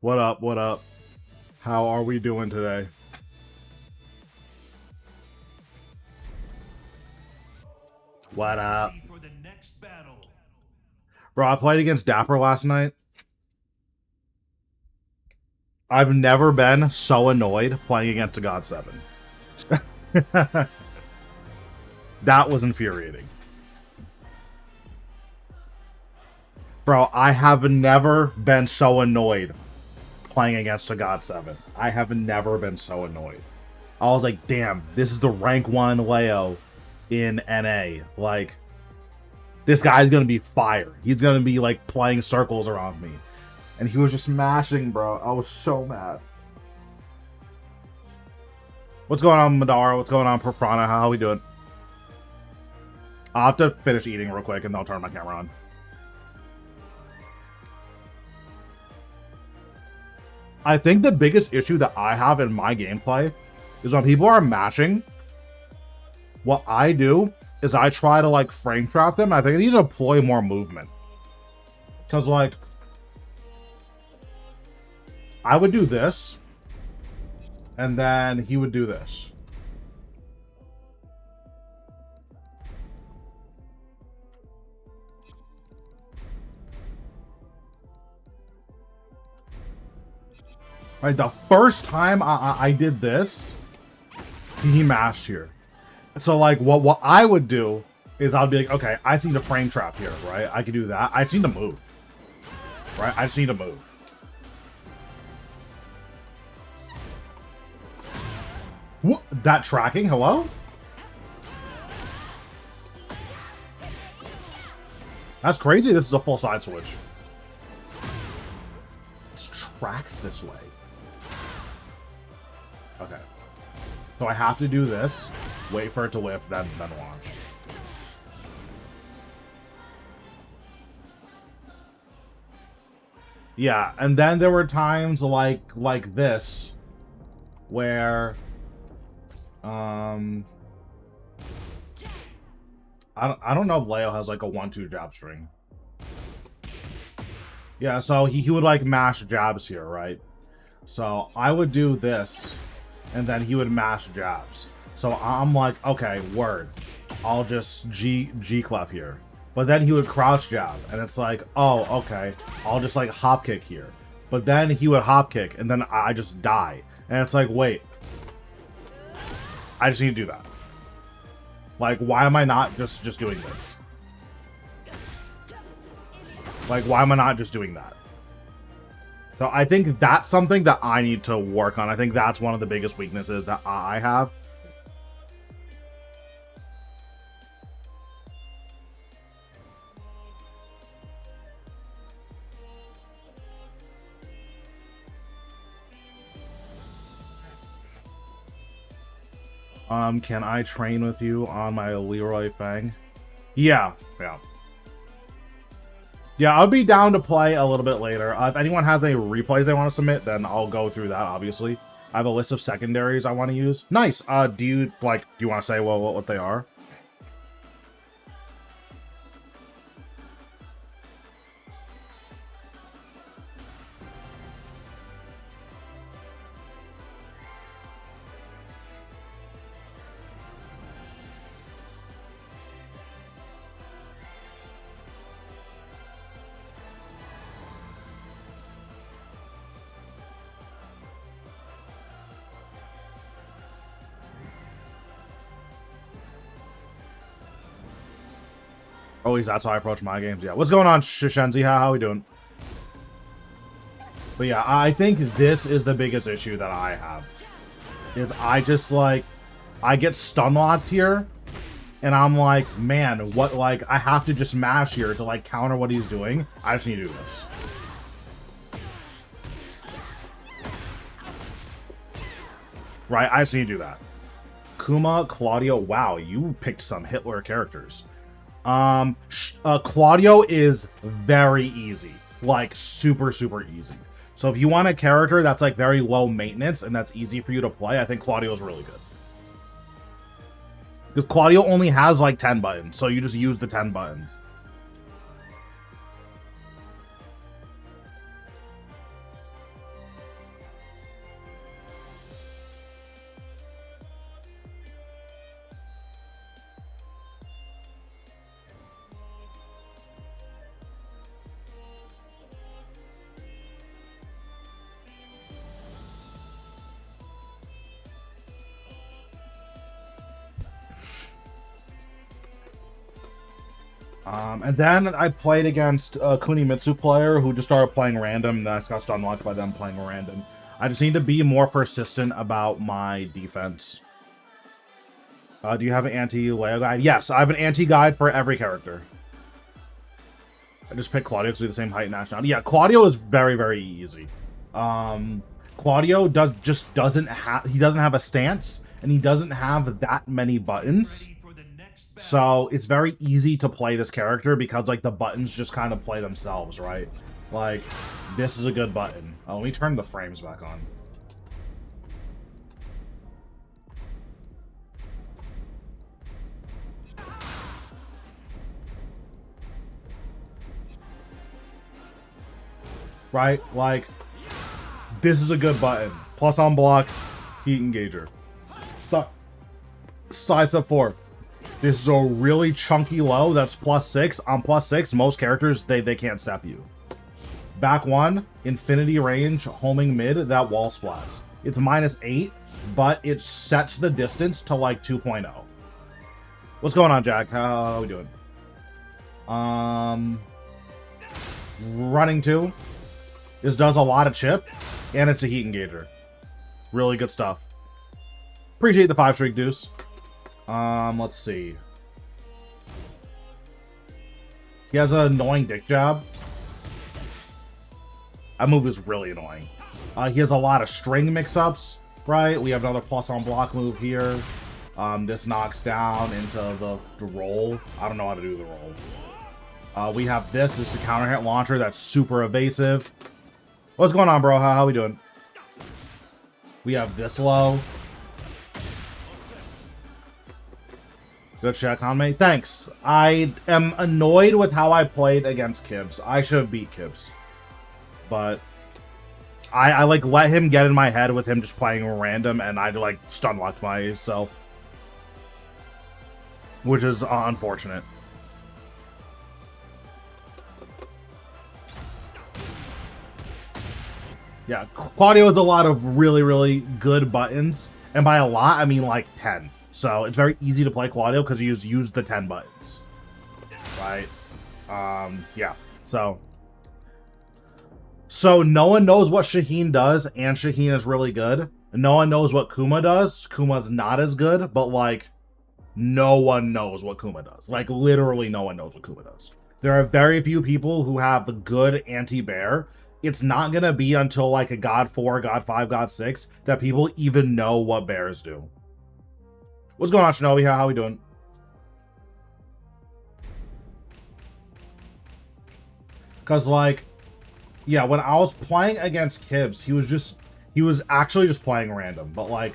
What up? What up? How are we doing today? What up? Bro, I played against Dapper last night. I've never been so annoyed playing against a God 7. That was infuriating. Bro, I have never been so annoyed playing against a God 7. I have never been so annoyed. I was like, damn, this is the rank 1 Leo in NA. Like, this guy's gonna be fire. He's gonna be, like, playing circles around me. And he was just mashing, bro. I was so mad. What's going on, Madara? What's going on, Prana? How are we doing? I'll have to finish eating real quick, and then I'll turn my camera on. I think the biggest issue that I have in my gameplay is when people are mashing, what I do is I try to, like, frame trap them. I think I need to deploy more movement. Because, like, I would do this, and then he would do this. Right, the first time I did this, he mashed here. So, like, what I would do is I'd be like, okay, I just need a frame trap here, right? I can do that. I just need to move. Right? I just need to move. What? That tracking? Hello? That's crazy. This is a full side switch. It tracks this way. Okay. So I have to do this, wait for it to lift, then launch. Yeah, and then there were times like this where I don't know if Leo has like a 1-2 jab string. Yeah, so he would like mash jabs here, right? So I would do this, and then he would mash jabs. So I'm like, okay, word. I'll just G clef here. But then he would crouch jab, and it's like, oh, okay. I'll just like hop kick here. But then he would hop kick, and then I just die. And it's like, wait. I just need to do that. Like, why am I not just doing this? Like, why am I not just doing that? So I think that's something that I need to work on. I think that's one of the biggest weaknesses that I have. Can I train with you on my Leroy Fang? Yeah. Yeah, I'll be down to play a little bit later. If anyone has any replays they want to submit, then I'll go through that, obviously. I have a list of secondaries I want to use. Nice. Do you want to say what they are? Oh, that's how I approach my games. Yeah. What's going on, Shishenzi? How we doing? But yeah, I think this is the biggest issue that I have. Is I just, like, I get stun locked here, and I'm like, man, what, like, I have to just mash here to, like, counter what he's doing. I just need to do this. Right? I just need to do that. Kuma, Claudio, wow, you picked some Hitler characters. Claudio is very easy. Like, super, super easy. So if you want a character that's, like, very low maintenance and that's easy for you to play, I think Claudio is really good. Because Claudio only has, like, 10 buttons, so you just use the 10 buttons. And then I played against a Kunimitsu player who just started playing random, and then I just got stun locked by them playing random. I just need to be more persistent about my defense. Do you have an anti-Leo guide? Yes, I have an anti-guide for every character. I just picked Claudio because we're the same height and nationality. Yeah, Claudio is very, very easy. Claudio doesn't have a stance, and he doesn't have that many buttons. So it's very easy to play this character because like the buttons just kind of play themselves, right? Like this is a good button. Oh, let me turn the frames back on. Right? Like this is a good button. Plus on block, heat engager. Side step 4. This is a really chunky low that's +6. On +6, most characters, they can't step you. Back 1, infinity range, homing mid, that wall splats. It's -8, but it sets the distance to like 2.0. What's going on, Jack? How are we doing? Running 2. This does a lot of chip, and it's a heat engager. Really good stuff. Appreciate the 5-streak, Deuce. Let's see. He has an annoying dick jab. That move is really annoying. He has a lot of string mix-ups, right? We have another plus on block move here. This knocks down into the roll. I don't know how to do the roll. We have this is a counter hit launcher that's super evasive. What's going on, bro? How we doing? We have this low. Good shot, Conmay. Thanks. I am annoyed with how I played against Kibbs. I should have beat Kibbs. But I like let him get in my head with him just playing random, and I like stun locked myself. Which is unfortunate. Yeah, Claudio has a lot of really, really good buttons. And by a lot, I mean like 10. So it's very easy to play Claudio because you use the 10 buttons. Right? Yeah. So no one knows what Shaheen does, and Shaheen is really good. No one knows what Kuma does. Kuma's not as good, but like no one knows what Kuma does. Like literally no one knows what Kuma does. There are very few people who have a good anti-bear. It's not going to be until like a God 4, God 5, God 6 that people even know what bears do. What's going on, Shinobi? How we doing? Because, like, yeah, when I was playing against Kibbs, he was actually just playing random. But, like,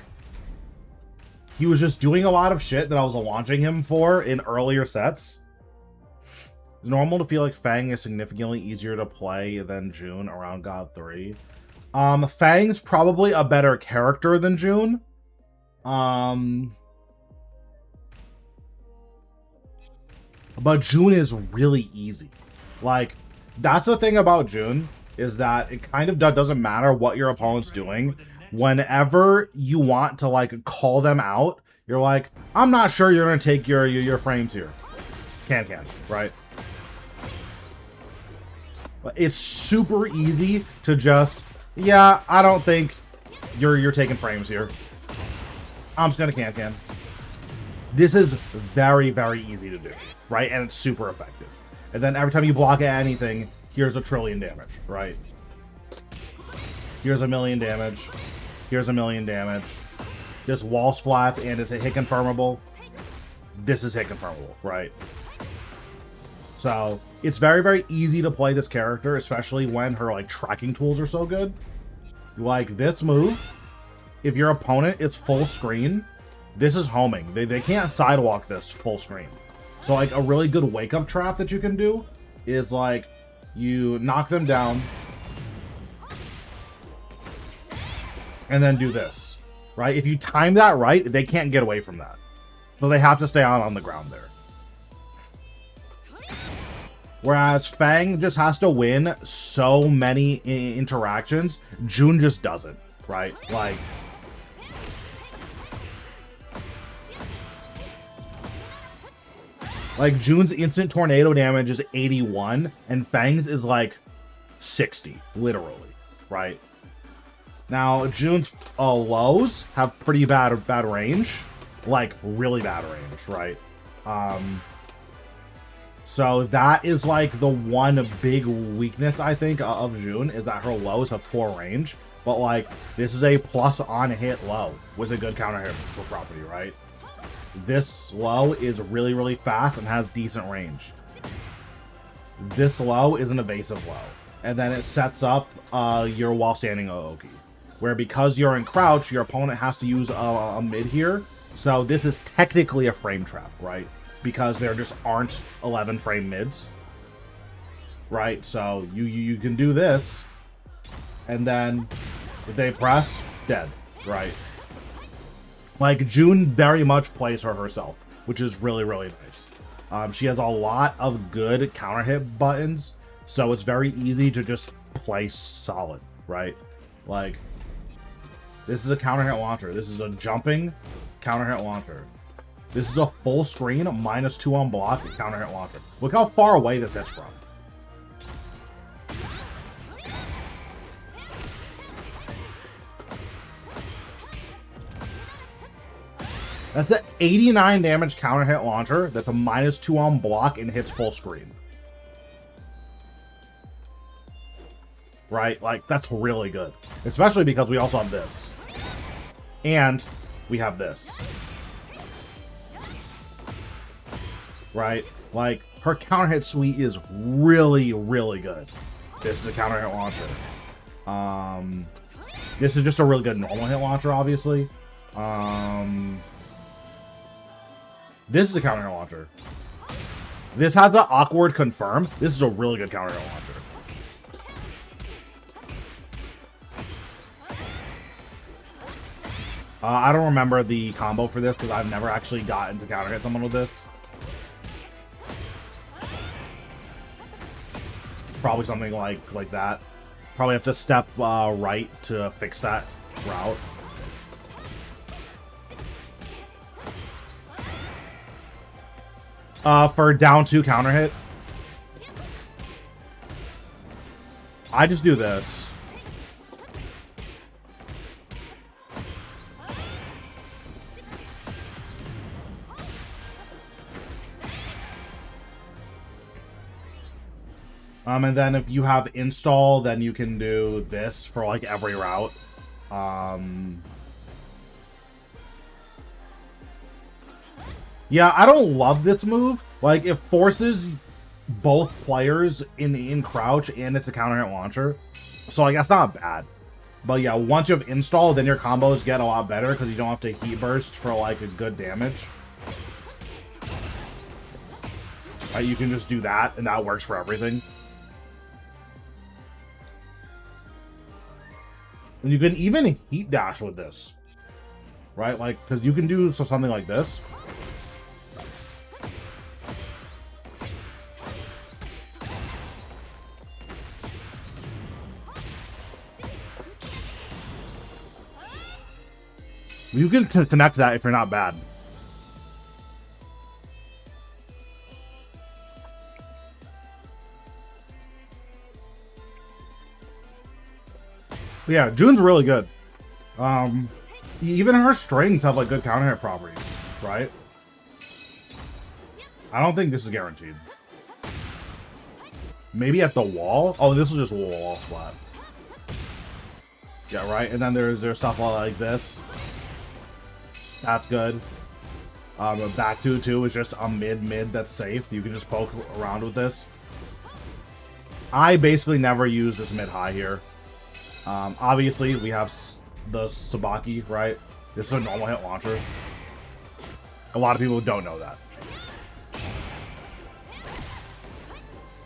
he was just doing a lot of shit that I was launching him for in earlier sets. It's normal to feel like Fang is significantly easier to play than June around God 3. Fang's probably a better character than June. But June is really easy. Like, that's the thing about June, is that it kind of doesn't matter what your opponent's doing. Whenever you want to, like, call them out, you're like, I'm not sure you're going to take your frames here. Can, right? But it's super easy to just, yeah, I don't think you're taking frames here. I'm just going to can. This is very, very easy to do. Right? And it's super effective. And then every time you block at anything, here's a trillion damage, right? Here's a million damage. Here's a million damage. This wall splats and is a hit confirmable. This is hit confirmable, right? So it's very, very easy to play this character, especially when her like tracking tools are so good. Like this move, if your opponent is full screen, this is homing. They can't sidewalk this full screen. So, like, a really good wake-up trap that you can do is, like, you knock them down and then do this, right? If you time that right, they can't get away from that. So they have to stay on the ground there. Whereas Fang just has to win so many interactions, June just doesn't, right? Like... Like, June's instant tornado damage is 81, and Fang's is like 60, literally, right? Now, June's lows have pretty bad range, like really bad range, right? So that is like the one big weakness, I think, of June, is that her lows have poor range. But like, this is a plus on hit low with a good counter hit property, right? This low is really, really fast and has decent range. This low is an evasive low. And then it sets up your while standing Aoki, where because you're in crouch, your opponent has to use a mid here. So this is technically a frame trap, right? Because there just aren't 11 frame mids, right? So you can do this, and then if they press, dead, right? Like, June very much plays her herself, which is really, really nice. She has a lot of good counter hit buttons, so it's very easy to just play solid, right? Like, this is a counter hit launcher. This is a jumping counter hit launcher. This is a full screen, -2 on block, counter hit launcher. Look how far away this hits from. That's an 89 damage counter hit launcher. That's a -2 on block and hits full screen. Right? Like, that's really good. Especially because we also have this. And we have this. Right? Like, her counter hit suite is really, really good. This is a counter hit launcher. This is just a really good normal hit launcher, obviously. This is a counter hit launcher. This has an awkward confirm. This is a really good counter hit launcher. I don't remember the combo for this because I've never actually gotten to counter hit someone with this. Probably something like that. Probably have to step right to fix that route. For down 2 counter hit, I just do this. And then if you have install, then you can do this for like every route. Yeah, I don't love this move. Like, it forces both players in crouch, and it's a counter hit launcher. So like, that's not bad. But yeah, once you have install, then your combos get a lot better because you don't have to heat burst for like a good damage. Right, you can just do that, and that works for everything. And you can even heat dash with this, right? Like, because you can do something like this. You can connect that if you're not bad. Yeah, June's really good. Even her strings have like good counter hit properties, right? I don't think this is guaranteed. Maybe at the wall? Oh, this will just wall splat. Yeah, right? And then there's stuff like this. That's good. Back 2-2 is just a mid that's safe. You can just poke around with this. I basically never use this mid-high here. Obviously, we have the Sabaki, right? This is a normal hit launcher. A lot of people don't know that.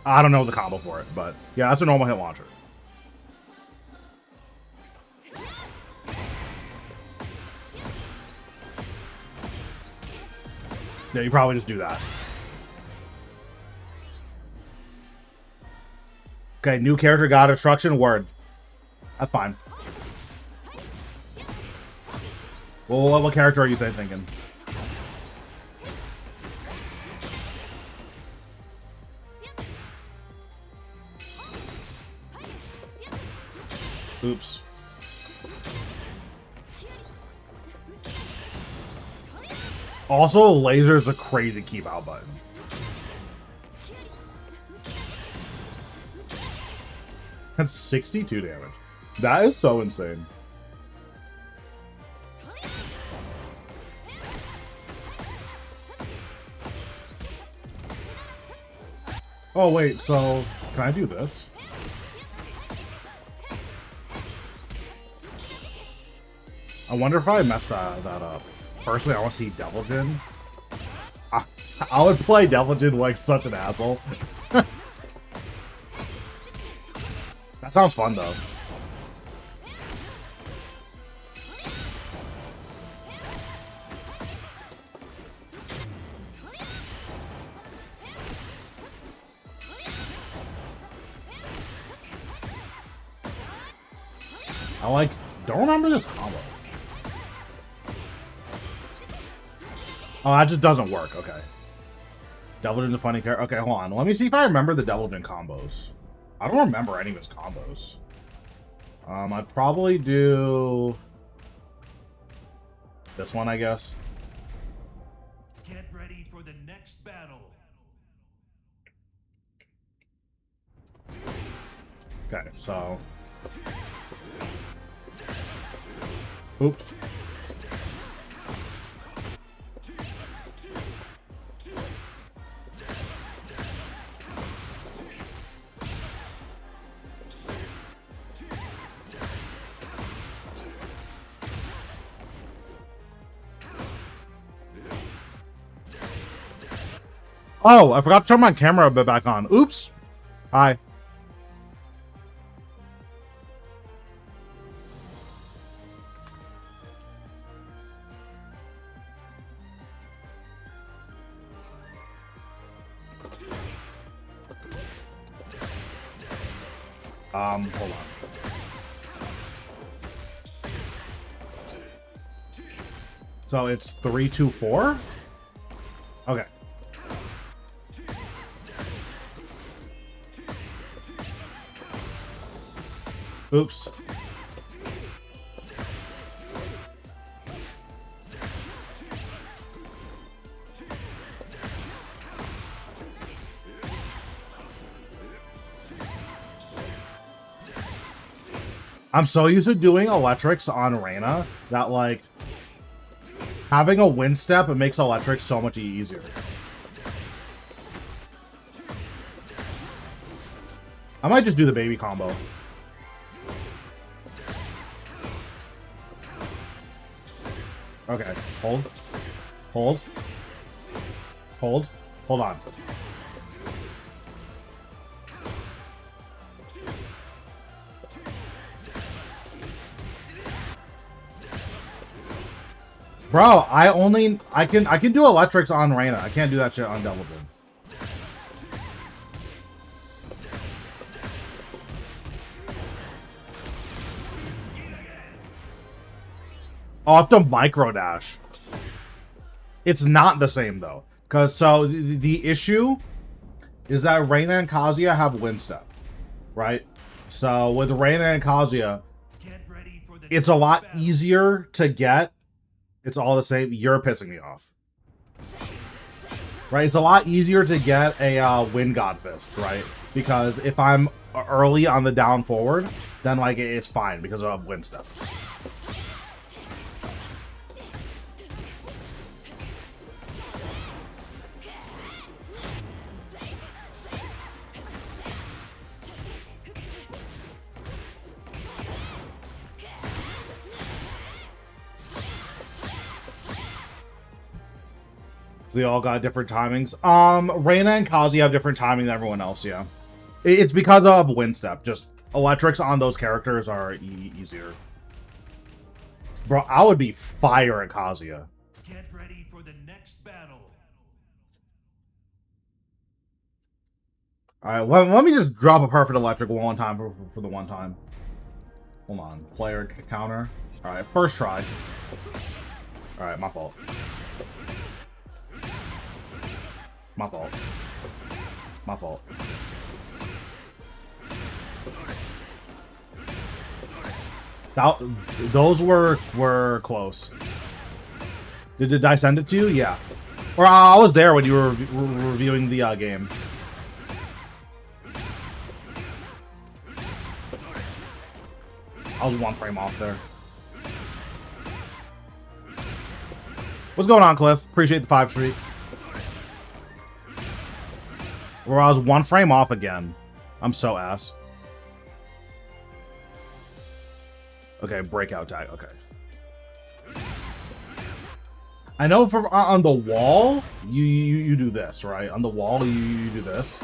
I don't know the combo for it, but yeah, that's a normal hit launcher. Yeah, you probably just do that. Okay, new character got obstruction, word. That's fine. Well, what character are you thinking? Oops. Also, laser is a crazy keep out button. That's 62 damage. That is so insane. Oh wait, so can I do this? I wonder if I messed that up. Personally, I want to see Devil Jin. I would play Devil Jin like such an asshole. That sounds fun though. Don't remember this combo. Oh, that just doesn't work. Okay. Devil Jin's a funny character. Okay, hold on. Let me see if I remember the Devil Jin combos. I don't remember any of his combos. I'd probably do this one, I guess. Get ready for the next battle. Okay, so. Oops. Oh, I forgot to turn my camera a bit back on. Oops. Hi. Hold on. So it's 3, 2, 4? Okay. Oops. I'm so used to doing electrics on Reina that, like, having a wind step, it makes electrics so much easier. I might just do the baby combo. Okay, hold. Hold. Hold. Hold on. Bro, I can do electrics on Reina. I can't do that shit on Devil Jin. I'll have to micro dash. It's not the same though. Cause so the issue is that Reina and Kazuya have wind step. Right? So with Reina and Kazuya, it's a lot easier to get. It's all the same. You're pissing me off. Right? It's a lot easier to get a Wind God Fist, right? Because if I'm early on the down forward, then like it's fine because of wind step. So they all got different timings. Reina and Kazuya have different timing than everyone else, yeah. It's because of wind step. Just electrics on those characters are easier. Bro, I would be fire at Kazuya. Get ready for the next battle. Alright, let me just drop a perfect electric one time for the one time. Hold on. Player counter. Alright, first try. Alright, my fault. My fault. My fault. That, those were close. Did I send it to you? Yeah. Or I was there when you were reviewing the game. I was 1 frame off there. What's going on, Cliff? Appreciate the 5 streak. Where I was 1 frame off again. I'm so ass. Okay, breakout tag. Okay. I know for on the wall, you do this, right? On the wall, you do this.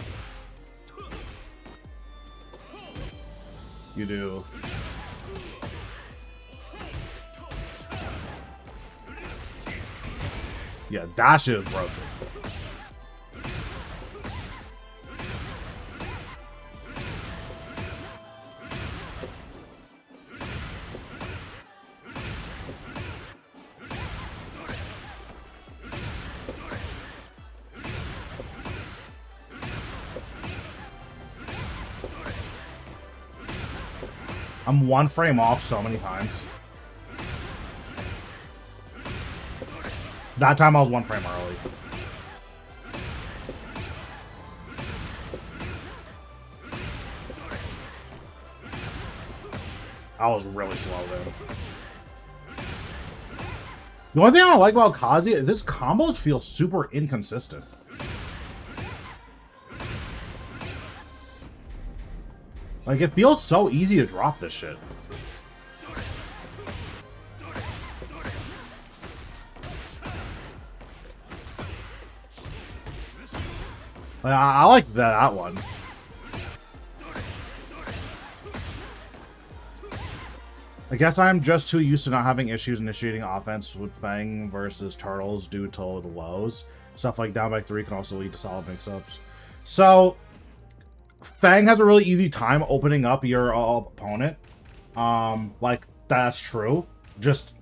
You do. Yeah, dash is broken. I'm 1 frame off so many times. That time I was 1 frame early. I was really slow there. The only thing I don't like about Kazuya is his combos feel super inconsistent. Like, it feels so easy to drop this shit. Like, I like that one. I guess I'm just too used to not having issues initiating offense with Fang versus Turtles due to the lows. Stuff like down by 3 can also lead to solid mix-ups. So, Fang has a really easy time opening up your opponent. Like, that's true. Just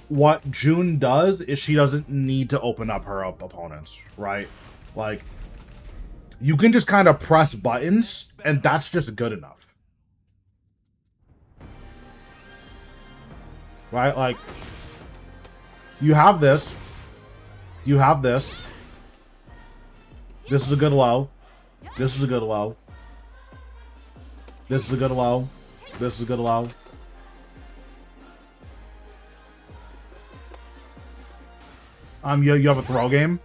what June does is she doesn't need to open up her opponents, right? Like, you can just kind of press buttons, and that's just good enough. Right? Like, you have this. You have this. This is a good low. This is a good low. This is a good low. This is a good low. You have a throw game?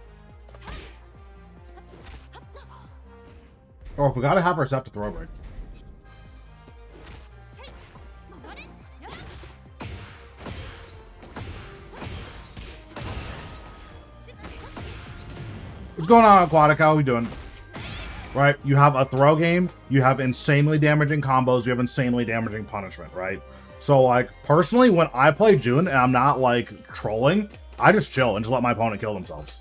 Oh, we gotta have her set to throw break. What's going on, Aquatic? How are we doing? Right, you have a throw game, you have insanely damaging combos, you have insanely damaging punishment, right? So, like, personally, when I play June and I'm not, like, trolling, I just chill and just let my opponent kill themselves.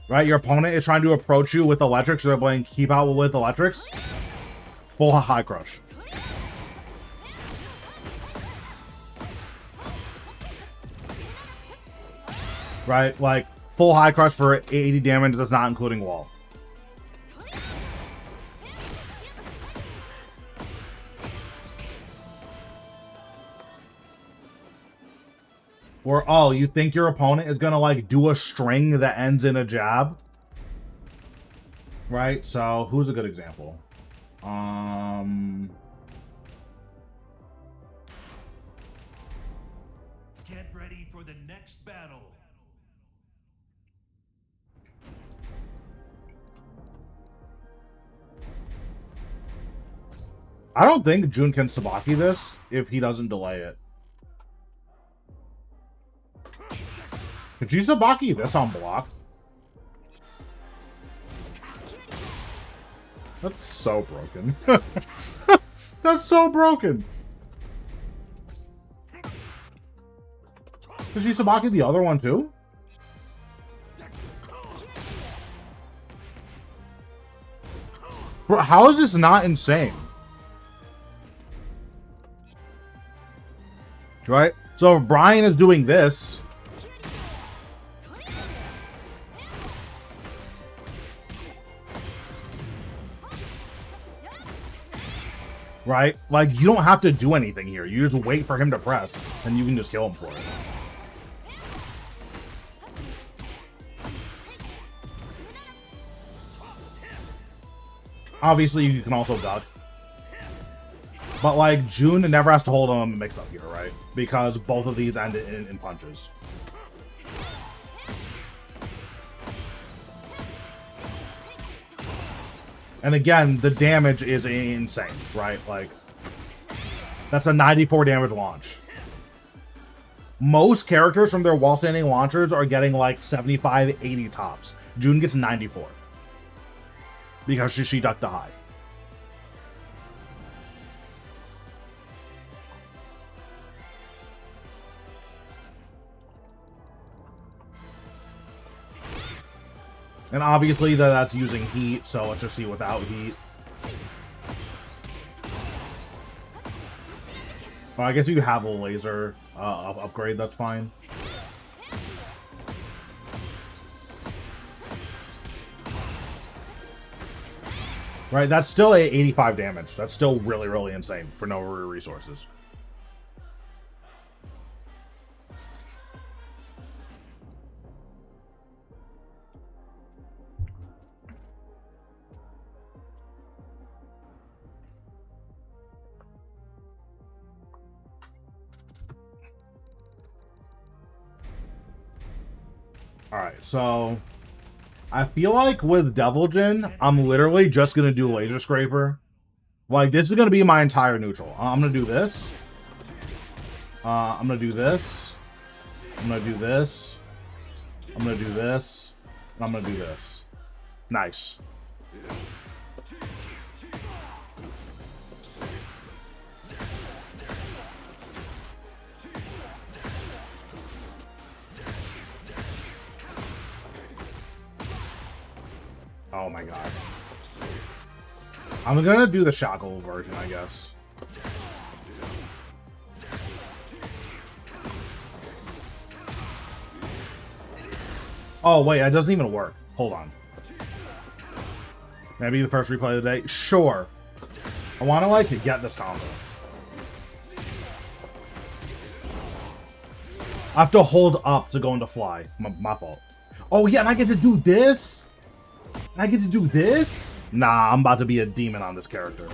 Right, your opponent is trying to approach you with electrics, so they're playing keep out with electrics. Full high crush. Right, like, full high crush for 80 damage, that's not including wall. Or, oh, you think your opponent is gonna, like, do a string that ends in a jab? Right, so, who's a good example? Get ready for the next battle. I don't think Jun can Sabaki this if he doesn't delay it. Could you Sabaki this on block? That's so broken. That's so broken. Could you Sabaki the other one too? Bro, how is this not insane? Right? So if Brian is doing this, right? Like, you don't have to do anything here. You just wait for him to press, and you can just kill him for it. Obviously, you can also duck. But, like, June never has to hold him mix up here, right? Because both of these end in punches. And again, the damage is insane, right? Like, that's a 94 damage launch. Most characters from their while-standing launchers are getting like 75, 80 tops. June gets 94. Because she ducked the high. And obviously that's using heat, so let's just see without heat. Well, I guess you have a laser upgrade, that's fine. Right, that's still a 85 damage. That's still really, really insane for no resources. Alright, so I feel like with Deviljin, I'm literally just going to do Laser Scraper. Like, this is going to be my entire neutral. I'm going to do this. I'm going to do this. I'm going to do this. I'm going to do this. And I'm going to do this. Nice. Oh my god. I'm gonna do the shackle version, I guess. Oh wait, that doesn't even work. Hold on. Maybe the first replay of the day? Sure. I wanna like get this combo. I have to hold up to go into fly. My fault. Oh yeah, and I get to do this? I get to do this? Nah, I'm about to be a demon on this character.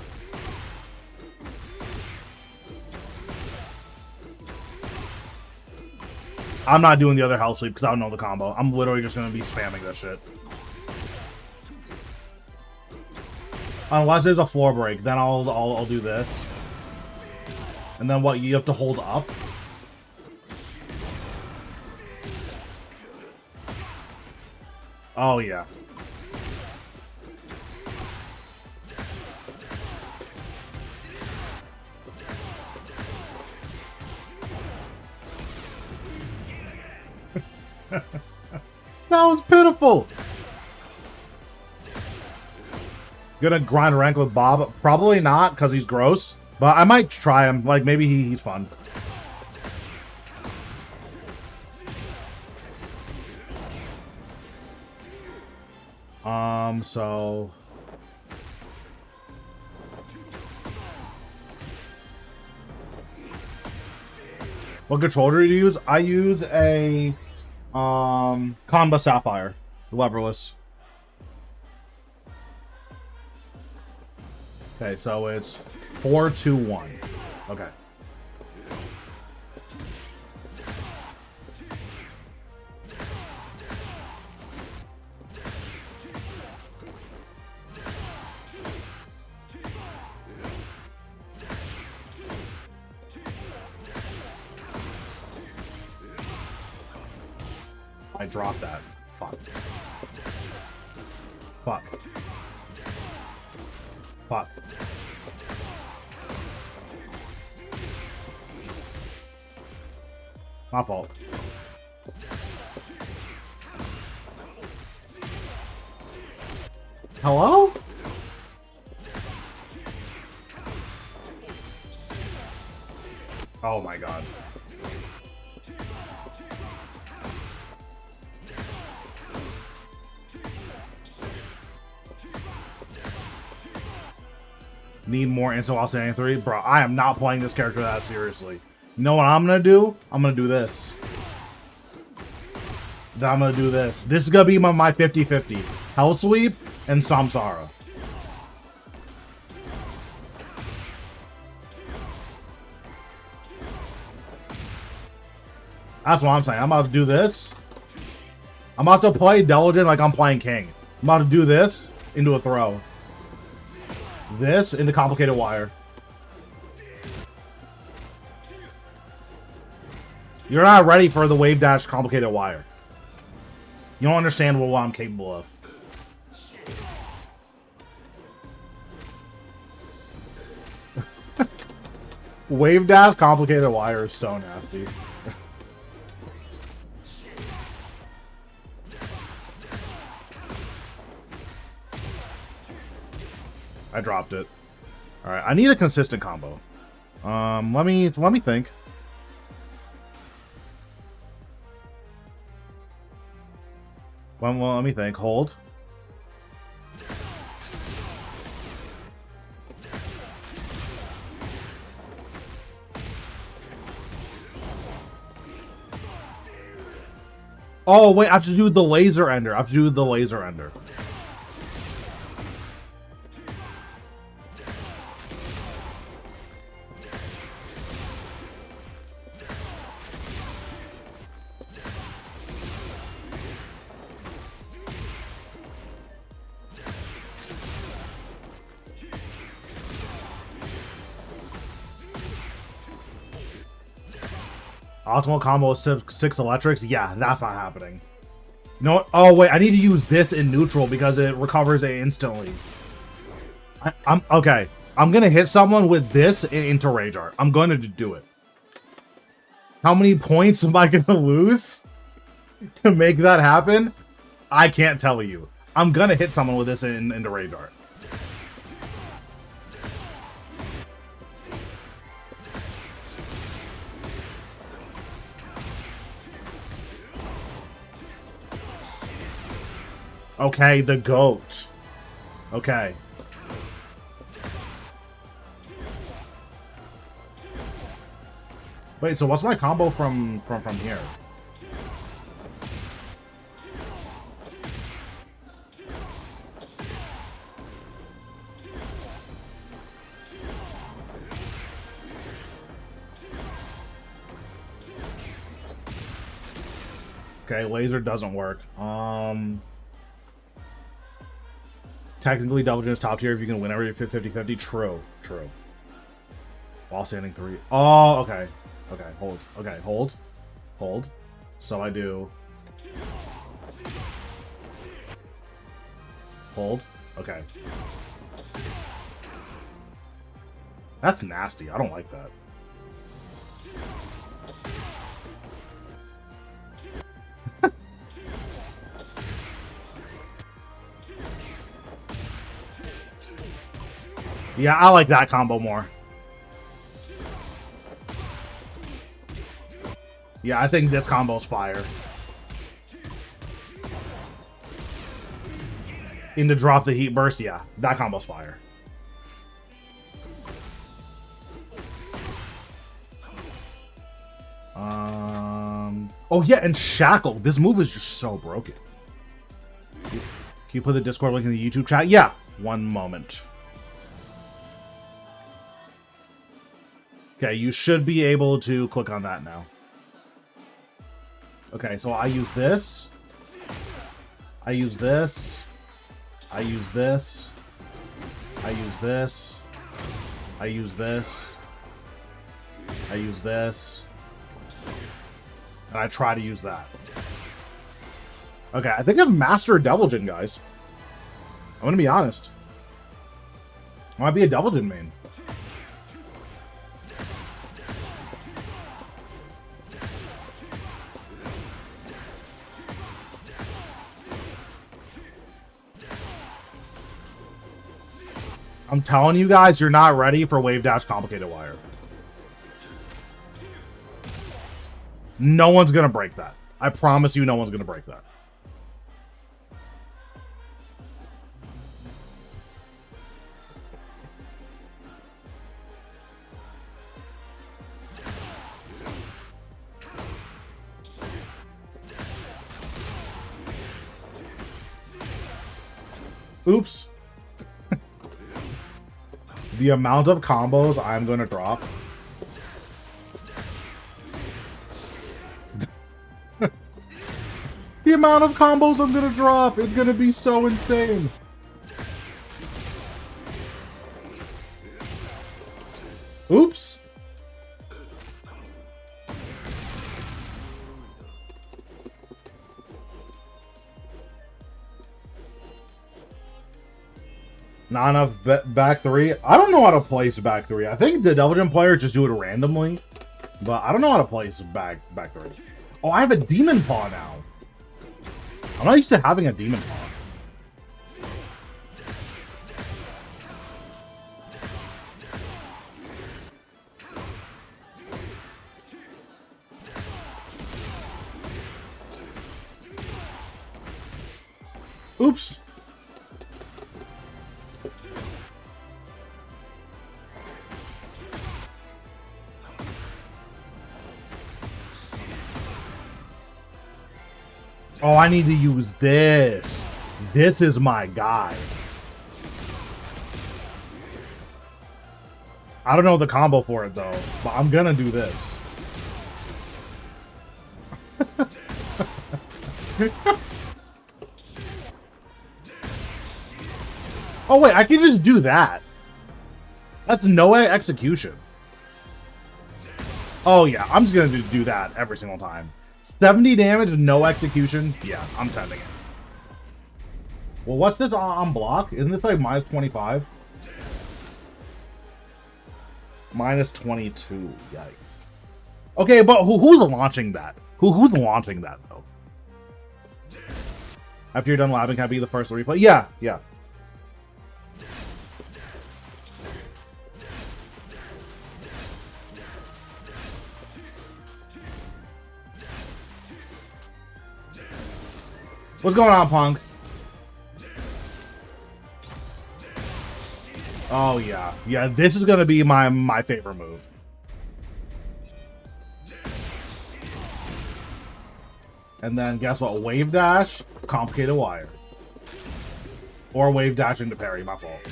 I'm not doing the other Hell Sweep because I don't know the combo. I'm literally just going to be spamming this shit. Unless there's a floor break, then I'll do this. And then what, you have to hold up? Oh yeah. That was pitiful. Gonna grind rank with Bob? Probably not, because he's gross. But I might try him. Like, maybe he's fun. So... What controller do you use? I use a... Comba Sapphire. Leverless. Okay, so it's 4, 2, 1. Okay. I dropped that. Fuck. Fuck. Fuck. My fault. Hello? Oh my god. Need more instant while standing 3? Bro, I am not playing this character that seriously. You know what I'm gonna do? I'm gonna do this. Then I'm gonna do this. This is gonna be my 50-50. Hell Sweep and Samsara. That's what I'm saying. I'm about to do this. I'm about to play Deligent like I'm playing King. I'm about to do this into a throw. This into Complicated Wire. You're not ready for the Wave Dash Complicated Wire. You don't understand what I'm capable of. Wave Dash Complicated Wire is so nasty. I dropped it. All right, I need a consistent combo. Let me think. Well, let me think. Hold. Oh wait, I have to do the laser ender. I have to do the laser ender. Optimal combo of 6 electrics? Yeah, that's not happening. You know what? Oh, wait, I need to use this in neutral because it recovers it instantly. I'm okay. I'm going to hit someone with this into Rage Art. I'm going to do it. How many points am I going to lose to make that happen? I can't tell you. I'm going to hit someone with this into Rage Art. Okay, the goat. Okay. Wait, so what's my combo from here? Okay, laser doesn't work. Technically, Deligent is top tier if you can win every 50-50. True. While standing 3. Oh, okay. Okay, hold. Okay, hold. Hold. So I do. Hold. Okay. That's nasty. I don't like that. Yeah, I like that combo more. Yeah, I think this combo's fire. Into drop the heat burst, yeah, that combo's fire. Oh yeah, and Shackle. This move is just so broken. Can you put the Discord link in the YouTube chat? Yeah, one moment. Okay, you should be able to click on that now. Okay, so I use this. I use this. I use this. I use this. I use this. I use this. And I try to use that. Okay, I think I've mastered Deligent, guys. I'm gonna be honest. I might be a Deligent main. I'm telling you guys, you're not ready for Wave Dash Complicated Wire. No one's gonna break that. I promise you no one's gonna break that. Oops. The amount of combos I'm gonna drop. The amount of combos I'm gonna drop is gonna be so insane. Oops. Not enough back three. I don't know how to place back three. I think the Devil Jin players just do it randomly, but I don't know how to place back three. Oh, I have a Demon Paw now. I'm not used to having a Demon Paw. Oops. Oh, I need to use this. This is my guy. I don't know the combo for it, though, but I'm gonna do this. Oh, wait, I can just do that. That's no execution. Oh, yeah, I'm just gonna do that every single time. 70 damage, no execution. Yeah, I'm sending it. Well, what's this on block? Isn't this like minus 25? Minus 22. Yikes. Okay, but who's launching that? Who's launching that, though? After you're done labbing, can I be the first to replay? Yeah, yeah. What's going on, Punk? Oh, yeah. Yeah, this is going to be my favorite move. And then, guess what? Wave dash, complicated wire. Or wave dash into parry, my fault.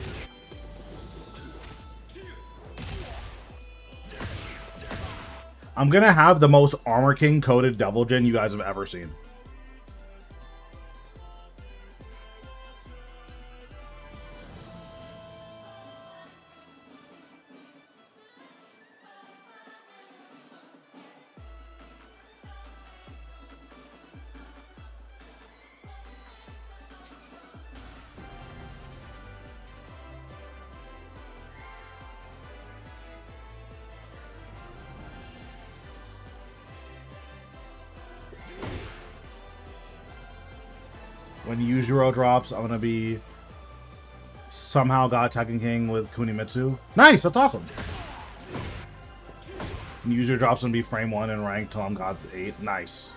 I'm going to have the most Armor King coded Devil Jin you guys have ever seen. When Yujiro drops, I'm gonna be somehow God Tekken King with Kunimitsu. Nice, that's awesome. When Yujiro drops, gonna be frame 1 and rank till I'm God 8. Nice.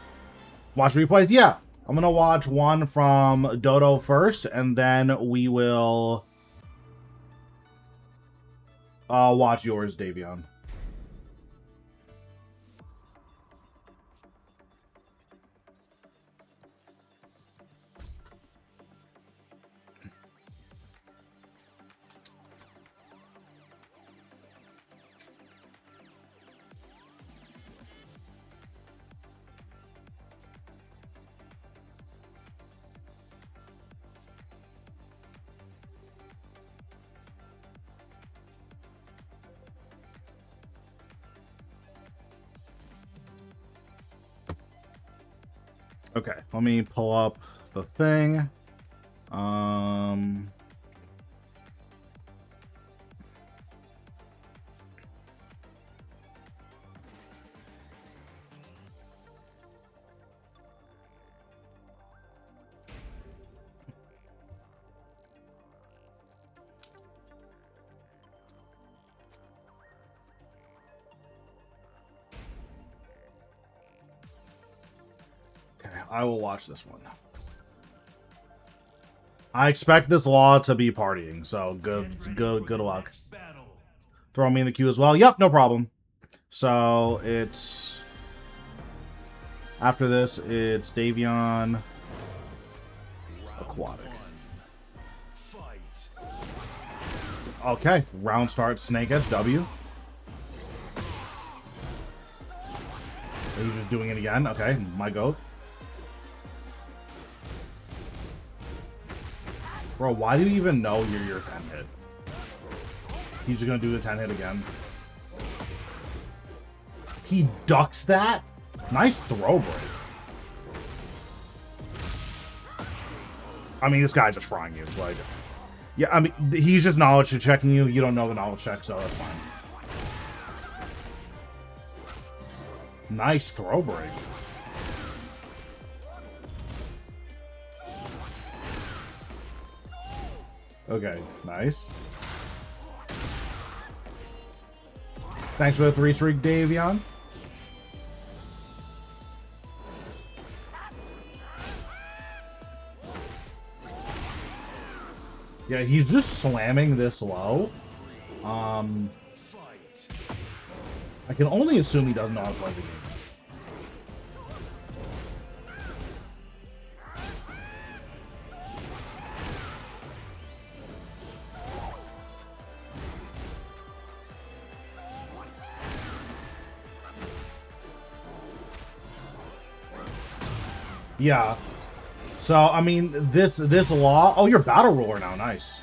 Watch replays? Yeah. I'm gonna watch one from Dodo first, and then we will watch yours, Davion. Okay, let me pull up the thing. I will watch this one. I expect this law to be partying, so good luck. Throw me in the queue as well. Yep, no problem. So it's after this, it's Davion Aquatic. Okay, round start, Snake Edge W. He's just doing it again. Okay, my goat. Bro, why do you even know you're your 10 hit? He's just gonna do the 10 hit again. He ducks that? Nice throw break. I mean, this guy's just frying you. Like, yeah, I mean, he's just knowledge checking you. You don't know the knowledge check, so that's fine. Nice throw break. Okay, nice. Thanks for the 3 streak, Davion. Yeah, he's just slamming this low. I can only assume he doesn't know how to play the game. Yeah. So, I mean, this law... Oh, you're Battle Ruler now. Nice.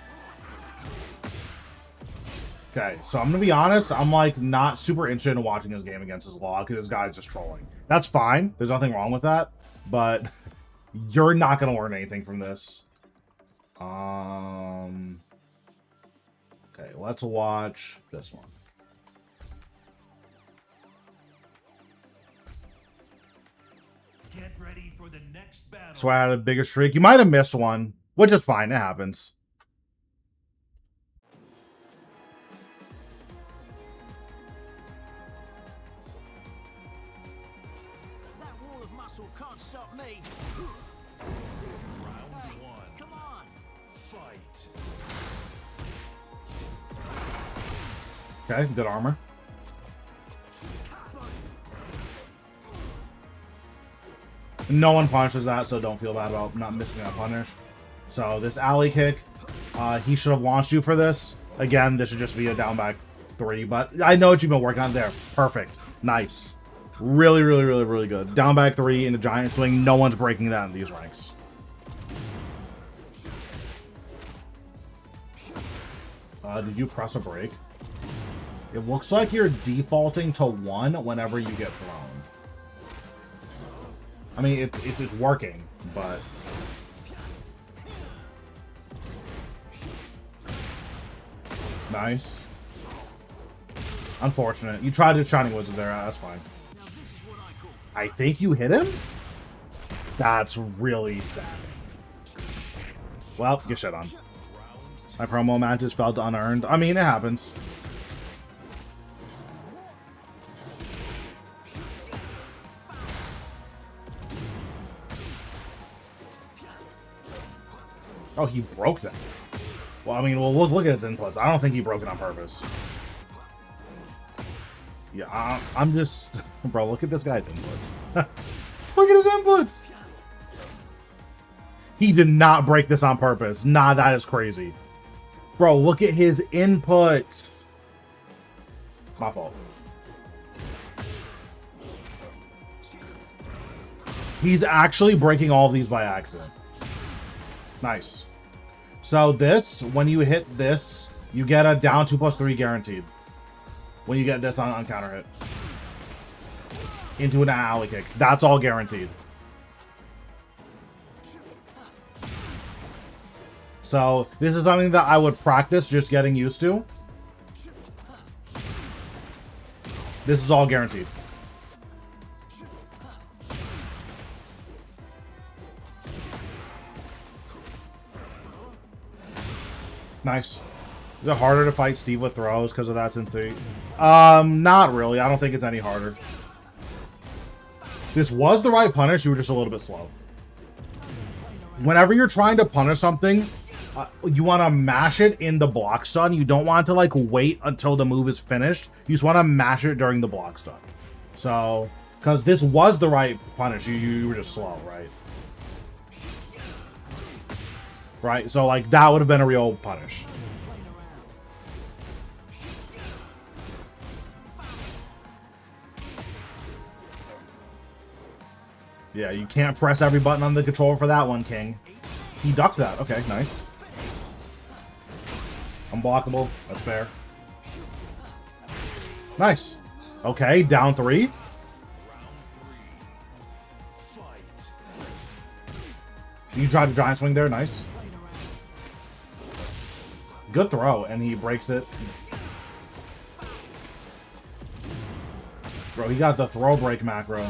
Okay, so I'm going to be honest. I'm, like, not super interested in watching this game against his law because this guy's just trolling. That's fine. There's nothing wrong with that. But you're not going to learn anything from this. Okay, let's watch this one. Get ready for the next battle. So I had a bigger streak. You might have missed one, which is fine. It happens. That wall of muscle can't stop me. Round Hey, 1. come on. Fight. Okay, good armor. No one punishes that, so don't feel bad about not missing that punish. So this alley kick, he should have launched you for this. Again, this should just be a down back 3, but I know what you've been working on there. Perfect. Nice. Really, really, really, really good. Down back 3 into giant swing. No one's breaking that in these ranks. Did you press a break? It looks like you're defaulting to 1 whenever you get thrown. I mean, it's working, but... Nice. Unfortunate. You tried to Shining Wizard there. That's fine. Now this is what I call I think you hit him? That's really sad. Well, get shit on. My promo matches felt unearned. I mean, it happens. Oh, he broke that. Well, I mean, well, look at his inputs. I don't think he broke it on purpose. Yeah, I'm just... Bro, look at this guy's inputs. Look at his inputs! He did not break this on purpose. Nah, that is crazy. Bro, look at his inputs. My fault. He's actually breaking all of these by accident. Nice. So this, when you hit this, you get a down 2+3 guaranteed. When you get this on counter hit. Into an alley kick. That's all guaranteed. So this is something that I would practice just getting used to. This is all guaranteed. Nice. Is it harder to fight Steve with throws because of that since he... not really. I don't think it's any harder. This was the right punish. You were just a little bit slow. Whenever you're trying to punish something, you want to mash it in the block stun. You don't want to, like, wait until the move is finished. You just want to mash it during the block stun. So, because this was the right punish. You were just slow, right? Right? So, like, that would have been a real punish. Yeah, you can't press every button on the controller for that one, King. He ducked that. Okay, nice. Unblockable. That's fair. Nice. Okay, down 3. You tried the giant swing there. Nice. Good throw, and he breaks it. Bro, he got the throw break macro.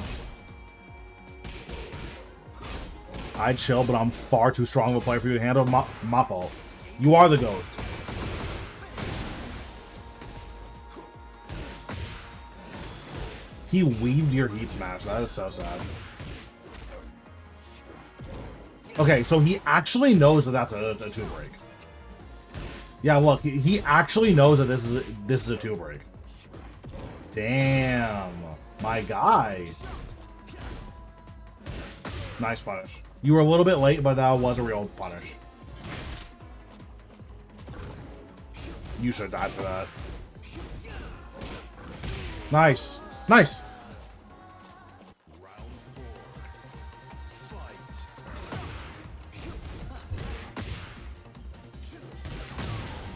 I'd chill, but I'm far too strong of a player for you to handle. My fault. You are the GOAT. He weaved your heat smash. That is so sad. Okay, so he actually knows that that's a 2-break. Yeah, look, he actually knows that this is a 2-break. Damn, my guy. Nice punish. You were a little bit late, but that was a real punish. You should have died for that. Nice. Nice.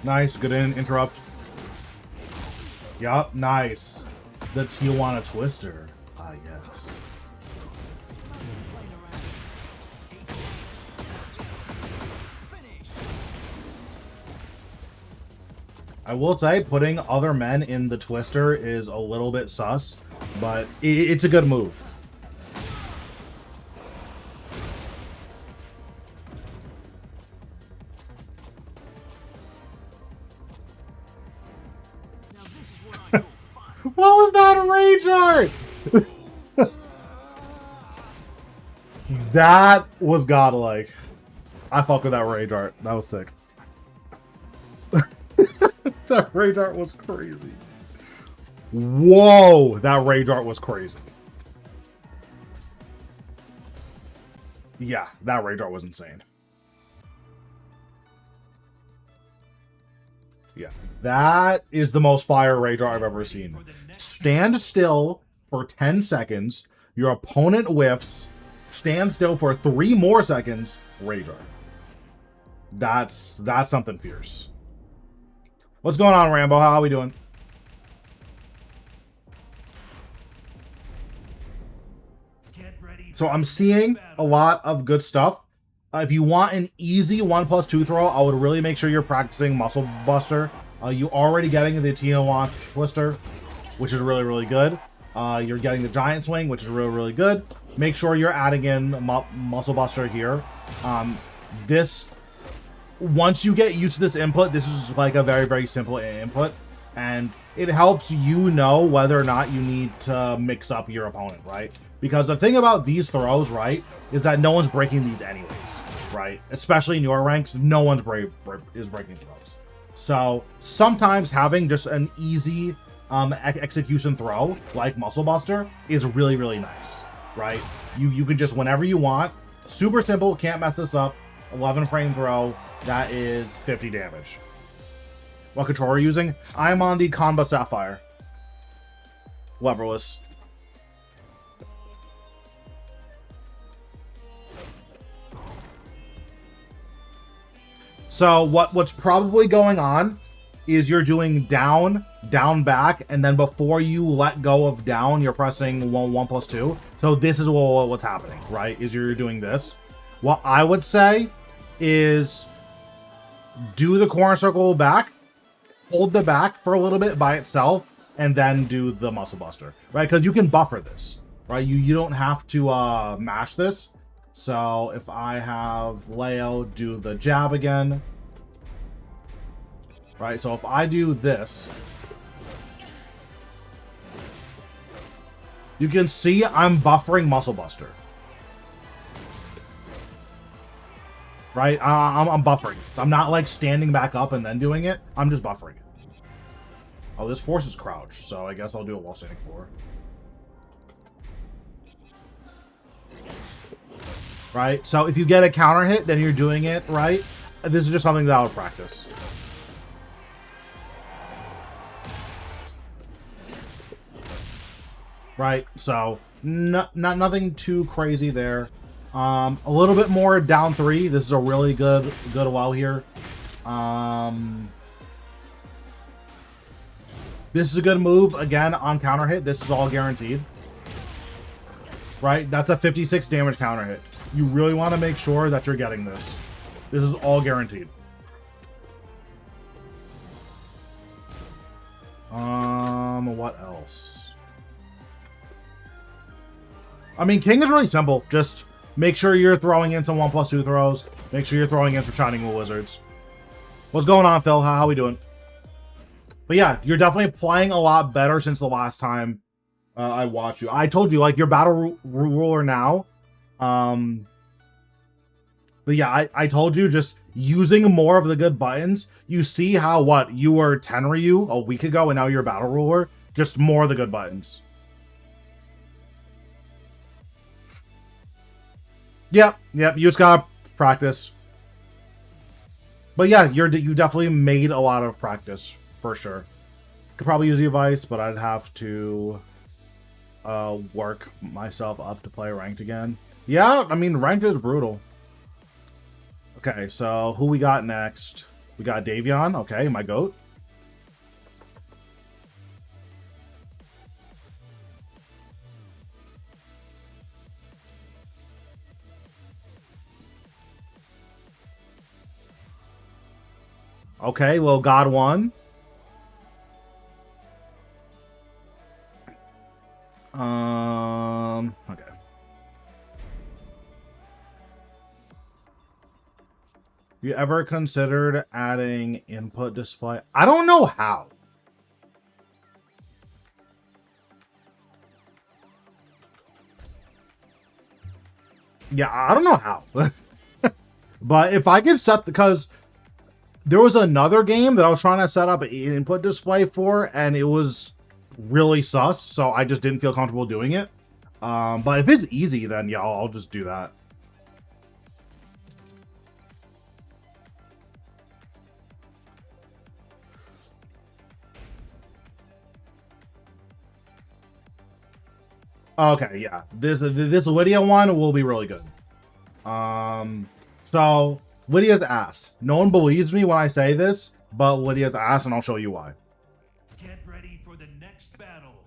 Nice. Good interrupt. Yup. Nice. The Tijuana Twister. Ah, yes. I will say, putting other men in the Twister is a little bit sus, but it's a good move. Now this is what I call fun. What was that rage art? That was godlike. I fuck with that rage art. That was sick. That rage art was crazy. Whoa, that rage art was crazy. Yeah, that rage art was insane. Yeah, that is the most fire rage art I've ever seen. Stand still for 10 seconds. Your opponent whiffs. Stand still for 3 more seconds. Rage art. That's something fierce. What's going on, Rambo? How are we doing? Get ready So for I'm the seeing next a battle. lot of good stuff. If you want an easy 1+2 throw, I would really make sure you're practicing Muscle Buster. You already getting the Tijuana Twister, which is really, really good. You're getting the Giant Swing, which is really, really good. Make sure you're adding in Muscle Buster here. Once you get used to this input, this is like a very, very simple input. And it helps you know whether or not you need to mix up your opponent, right? Because the thing about these throws, right, is that no one's breaking these anyways, right? Especially in your ranks, no one's is breaking throws. So sometimes having just an easy execution throw like Muscle Buster is really, really nice, right? You can just, whenever you want, super simple, can't mess this up, 11 frame throw, that is 50 damage. What controller are you using? I'm on the Kanba Sapphire. Leverless. So what's probably going on is you're doing down, down, back, and then before you let go of down, you're pressing 1+2. So this is what's happening, right? Is you're doing this. What I would say is do the corner circle back, hold the back for a little bit by itself, and then do the Muscle Buster, right? Because you can buffer this, right? You don't have to mash this. So if I have Leo do the jab again, right? So if I do this, you can see I'm buffering Muscle Buster. Right? I'm buffering. So I'm not like standing back up and then doing it. I'm just buffering it. Oh, this forces crouch, so I guess I'll do it while standing forward. Right? So if you get a counter hit, then you're doing it right. This is just something that I would practice. Right? So Nothing too crazy there. A little bit more down 3. This is a really good wow here. This is a good move again on counter hit. This is all guaranteed. Right? That's a 56 damage counter hit. You really want to make sure that you're getting this. This is all guaranteed. What else? I mean, King is really simple. Just make sure you're throwing in some 1+2 throws. Make sure you're throwing in some Shining Will Wizards. What's going on, Phil? How we doing? But yeah, you're definitely playing a lot better since the last time I watched you. I told you, like, you're battle ruler now. But yeah, I told you, just using more of the good buttons. You see how, what, you were Tenryu a week ago and now you're battle ruler? Just more of the good buttons. Yep, you just gotta practice. But yeah, you definitely made a lot of practice, for sure. Could probably use the advice, but I'd have to work myself up to play ranked again. Yeah, I mean, ranked is brutal. Okay, so who we got next? We got Davion, okay, my goat. Okay, well, God won. Okay. You ever considered adding input display? I don't know how. Yeah, I don't know how. But if I could set, because there was another game that I was trying to set up an input display for, and it was really sus, so I just didn't feel comfortable doing it. But if it's easy, then yeah, I'll just do that. Okay, yeah. This Lydia one will be really good. So Lydia's ass. No one believes me when I say this, but Lydia's ass, and I'll show you why. Get ready for the next battle.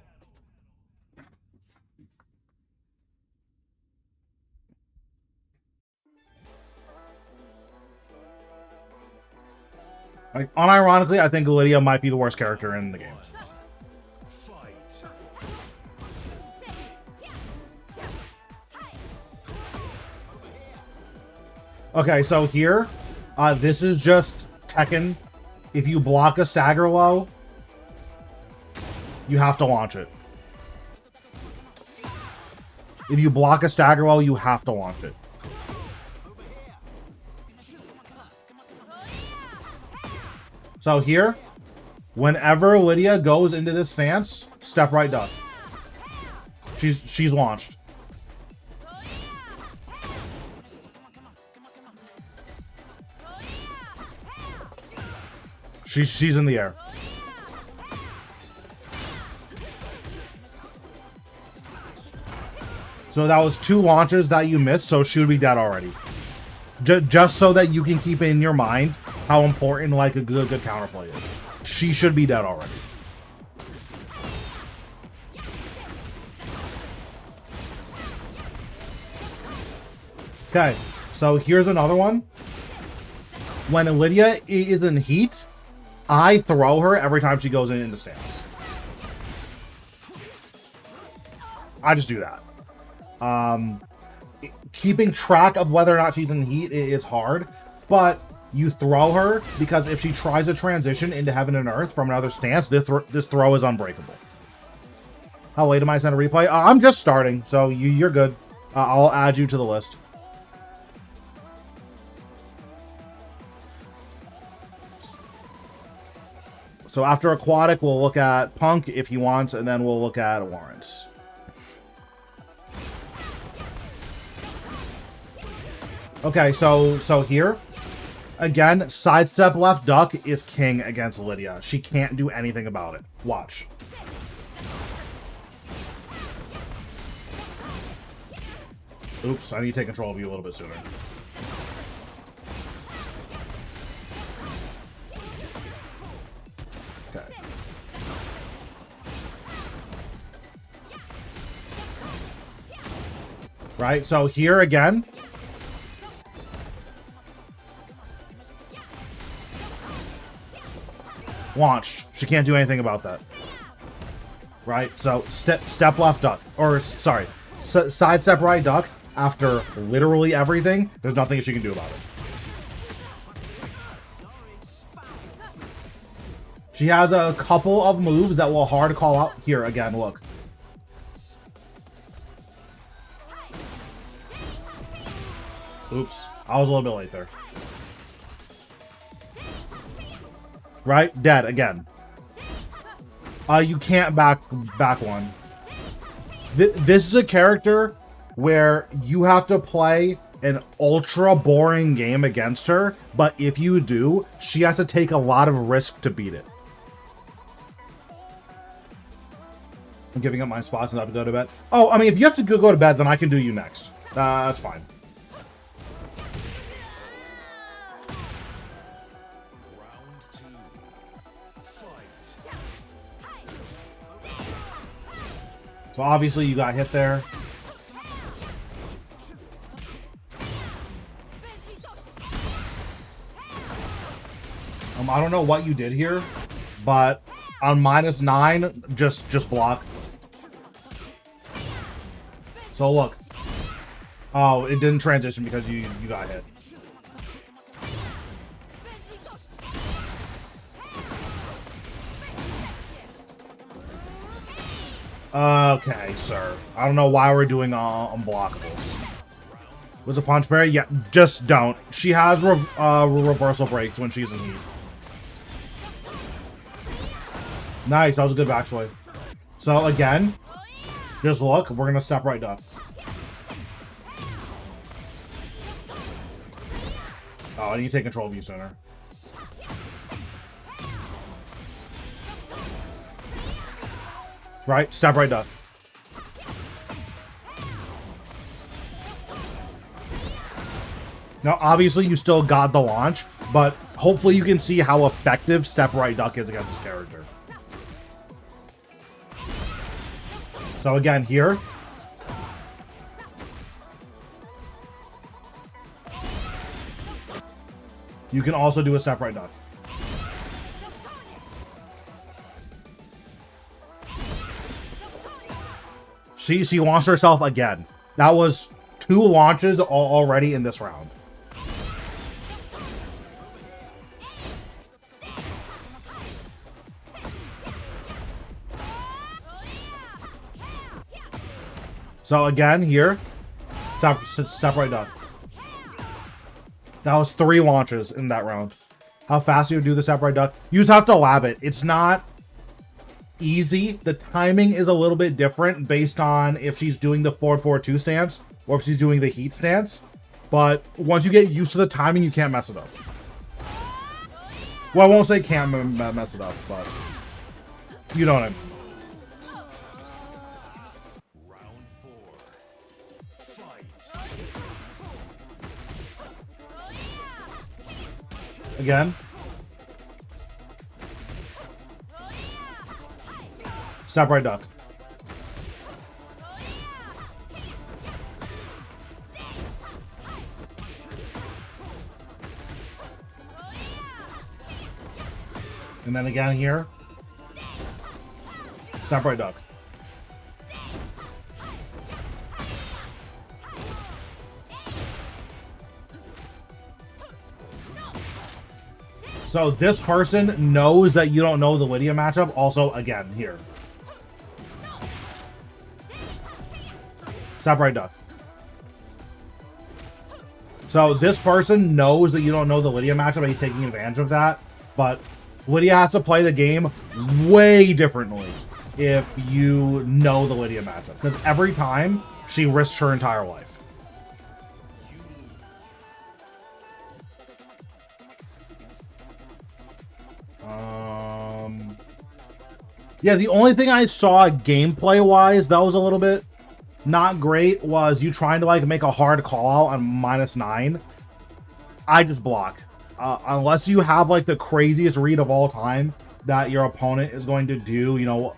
Like, unironically, I think Lydia might be the worst character in the game. Okay, so here, this is just Tekken. If you block a stagger low, you have to launch it. If you block a stagger low, you have to launch it. So here, whenever Lydia goes into this stance, step right duck. She's launched. She's in the air. So that was 2 launches that you missed, so she would be dead already. Just so that you can keep in your mind how important like a good counterplay is. She should be dead already. Okay, so here's another one. When Lydia is in heat, I throw her every time she goes into stance. I just do that. Keeping track of whether or not she's in heat is hard, but you throw her because if she tries to transition into heaven and earth from another stance, this throw is unbreakable. How late am I send a replay? I'm just starting, so you're good. I'll add you to the list. So after Aquatic, we'll look at Punk if he wants, and then we'll look at Lawrence. Okay, so here, again, sidestep left duck is king against Lydia. She can't do anything about it. Watch. Oops, I need to take control of you a little bit sooner. Okay. Right, so here again. Launched. She can't do anything about that. Right, so step left duck. Or, sorry, side step right duck. After literally everything, there's nothing she can do about it. She has a couple of moves that will hard call out. Here, again, look. Oops, I was a little bit late there. Right, dead, again. You can't back one. This is a character where you have to play an ultra boring game against her, but if you do, she has to take a lot of risk to beat it. I'm giving up my spots and I have to go to bed. Oh, I mean, if you have to go to bed, then I can do you next. That's fine. So obviously you got hit there. I don't know what you did here, but on -9, just block. So look. Oh, it didn't transition because you got hit. Okay, sir. I don't know why we're doing unblockables. Was a punch parry? Yeah, just don't. She has reversal breaks when she's in heat. Nice, that was a good backswing. So again, just look, we're gonna step right up. Oh, I need to take control of you sooner. Right, step right up. Now, obviously, you still got the launch, but hopefully you can see how effective step right duck is against this character. So again, here. You can also do a step right duck. She launched herself again. That was 2 launches already in this round. So again, here, step right duck. That was 3 launches in that round. How fast you would do the step right duck? You just have to lab it. It's not easy. The timing is a little bit different based on if she's doing the 4-4-2 stance or if she's doing the heat stance. But once you get used to the timing, you can't mess it up. Well, I won't say can't mess it up, but you know what I mean. Again. Step right duck. And then again here. Step right duck. So this person knows that you don't know the Lydia matchup. Also, again, here. Step right duck. So this person knows that you don't know the Lydia matchup and he's taking advantage of that. But Lydia has to play the game way differently if you know the Lydia matchup. Because every time, she risks her entire life. Yeah, the only thing I saw gameplay-wise that was a little bit not great was you trying to like make a hard call out on -9. I just block. Unless you have like the craziest read of all time that your opponent is going to do, you know,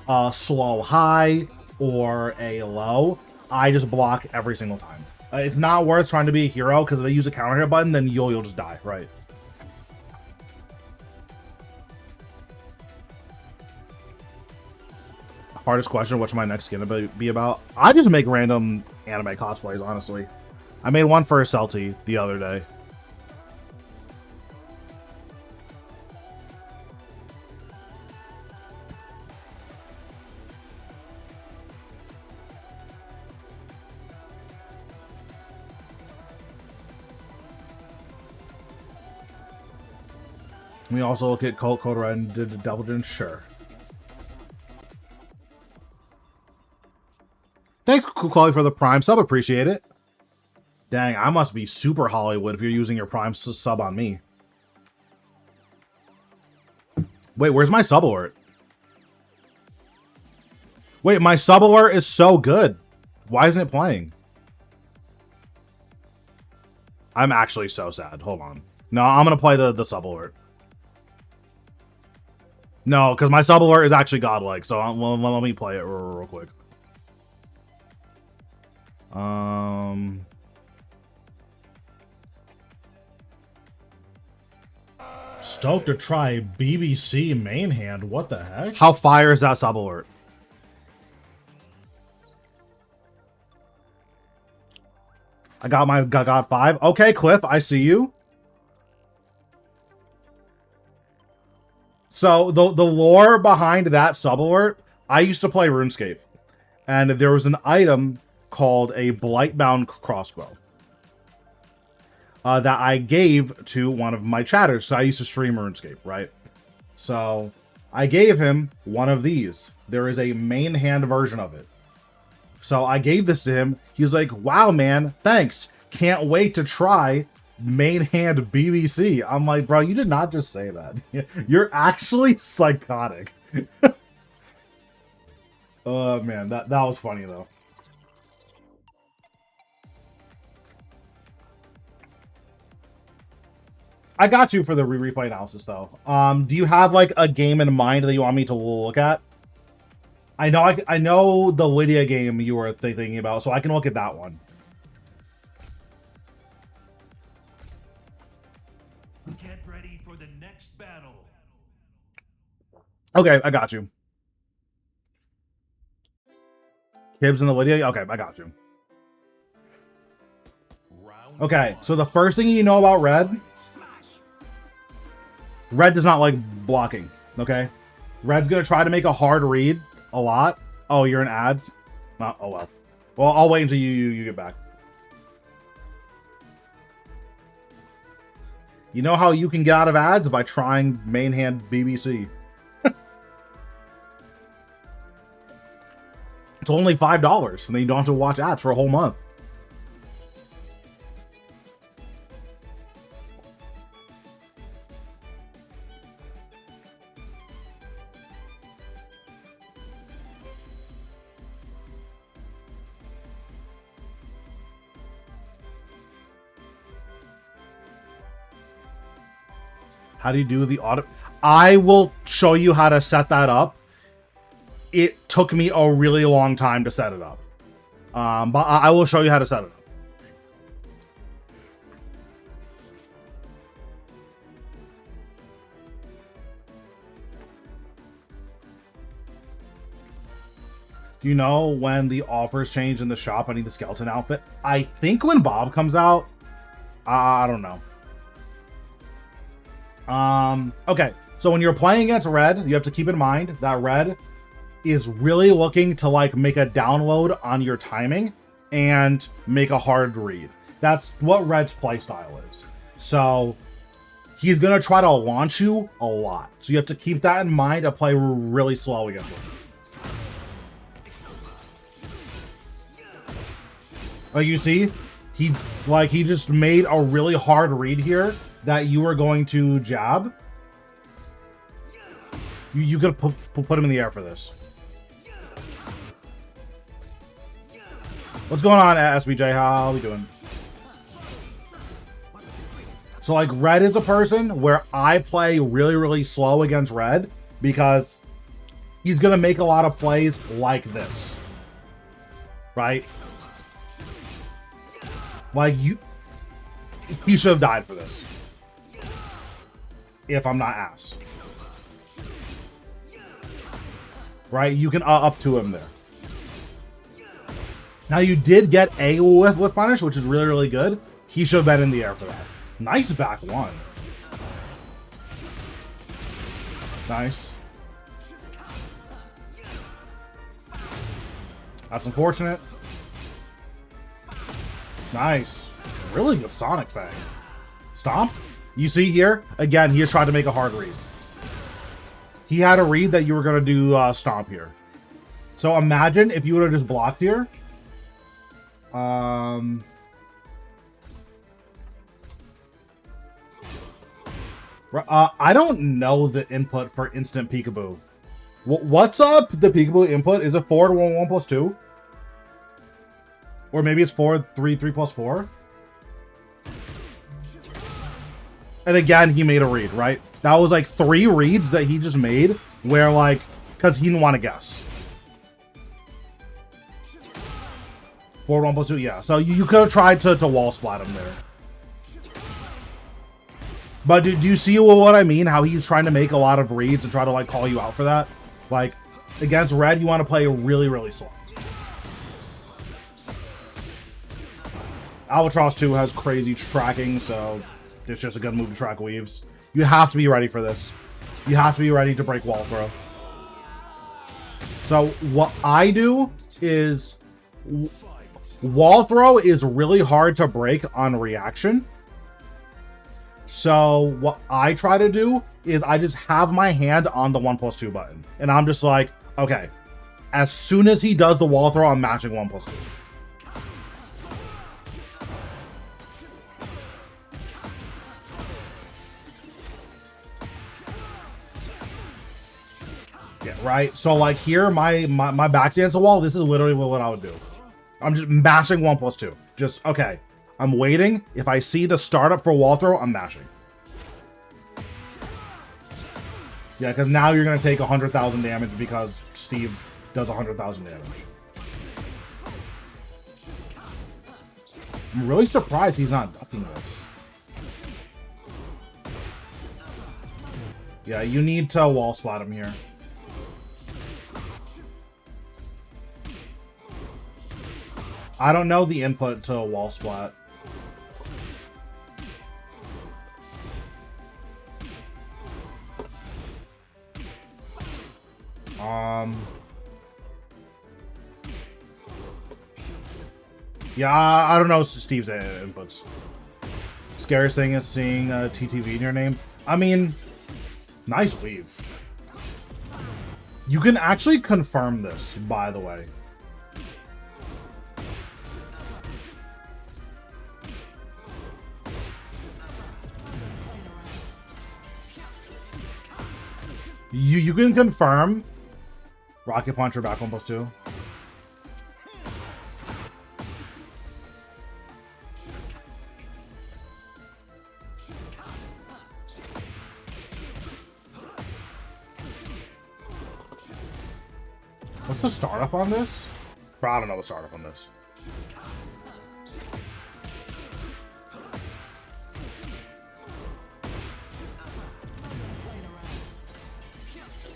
a slow high or a low, I just block every single time. It's not worth trying to be a hero because if they use a counter hit button, then you'll just die, right? Hardest question, what's my next skin be about? I just make random anime cosplays, honestly. I made one for Celti the other day. We also look at Colt Code Red and did the Double Din, sure. Thanks, Quality, for the Prime sub. Appreciate it. Dang, I must be super Hollywood if you're using your Prime sub on me. Wait, where's my sub alert? Wait, my sub alert is so good. Why isn't it playing? I'm actually so sad. Hold on. No, I'm going to play the sub alert. No, because my sub alert is actually godlike. So let me play it real quick. Stoked to try BBC main hand. What the heck? How fire is that sub alert? I got 5. Okay, Cliff, I see you. So the lore behind that sub alert, I used to play RuneScape, and there was an item called a Blightbound crossbow that I gave to one of my chatters. So I used to stream RuneScape, right? So I gave him one of these. There is a main hand version of it. So I gave this to him. He was like, wow, man, thanks. Can't wait to try main hand BBC. I'm like, bro, you did not just say that. You're actually psychotic. Oh, man, that was funny, though. I got you for the replay analysis, though. Do you have, like, a game in mind that you want me to look at? I know the Lydia game you were thinking about, so I can look at that one. Get ready for the next battle. Okay, I got you. Kibbs and the Lydia? Okay, I got you. Okay, so the first thing you know about Red... Red does not like blocking, okay? Red's gonna try to make a hard read a lot. Oh, you're in ads? Oh, well. Well, I'll wait until you get back. You know how you can get out of ads? By trying main hand BBC. It's only $5, and then you don't have to watch ads for a whole month. How do you do the auto? I will show you how to set that up. It took me a really long time to set it up. But I will show you how to set it up. Do you know when the offers change in the shop? I need the skeleton outfit. I think when Bob comes out. I don't know. Okay, so when you're playing against Red, you have to keep in mind that Red is really looking to like make a download on your timing and make a hard read. That's what Red's playstyle is. So he's gonna try to launch you a lot. So you have to keep that in mind to play really slow against him. Like you see, he just made a really hard read here that you were going to jab. You could put him in the air for this. What's going on, SBJ? How are we doing? So, like, red is a person where I play really, really slow against red because he's going to make a lot of plays like this. Right? Like, he should have died for this. If I'm not ass. Right? You can up to him there. Now, you did get a with punish, which is really, really good. He should have been in the air for that. Nice back one. Nice. That's unfortunate. Nice. Really good Sonic Fang. Stomp. You see here, again, he has tried to make a hard read. He had a read that you were going to do Stomp here. So imagine if you would have just blocked here. I don't know the input for instant peekaboo. What's up? The peekaboo input? Is it 4 to 1, 1 plus 2? Or maybe it's 4, 3, 3 plus 4? And again, he made a read, right? That was like 3 reads that he just made where, like, because he didn't want to guess. 4, 1 plus 2, yeah. So you could have tried to wall splat him there. But do you see what I mean? How he's trying to make a lot of reads and try to, like, call you out for that? Like, against red, you want to play really, really slow. Albatross 2 has crazy tracking, so it's just a good move to track weaves. You have to be ready for this. You have to be ready to break wall throw. So what I do is... wall throw is really hard to break on reaction. So what I try to do is I just have my hand on the 1 plus 2 button. And I'm just like, okay, as soon as he does the wall throw, I'm matching 1 plus 2. Yeah, right? So like here, my back stance to wall, this is literally what I would do. I'm just mashing 1 plus 2. Just, okay. I'm waiting. If I see the startup for wall throw, I'm mashing. Yeah, because now you're going to take 100,000 damage because Steve does 100,000 damage. I'm really surprised he's not ducking this. Yeah, you need to wall splat him here. I don't know the input to a wall splat. Yeah, I don't know Steve's inputs. Scariest thing is seeing TTV in your name. I mean, nice weave. You can actually confirm this, by the way. You can confirm Rocket Puncher back 1 plus 2. What's the startup on this? I don't know the startup on this.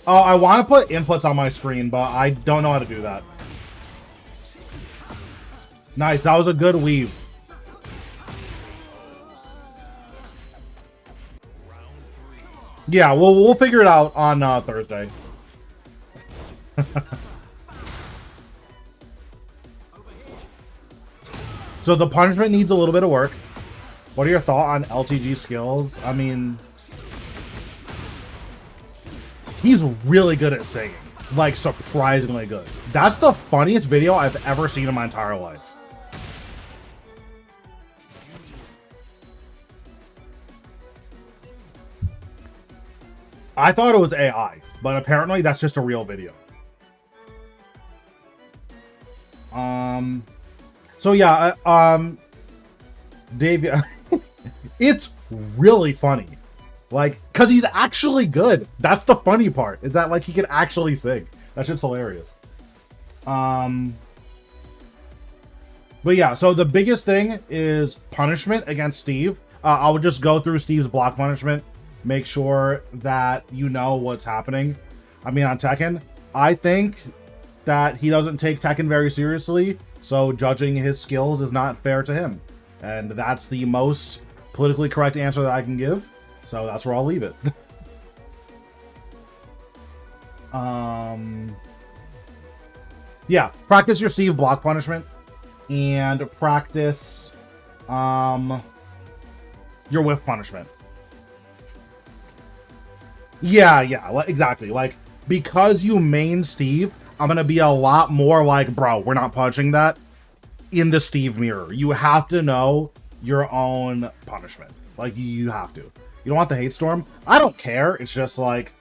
Oh, I want to put inputs on my screen, but I don't know how to do that. Nice, that was a good weave. Yeah, we'll figure it out on Thursday. So the punishment needs a little bit of work. What are your thoughts on LTG skills? I mean... he's really good at singing. Like, surprisingly good. That's the funniest video I've ever seen in my entire life. I thought it was AI, but apparently that's just a real video. So yeah, Dave, it's really funny. Like, cause he's actually good. That's the funny part, is that like he can actually sing. That shit's hilarious. But yeah, so the biggest thing is punishment against Steve. I would just go through Steve's block punishment, make sure that you know what's happening. I mean, on Tekken, I think that he doesn't take Tekken very seriously, so judging his skills is not fair to him. And that's the most politically correct answer that I can give, so that's where I'll leave it. Yeah, practice your Steve block punishment, and practice your whiff punishment. Yeah, exactly. Like, because you main Steve, I'm gonna be a lot more like, bro, we're not punching that in the Steve mirror. You have to know your own punishment. Like, you have to. You don't want the hate storm. I don't care. It's just like,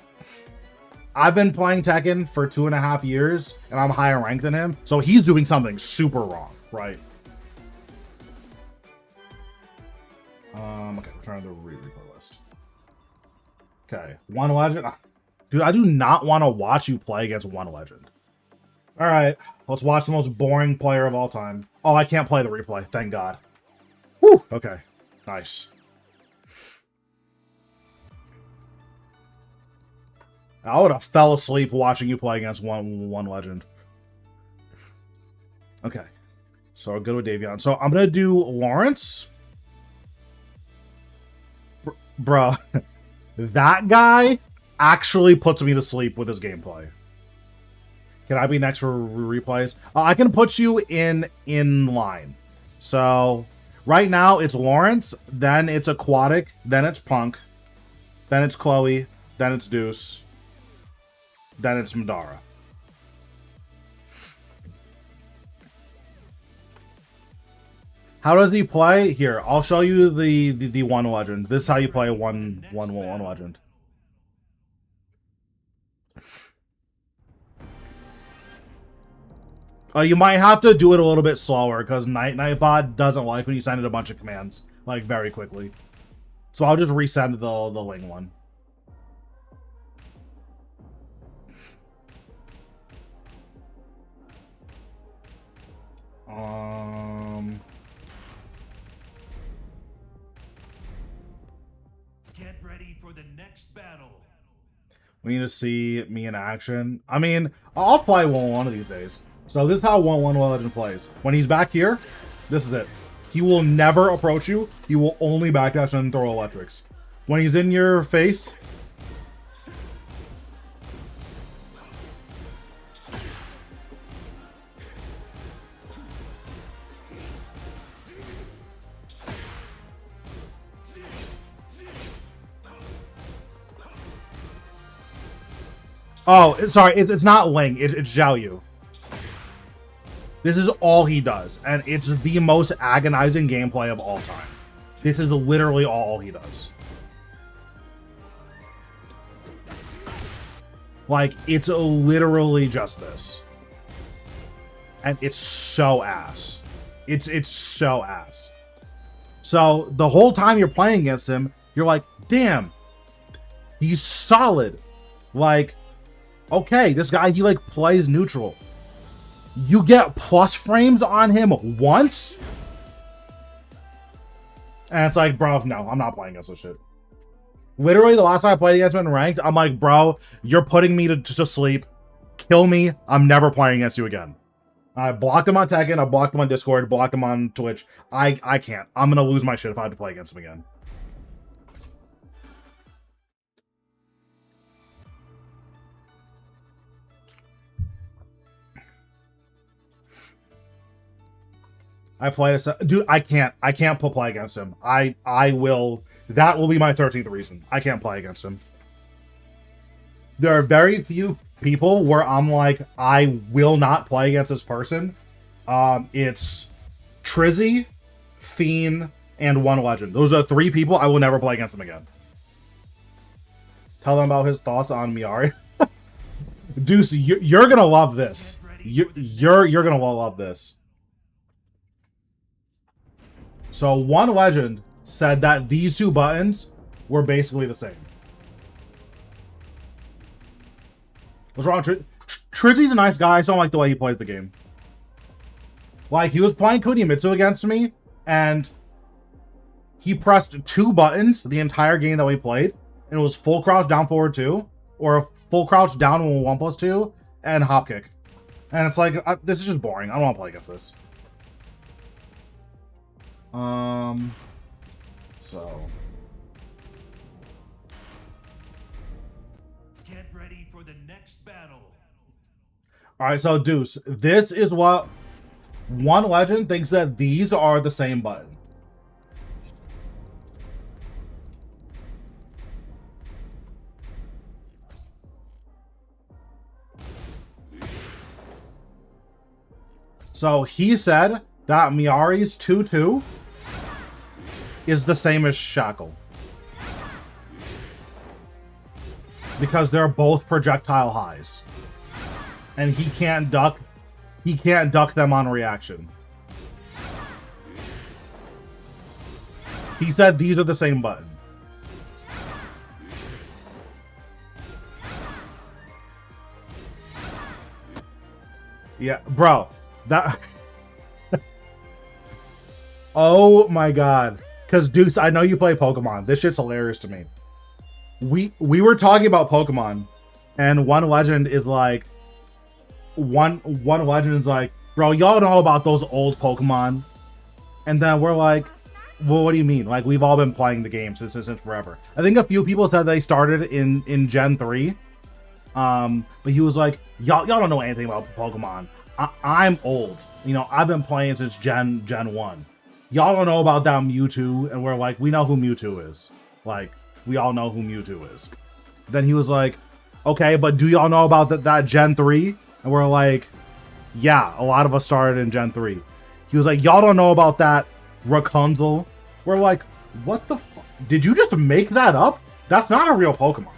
I've been playing Tekken for 2.5 years, and I'm higher ranked than him, so he's doing something super wrong, right? Okay, return to the replay list. Okay, One Legend. Dude, I do not want to watch you play against One Legend. All right, let's watch the most boring player of all time. Oh, I can't play the replay. Thank God. Whew. Okay, nice. I would have fell asleep watching you play against one Legend. Okay, so I'll go with Davion. So I'm gonna do Lawrence. Bruh, that guy actually puts me to sleep with his gameplay. Can I be next for replays? I can put you in line. So right now it's Lawrence, then it's Aquatic, then it's Punk, then it's Chloe, then it's Deuce, then it's Madara. How does he play? Here, I'll show you the One Legend. This is how you play one Legend. You might have to do it a little bit slower because Nightbot doesn't like when you send it a bunch of commands like very quickly. So I'll just resend the Ling one. Get ready for the next battle. We need to see me in action. I mean, I'll play one of these days. So this is how One Legend plays. When he's back here, this is it. He will never approach you. He will only backdash and throw electrics. When he's in your face, oh, sorry, it's not Ling, it's Zhao Yu. This is all he does, and it's the most agonizing gameplay of all time. This is literally all he does. Like, it's literally just this. And it's so ass. It's so ass. So, the whole time you're playing against him, you're like, damn, he's solid. Like, okay, this guy, he like plays neutral. You get plus frames on him once? And it's like, bro, no, I'm not playing against this shit. Literally, the last time I played against him in ranked, I'm like, bro, you're putting me to sleep. Kill me. I'm never playing against you again. I blocked him on Tekken, I blocked him on Discord, blocked him on Twitch. I can't. I'm gonna lose my shit if I have to play against him again. I played a dude. I can't play against him. I will. That will be my 13th reason. I can't play against him. There are very few people where I'm like, I will not play against this person. It's Trizzy, Fiend, and One Legend. Those are 3 people I will never play against them again. Tell them about his thoughts on Miari. Deuce, you're gonna love this. You're gonna love this. So one legend said that these two buttons were basically the same. What's wrong? Trizzy's a nice guy. I just don't like the way he plays the game. Like, he was playing Kunimitsu against me, and he pressed 2 buttons the entire game that we played, and it was full crouch down forward 2, or full crouch down 1+2, and hop kick. And it's like, this is just boring. I don't want to play against this. So. Get ready for the next battle. Alright, so Deuce, this is what one legend thinks that these are the same button. So he said that Miari's 2-2 is the same as Shackle. Because they're both projectile highs. And he can't duck them on reaction. He said these are the same button. Yeah, bro. That oh my god. Cause Deuce, I know you play Pokemon. This shit's hilarious to me. We were talking about Pokemon, and one legend is like one legend is like, bro, y'all know about those old Pokemon. And then we're like, well, what do you mean? Like, we've all been playing the game since forever. I think a few people said they started in Gen 3. But he was like, y'all don't know anything about Pokemon. I'm old. You know, I've been playing since Gen 1. Y'all don't know about that Mewtwo, and we're like, we know who Mewtwo is. Like, we all know who Mewtwo is. Then he was like, okay, but do y'all know about that Gen 3? And we're like, yeah, a lot of us started in Gen 3. He was like, y'all don't know about that Rapunzel? We're like, what the fuck? Did you just make that up? That's not a real Pokemon.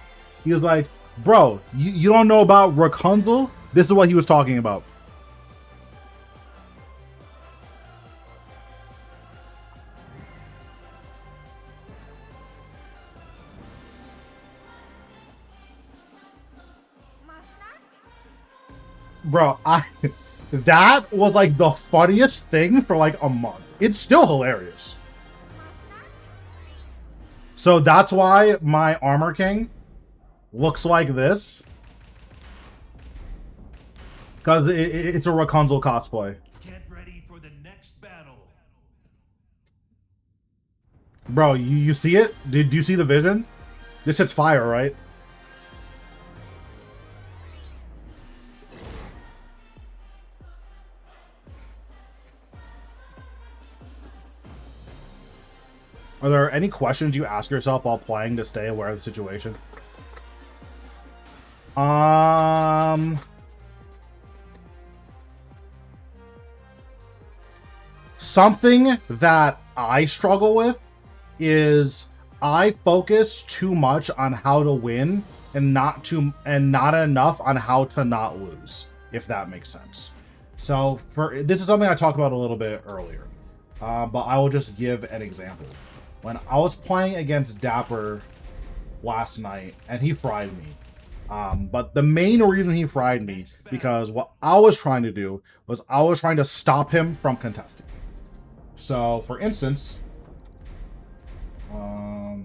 He was like, bro, you don't know about Rapunzel? This is what he was talking about. Bro, that was like the funniest thing for like a month. It's still hilarious. So that's why my Armor King looks like this. Because it's a Rapunzel cosplay. Get ready for the next battle. Bro, you see it? Did you see the vision? This shit's fire, right? Are there any questions you ask yourself while playing to stay aware of the situation? Something that I struggle with is I focus too much on how to win and not enough on how to not lose, if that makes sense. So this is something I talked about a little bit earlier, but I will just give an example. When I was playing against Dapper last night, and he fried me. But the main reason he fried me, because what I was trying to do was I was trying to stop him from contesting. So, for instance, we'll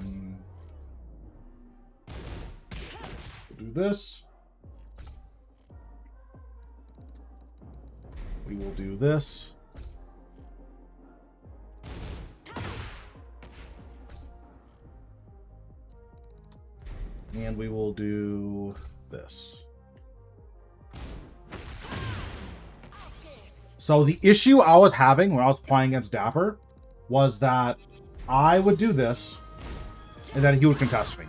do this. We will do this. And we will do this. So the issue I was having when I was playing against Dapper was that I would do this and then he would contest me.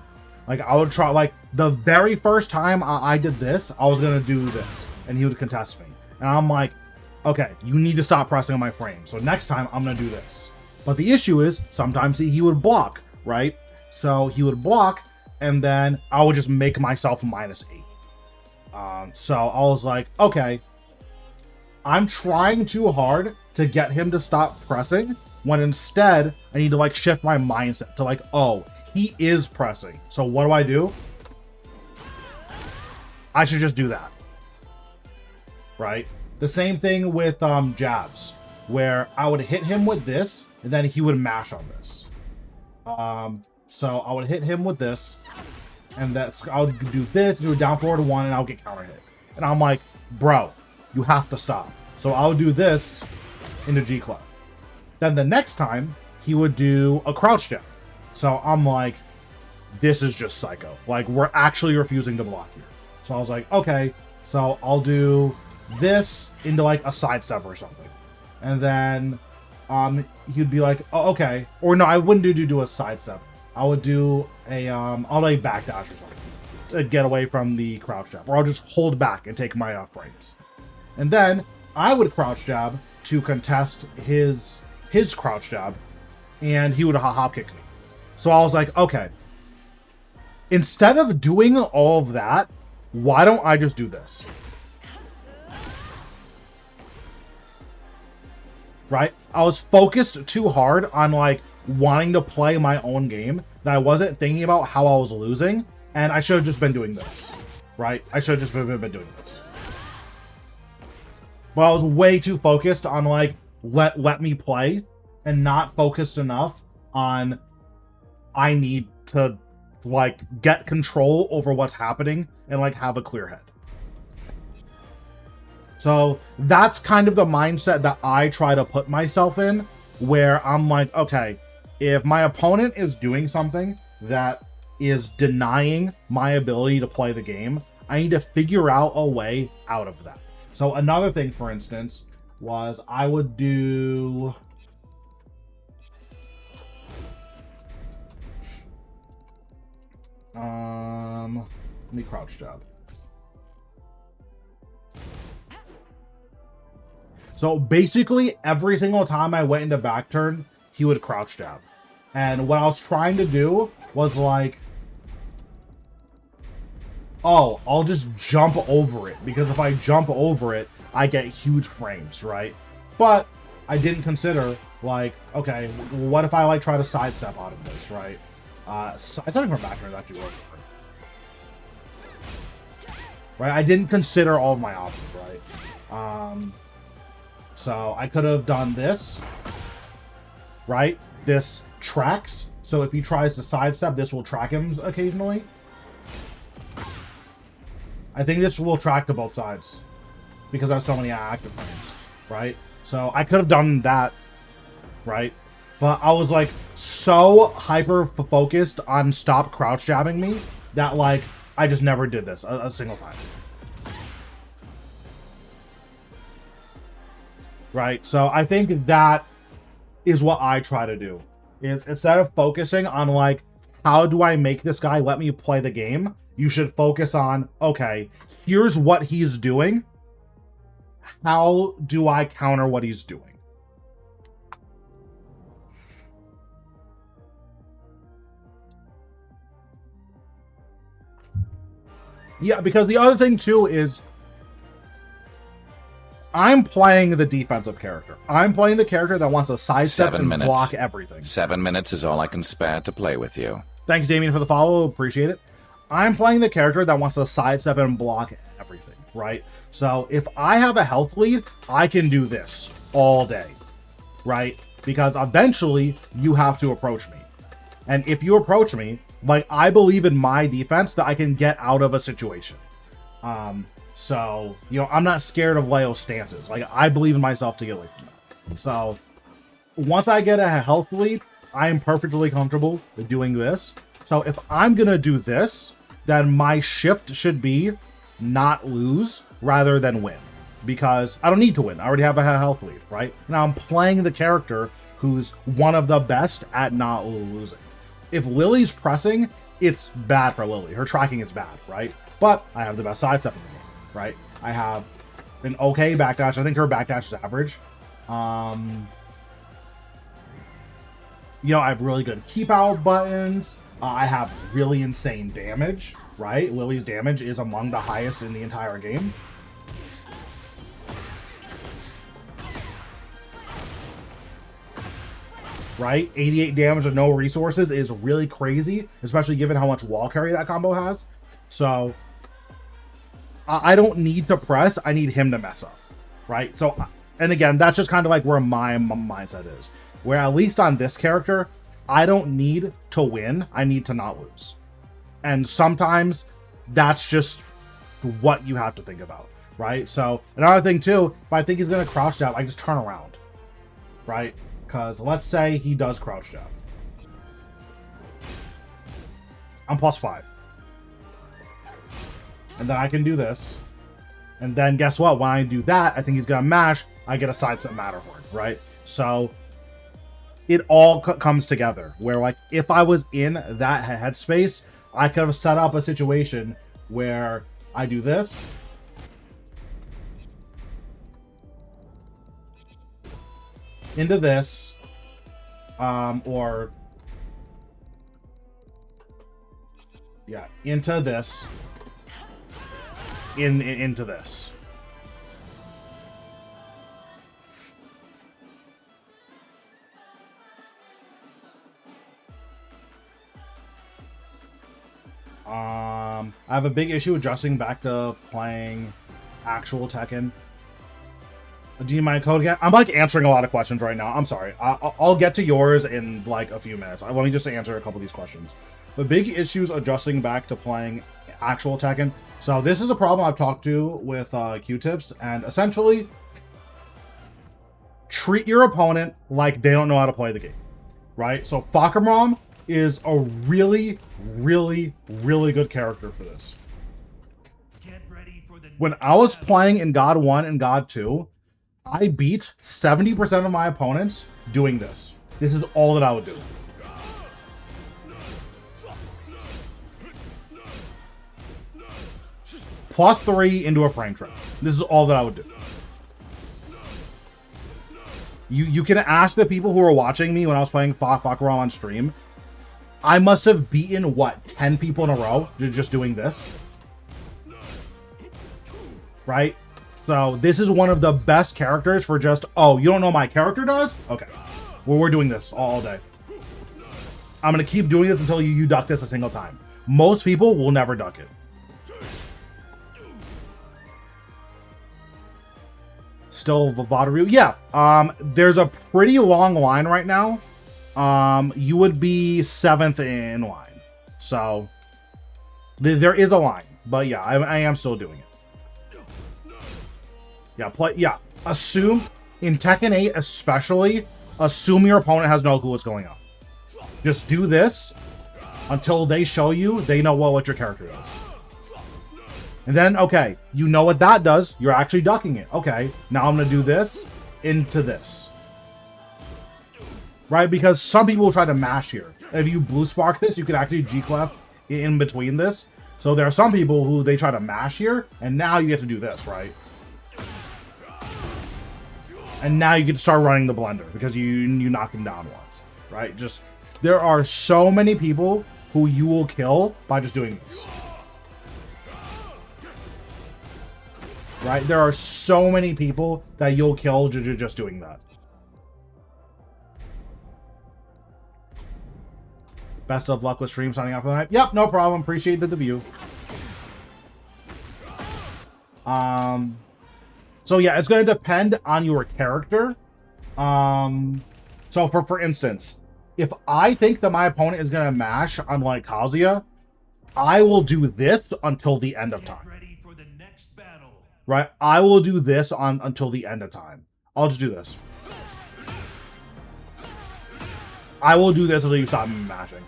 Like, I would try, like, the very first time I did this, I was going to do this and he would contest me. And I'm like, okay, you need to stop pressing on my frame. So next time I'm going to do this. But the issue is sometimes he would block, right? So he would block, and then I would just make myself -8. So I was like, okay, I'm trying too hard to get him to stop pressing, when instead I need to like shift my mindset to like, oh, he is pressing. So what do? I should just do that. Right? The same thing with jabs, where I would hit him with this, and then he would mash on this. So I would hit him with this, and I would do this, do a down forward 1, and I would get counter hit. And I'm like, bro, you have to stop. So I would do this into G Clef. Then the next time, he would do a crouch jab. So I'm like, this is just psycho. Like, we're actually refusing to block here. So I was like, okay, so I'll do this into like a sidestep or something. And then he'd be like, oh, okay. Or no, I wouldn't do a sidestep. I would do a I'll like backdash or something to get away from the crouch jab. Or I'll just hold back and take my frames. And then I would crouch jab to contest his crouch jab, and he would hop kick me. So I was like, okay, instead of doing all of that, why don't I just do this? Right? I was focused too hard on like wanting to play my own game that I wasn't thinking about how I was losing, and I should have just been doing this. Right? I should have just been doing this. But I was way too focused on like let me play, and not focused enough on I need to like get control over what's happening and like have a clear head. So that's kind of the mindset that I try to put myself in, where I'm like, okay, if my opponent is doing something that is denying my ability to play the game, I need to figure out a way out of that. So another thing, for instance, was I would do let me crouch jab. So basically every single time I went into back turn, he would crouch jab. And what I was trying to do was like, oh, I'll just jump over it, because if I jump over it, I get huge frames, right? But I didn't consider like, okay, what if I like try to sidestep out of this, right? Sidestepping from back turn is actually really hard. Right? I didn't consider all of my options, right? So I could have done this, right? This tracks. So if he tries to sidestep, this will track him occasionally. I think this will track to both sides because there's so many active frames, right? So I could have done that, right? But I was like so hyper focused on stop crouch jabbing me that like I just never did this a single time. Right? So I think that is what I try to do. Is instead of focusing on like, how do I make this guy let me play the game? You should focus on, okay, here's what he's doing. How do I counter what he's doing? Yeah, because the other thing too is I'm playing the defensive character. I'm playing the character that wants to sidestep and block everything. 7 minutes is all I can spare to play with you. Thanks, Damien, for the follow. Appreciate it. I'm playing the character that wants to sidestep and block everything, right? So if I have a health lead, I can do this all day, right? Because eventually you have to approach me. And if you approach me, like, I believe in my defense that I can get out of a situation. So, you know, I'm not scared of Leo's stances. Like, I believe in myself to get away from that. So once I get a health lead, I am perfectly comfortable with doing this. So if I'm going to do this, then my shift should be not lose rather than win. Because I don't need to win. I already have a health lead, right? Now I'm playing the character who's one of the best at not losing. If Lily's pressing, it's bad for Lily. Her tracking is bad, right? But I have the best sidestep in the game, right? I have an okay backdash. I think her backdash is average. You know, I have really good keep out buttons. I have really insane damage, right? Lily's damage is among the highest in the entire game. right? 88 damage with no resources is really crazy, especially given how much wall carry that combo has. So I don't need to press. I need him to mess up, right? So, and again, that's just kind of like where my mindset is. Where at least on this character, I don't need to win. I need to not lose. And sometimes that's just what you have to think about, right? So another thing too, if I think he's going to crouch jab, I just turn around, right? Because let's say he does crouch jab. I'm +5. And then I can do this. And then guess what? When I do that, I think he's going to mash. I get a sidestep Matterhorn, right? So it all comes together. Where, like, if I was in that headspace, I could have set up a situation where I do this. Into this. Or... yeah, into this. Into this. I have a big issue adjusting back to playing actual Tekken. Do you mind code again? I'm like answering a lot of questions right now. I'm sorry. I'll get to yours in like a few minutes. Let me just answer a couple of these questions. The big issues adjusting back to playing actual Tekken. So this is a problem I've talked to with Q-Tips, and essentially treat your opponent like they don't know how to play the game, right? So Fahkumram is a really, really, really good character for this. Get ready for the When next I was battle. playing in God 1 and God 2, I beat 70% of my opponents doing this. This is all that I would do. +3 into a frame trap. This is all that I would do. You can ask the people who were watching me when I was playing Fahkumram on stream. I must have beaten, what, 10 people in a row just doing this? Right? So this is one of the best characters for just, oh, you don't know my character does? Okay. Well, we're doing this all day. I'm going to keep doing this until you duck this a single time. Most people will never duck it. Still Vavaru? Yeah. There's a pretty long line right now. You would be 7th in line. So there is a line. But yeah, I am still doing it. Yeah, assume in Tekken 8 especially, assume your opponent has no clue what's going on. Just do this until they show you they know what your character does. And then, okay, you know what that does. You're actually ducking it. Okay, now I'm going to do this into this. Right? Because some people will try to mash here. If you blue spark this, you can actually G-clef in between this. So there are some people who they try to mash here, and now you get to do this, right? And now you get to start running the blender because you knock him down once, right? Just, there are so many people who you will kill by just doing this. Right? There are so many people that you'll kill just doing that. Best of luck with stream signing off for the night. Yep, no problem. Appreciate the debut. So yeah, it's going to depend on your character. So for instance, if I think that my opponent is going to mash on like Kazuya, I will do this until the end of Get time. ready for the next battle. Right? I will do this until the end of time. I'll just do this. I will do this until you stop mashing.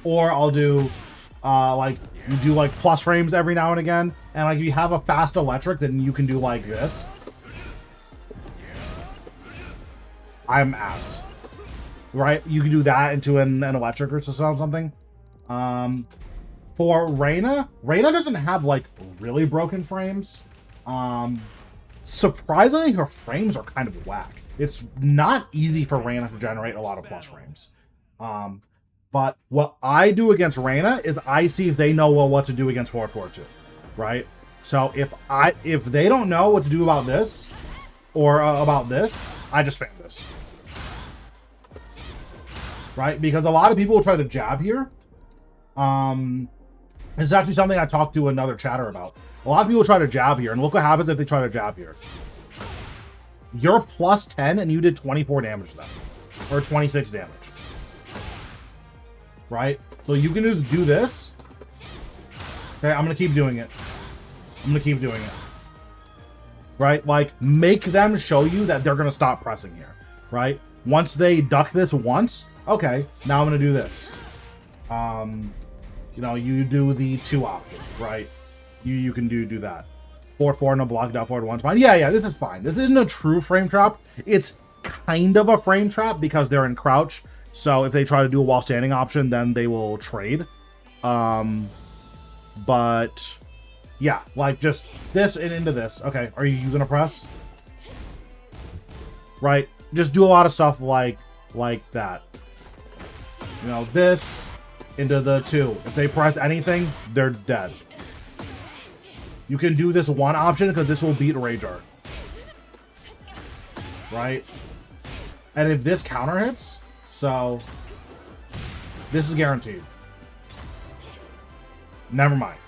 Or I'll do, like, you do, like, plus frames every now and again. And, like, if you have a fast electric, then you can do, like, this. I'm ass. Right? You can do that into an electric or something. For Reina doesn't have, like, really broken frames. Surprisingly, her frames are kind of whack. It's not easy for Reina to generate a lot of plus frames. But what I do against Reina is I see if they know what to do against 442, right? So if they don't know what to do about this or about this, I just spam this. right? Because a lot of people will try to jab here. It's actually something I talked to another chatter about. A lot of people try to jab here, and look what happens if they try to jab here. You're plus 10, and you did 24 damage to them. Or 26 damage. Right? So you can just do this. Okay, I'm going to keep doing it. I'm going to keep doing it. Right? Like, make them show you that they're going to stop pressing here. Right? Once they duck this once, okay, now I'm going to do this. You know, you do the 2 option, right? You can do that. 4/4 no block, down forward 1 fine. Yeah, this is fine. This isn't a true frame trap. It's kind of a frame trap because they're in crouch. So if they try to do a while standing option, then they will trade. But yeah, like just this and into this. Okay, are you gonna press? Right? Just do a lot of stuff like that. You know, this into the 2. If they press anything, they're dead. You can do this 1 option because this will beat Rage Art. Right? And if this counter hits, so this is guaranteed. Never mind.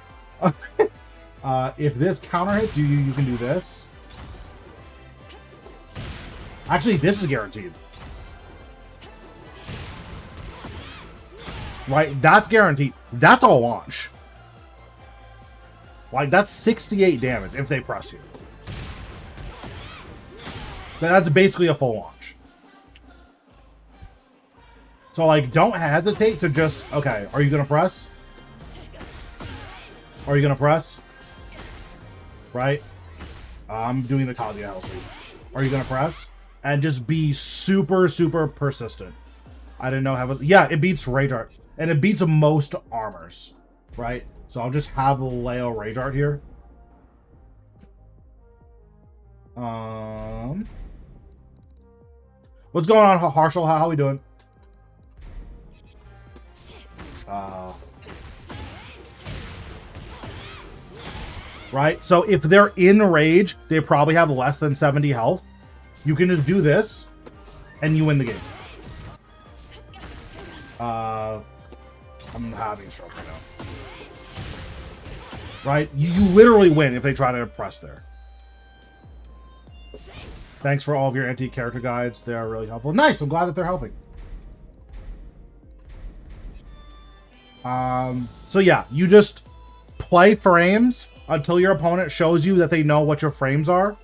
If this counter hits, you can do this. Actually, this is guaranteed. Right? That's guaranteed. That's a launch. Like, that's 68 damage if they press you. That's basically a full launch. So, like, don't hesitate to just... Okay, are you going to press? Are you going to press? Right? I'm doing the Kazuya healthy. Are you going to press? And just be super, super persistent. I didn't know how... Yeah, it beats Rage Art. And it beats most armors. Right? So I'll just have Leo Rage Art here. What's going on, Harshal? How we doing? Right? So if they're in rage, they probably have less than 70 health. You can just do this, and you win the game. I'm having a stroke right now. Right? You literally win if they try to press there. Thanks for all of your anti-character guides. They are really helpful. Nice! I'm glad that they're helping. So yeah, you just play frames until your opponent shows you that they know what your frames are.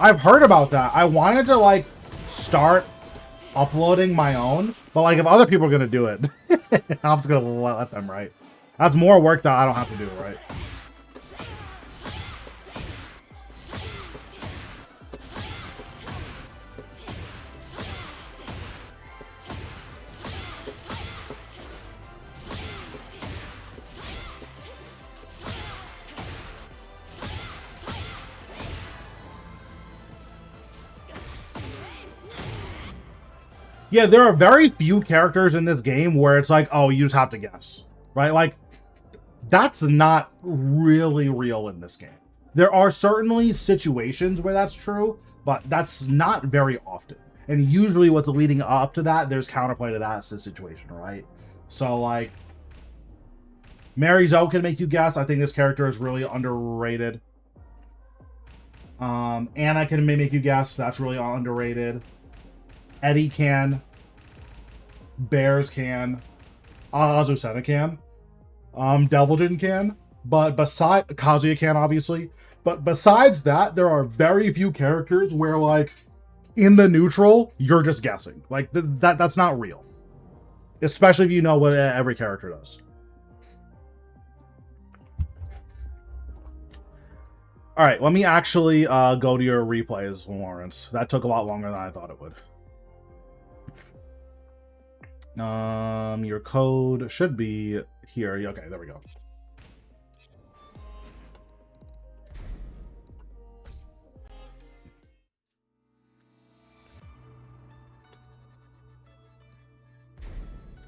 I've heard about that. I wanted to, like, start uploading my own, but, like, if other people are gonna do it, I'm just gonna let them, right? That's more work that I don't have to do, right? Yeah, there are very few characters in this game where it's like, oh, you just have to guess, right? Like, that's not really real in this game. There are certainly situations where that's true, but that's not very often. And usually what's leading up to that, there's counterplay to that situation, right? So, like, Mary Zoe can make you guess. I think this character is really underrated. Anna can make you guess. That's really underrated. Eddie can. Bears can. Azucena can. Devilgen can. But besides... Kazuya can, obviously. But besides that, there are very few characters where, like, in the neutral, you're just guessing. Like, that's not real. Especially if you know what every character does. Alright, let me actually go to your replays, Lawrence. That took a lot longer than I thought it would. Your code should be here. Okay, there we go.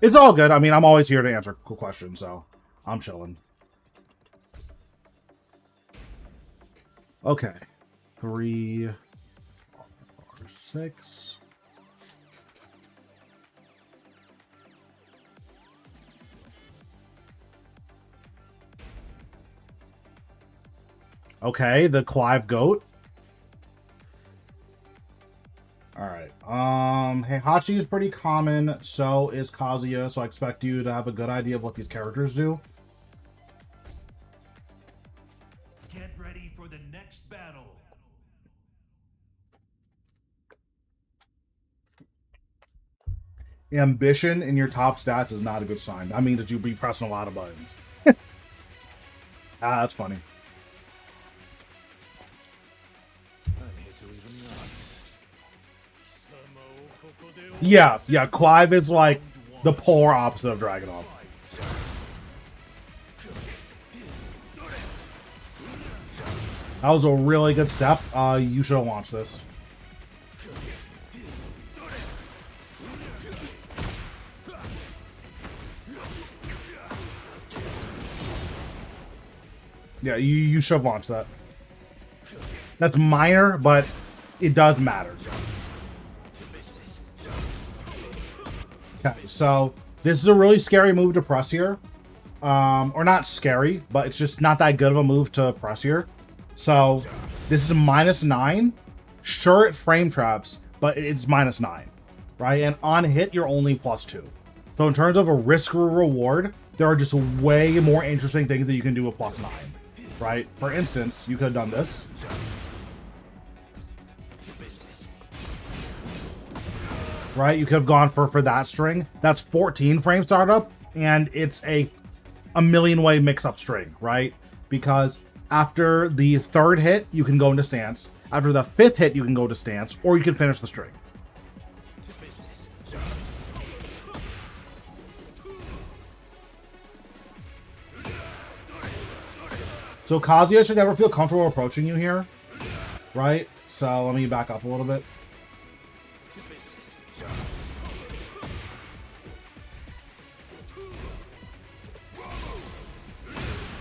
It's all good. I mean, I'm always here to answer questions, so I'm chilling. Okay. 3, 6. Okay, the Clive Goat. Alright. Heihachi is pretty common, so is Kazuya, so I expect you to have a good idea of what these characters do. Get ready for the next battle. Ambition in your top stats is not a good sign. That means that you'll be pressing a lot of buttons. That's funny. Yeah, Clive is like the polar opposite of Dragunov. That was a really good step. You should have launched this. Yeah, you should have launched that. That's minor, but it does matter. Okay, so this is a really scary move to press here. Or not scary, but it's just not that good of a move to press here. So this is a -9. Sure, it frame traps, but it's -9, right? And on hit, you're only +2. So in terms of a risk or reward, there are just way more interesting things that you can do with +9, right? For instance, you could have done this. Right, you could have gone for that string. That's 14 frame startup, and it's a million way mix-up string, right? Because after the 3rd hit, you can go into stance. After the 5th hit, you can go to stance, or you can finish the string. So Kazuya should never feel comfortable approaching you here, right? So let me back up a little bit.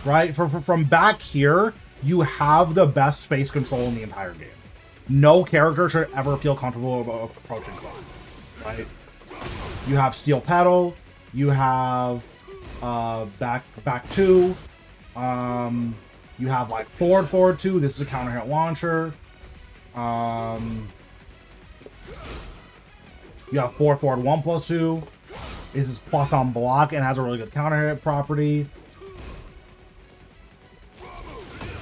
Right, from back here, you have the best space control in the entire game. No character should ever feel comfortable about approaching Clive, right? You have Steel Pedal, you have back 2, you have like forward 2. This is a counter hit launcher. You have forward 1 +2. This is plus on block and has a really good counter hit property.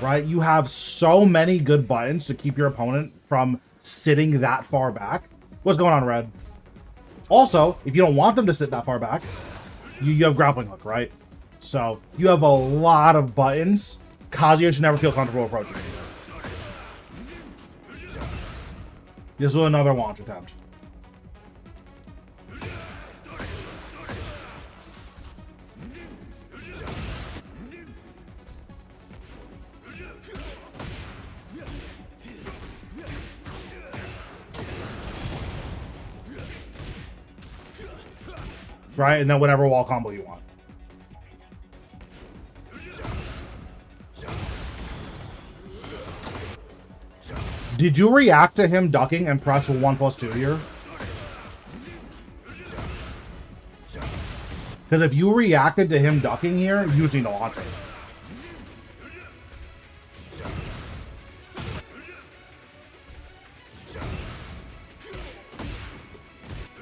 Right, you have so many good buttons to keep your opponent from sitting that far back. What's going on, Red? Also, if you don't want them to sit that far back, you have Grappling Hook, right? So you have a lot of buttons. Kazuya should never feel comfortable approaching either. This was another launch attempt. Right, and then whatever wall combo you want. Did you react to him ducking and press 1 +2 here? Because if you reacted to him ducking here, you would need to launch it.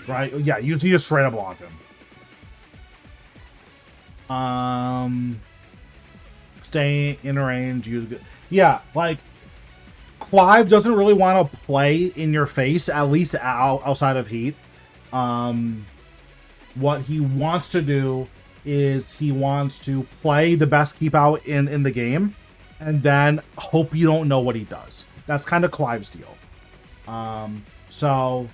Right? Yeah, you need to straight up launch him. Stay in range. Use good. Yeah, like Clive doesn't really want to play in your face, at least outside of heat. What he wants to do is he wants to play the best keep out in the game, and then hope you don't know what he does. That's kind of Clive's deal. So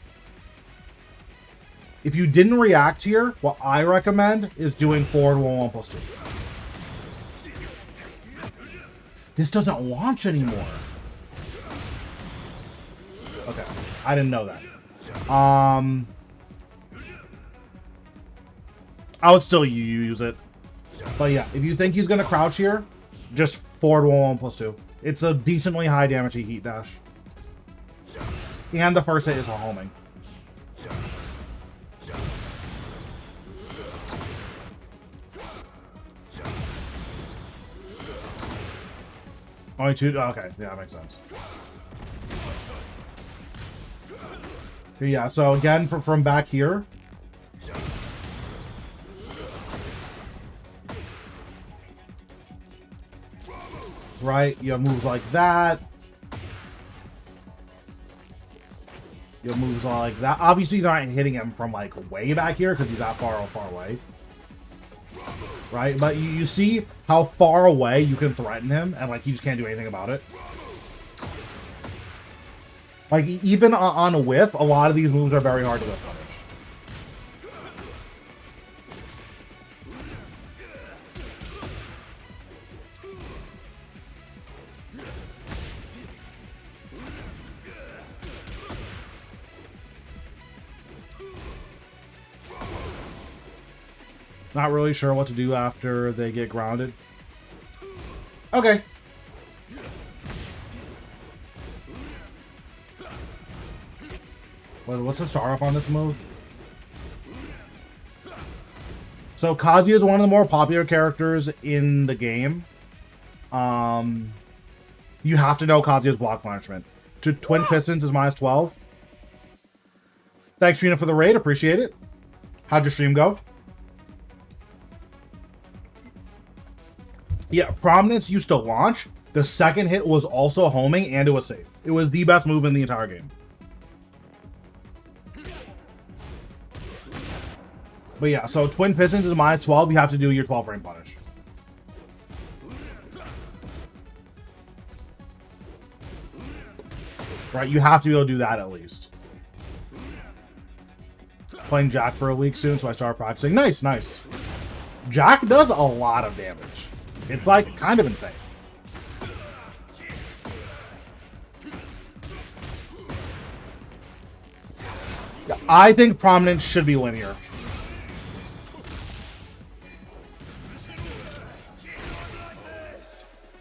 if you didn't react here, what I recommend is doing forward 1 +2. This doesn't launch anymore. Okay, I didn't know that. I would still use it. But yeah, if you think he's going to crouch here, just forward 1 +2. It's a decently high damage heat dash. And the first hit is a homing. Only two? Okay, yeah, that makes sense. Okay, yeah, so again, from back here. Right, you have moves like that. You have moves like that. Obviously, they're not hitting him from like way back here because he's that far away. Right, but you see how far away you can threaten him, and like he just can't do anything about it. Like even on a whiff, a lot of these moves are very hard to whiff punish. Not really sure what to do after they get grounded. Okay. What's the start up on this move? So Kazuya is one of the more popular characters in the game. You have to know Kazuya's block punishment. Twin Pistons is -12. Thanks, Trina, for the raid. Appreciate it. How'd your stream go? Yeah, Prominence used to launch. The second hit was also homing, and it was safe. It was the best move in the entire game. But yeah, so Twin Pistons is -12. You have to do your 12 frame punish. Right, you have to be able to do that at least. Playing Jack for a week soon, so I started practicing. Nice, nice. Jack does a lot of damage. It's like kind of insane. Yeah, I think Prominence should be linear.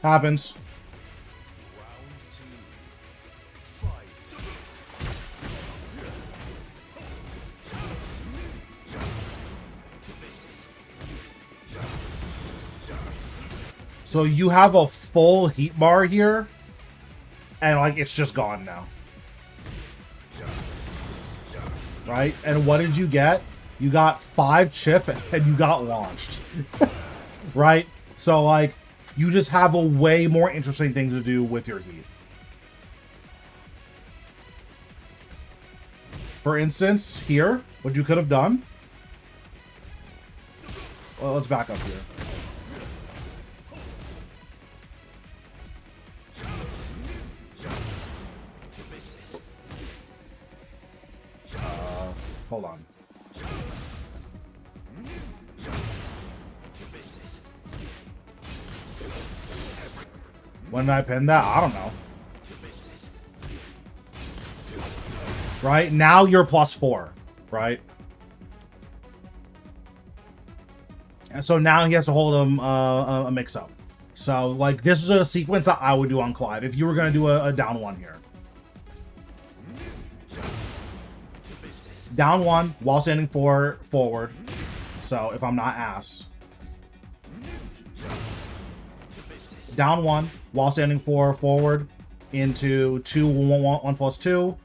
Happens. So you have a full heat bar here, and like it's just gone now. Right? And what did you get? You got 5 chip and you got launched. Right? So like you just have a way more interesting thing to do with your heat. For instance, here, what you could have done. Well, let's back up here. Hold on. When did I pin that? I don't know. Right? Now you're +4. Right? And so now he has to hold him a mix-up. So, like, this is a sequence that I would do on Clive if you were going to do a down 1 here. Down 1 while standing forward. So if I'm not ass. Down 1 while standing forward into 2 1 plus 2.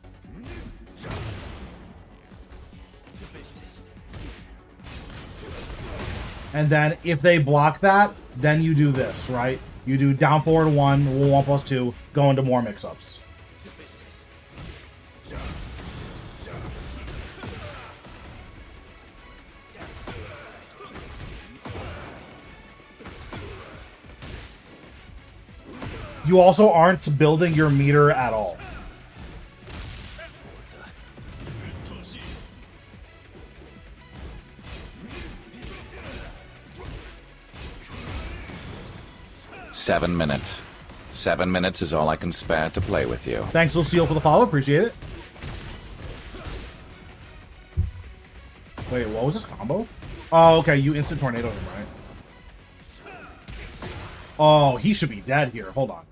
And then if they block that, then you do this, right? You do down forward 1 1 plus 2, go into more mix-ups. You also aren't building your meter at all. Seven minutes. 7 minutes is all I can spare to play with you. Thanks, Lucille, for the follow. Appreciate it. Wait, what was this combo? Oh, okay. You instant tornado him, right? Oh, he should be dead here. Hold on.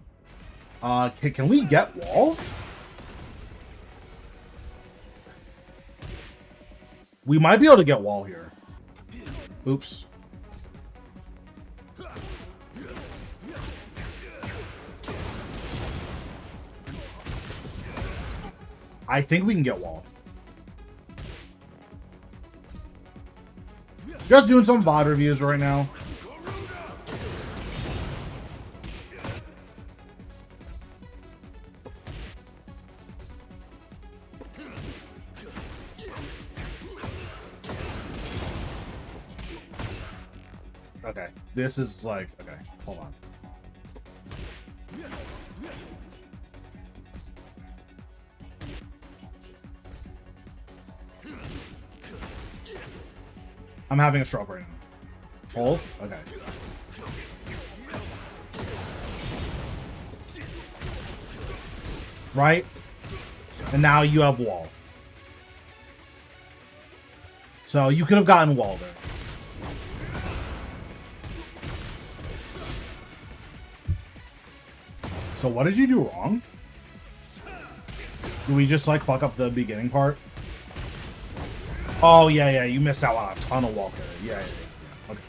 Can we get wall? We might be able to get wall here. Oops. I think we can get wall. Just doing some VOD reviews right now. Okay, this is like, okay, hold on. I'm having a stroke right now. Hold? Okay. Right? And now you have wall. So you could have gotten wall there. So what did you do wrong? Did we just like fuck up the beginning part? Oh yeah, you missed out on a ton of wall carry. Yeah. Okay.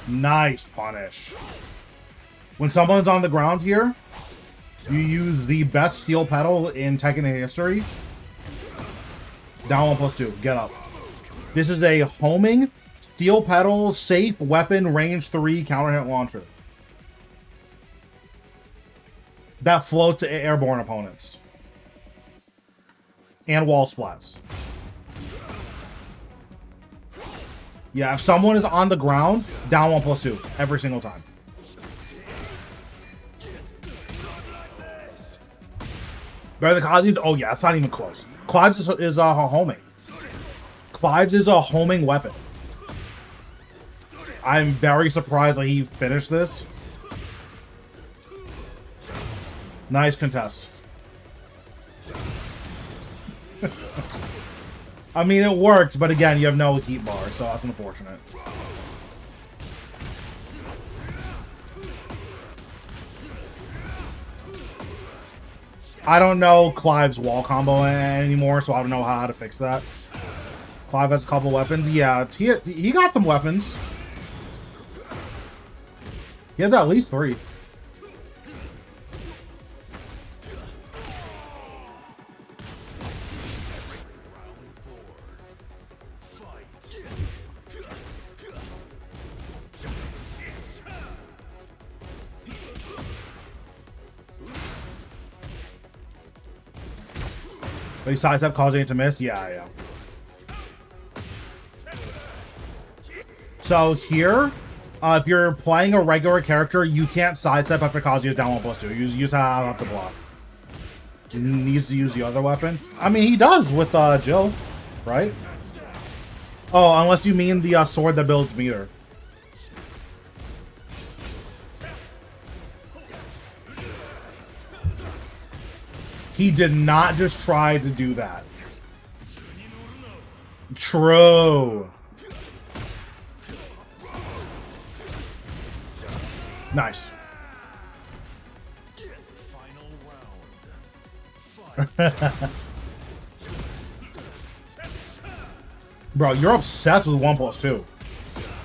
Nice punish. When someone's on the ground here, you use the best steel pedal in Tekken history. Down 1+2. Get up. This is a homing steel pedal safe weapon range 3 counter hit launcher that floats to airborne opponents and wall splats. Yeah, if someone is on the ground, down 1+2 every single time. Better than Kazu's? Oh yeah, it's not even close. Clive's is a homing. Clive's is a homing weapon. I'm very surprised that he finished this. Nice contest. I mean, it worked, but again, you have no heat bar, so that's unfortunate. I don't know Clive's wall combo anymore, so I don't know how to fix that. Clive has a couple weapons. Yeah, he got some weapons. He has at least 3. But he sidestep causing it to miss? Yeah. So here, if you're playing a regular character, you can't sidestep after Kazuya down 1+2. You just have to block. He needs to use the other weapon. I mean, he does with Jill, right? Oh, unless you mean the sword that builds meter. He did not just try to do that. True. Nice. Bro, you're obsessed with 1+2.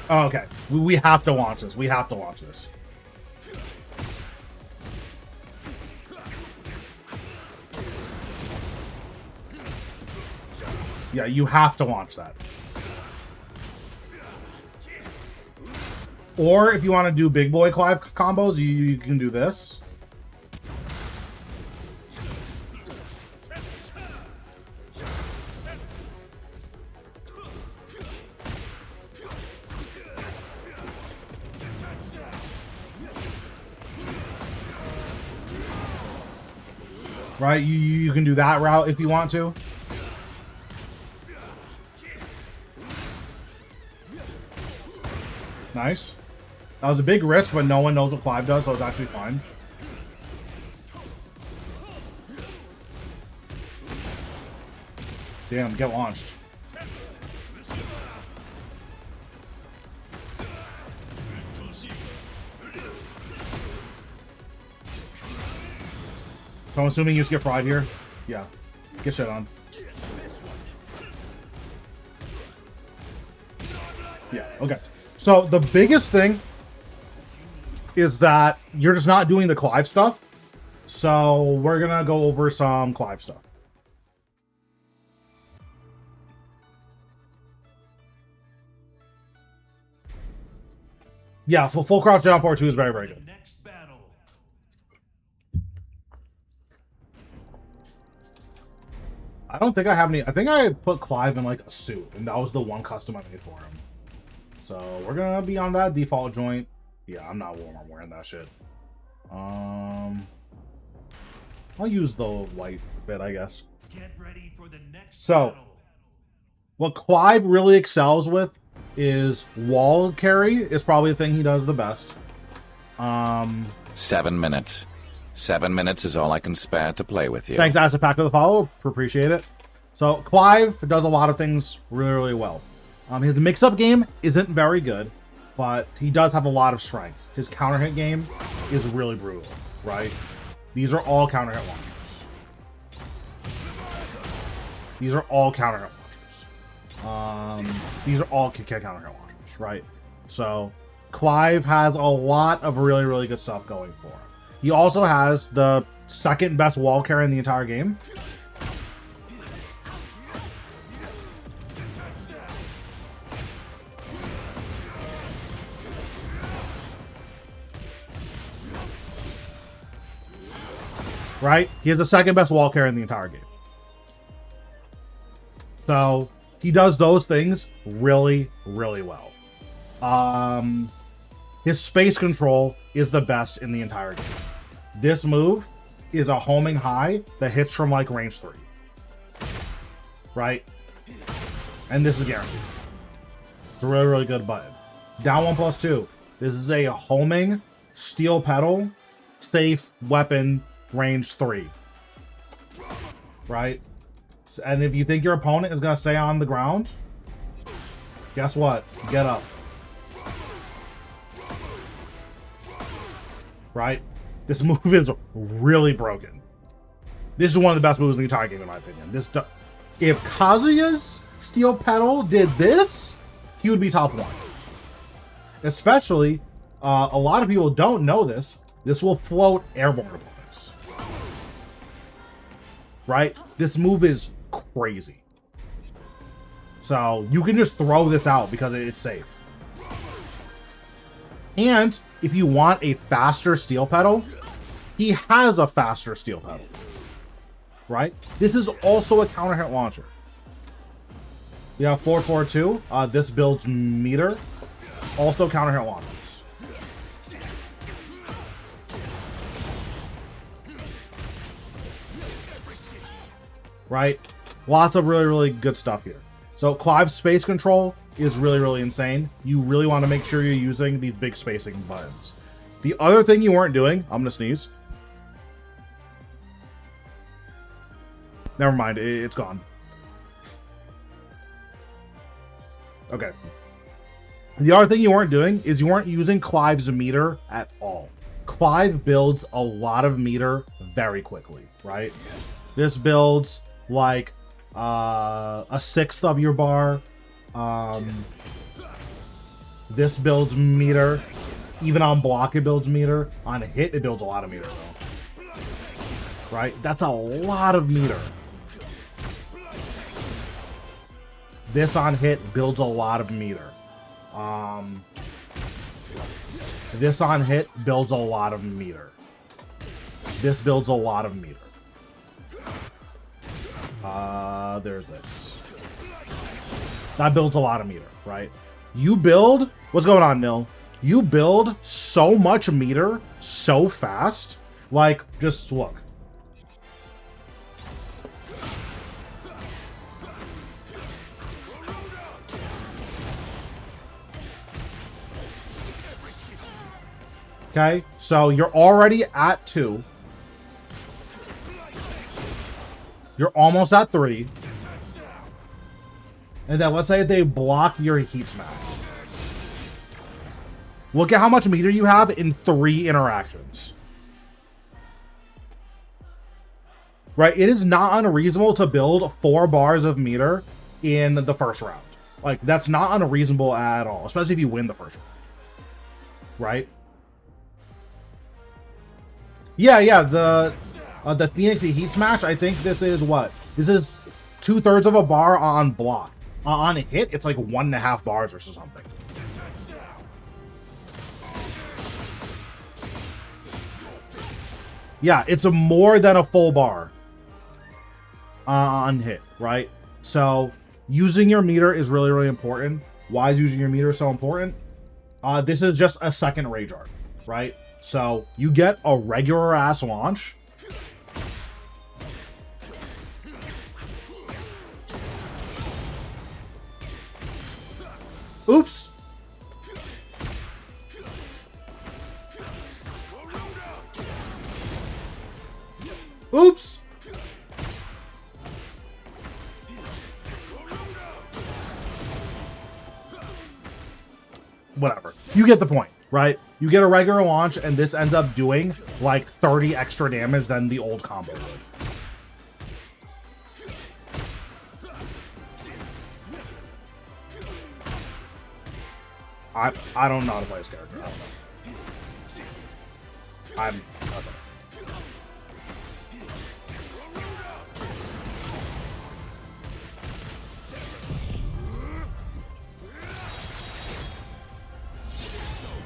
Oh, okay. We have to launch this. We have to launch this. Yeah, you have to launch that. Or if you want to do big boy Clive combos, you can do this. Right? You can do that route if you want to. Nice. That was a big risk, but no one knows what Clive does, so it's actually fine. Damn, get launched. So I'm assuming you just get fried here? Yeah. Get shit on. Yeah, okay. So the biggest thing is that you're just not doing the Clive stuff. So we're gonna go over some Clive stuff. Yeah, full crouch down part 2 is very, very good. Next battle. I don't think I have any. I think I put Clive in like a suit, and that was the one custom I made for him. So we're gonna be on that default joint. Yeah, I'm not warm. I'm wearing that shit. I'll use the white bit, I guess. Get ready for the next So, battle. what Clive really excels with is wall carry. Is probably the thing he does the best. 7 minutes. 7 minutes is all I can spare to play with you. Thanks, Asapac, for the follow. Appreciate it. So Clive does a lot of things really, really well. His mix-up game isn't very good, but he does have a lot of strengths. His counter hit game is really brutal, right? These are all counter hit launchers. These are all counter hit launchers. These are all counter hit launchers, right? So Clive has a lot of really, really good stuff going for him. He also has the second best wall carry in the entire game. Right? He has the second best wall carry in the entire game. So he does those things really, really well. His space control is the best in the entire game. This move is a homing high that hits from like range 3. Right? And this is guaranteed. It's a really, really good button. Down 1+2. This is a homing steel pedal safe weapon range 3. Right? And if you think your opponent is going to stay on the ground, guess what? Get up. Right? This move is really broken. This is one of the best moves in the entire game, in my opinion. If Kazuya's steel pedal did this, he would be top 1. Especially, a lot of people don't know this. This will float airborne opponents. Right? This move is crazy. So you can just throw this out because it's safe. And if you want a faster steel pedal, he has a faster steel pedal. Right? This is also a counter hit launcher. We have 442. This builds meter. Also counter hit launchers. Right? Lots of really, really good stuff here. So Clive's space control is really, really insane. You really want to make sure you're using these big spacing buttons. The other thing you weren't doing, I'm gonna sneeze. Never mind, it's gone. Okay. The other thing you weren't doing is you weren't using Clive's meter at all. Clive builds a lot of meter very quickly, right? This builds like a sixth of your bar. This builds meter. Even on block, it builds meter. On hit, it builds a lot of meter, though. Right? That's a lot of meter. This on hit builds a lot of meter. This on hit builds a lot of meter. This builds a lot of meter. There's this. That builds a lot of meter, right? You build... What's going on, Nil? You build so much meter so fast. Like, just look. Okay, so you're already at 2. You're almost at 3. And then let's say they block your heat smash. Look at how much meter you have in 3 interactions. right? It is not unreasonable to build 4 bars of meter in the first round. Like, that's not unreasonable at all, especially if you win the first round. Right? Yeah, the Phoenix Heat Smash, I think this is what? This is 2/3 of a bar on block. On a hit, it's like 1.5 bars or something. Yeah, it's a more than a full bar on hit, right? So using your meter is really, really important. Why is using your meter so important? This is just a second Rage Art, right? So you get a regular ass launch. Oops. Oops. Whatever. You get the point, right? You get a regular launch, and this ends up doing like 30 extra damage than the old combo would. I don't know how to play this character. I don't know. Okay.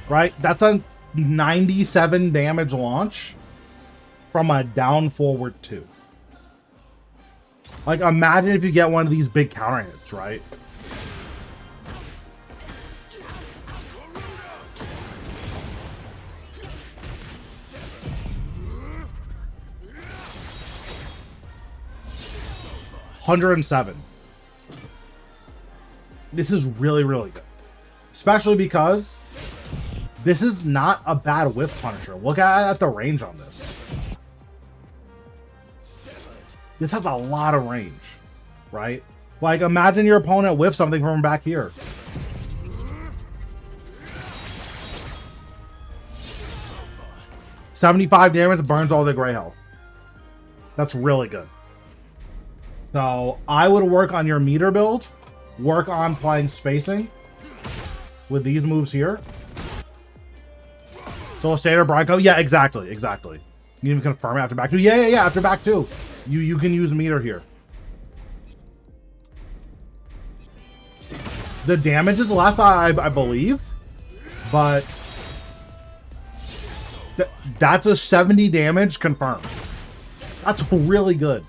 Right? That's a 97 damage launch from a down forward 2. Like, imagine if you get one of these big counter hits, right? $107. This is really, really good. Especially because this is not a bad whiff punisher. Look at the range on this. This has a lot of range, right? Like, imagine your opponent whiffs something from back here. $75 damage, burns all the gray health. That's really good. So I would work on your meter build, work on playing spacing with these moves here. So a standard Bronco, yeah, exactly. You even confirm after back 2. Yeah, after back 2. You can use meter here. The damage is less, I believe, but that's a 70 damage confirmed. That's really good.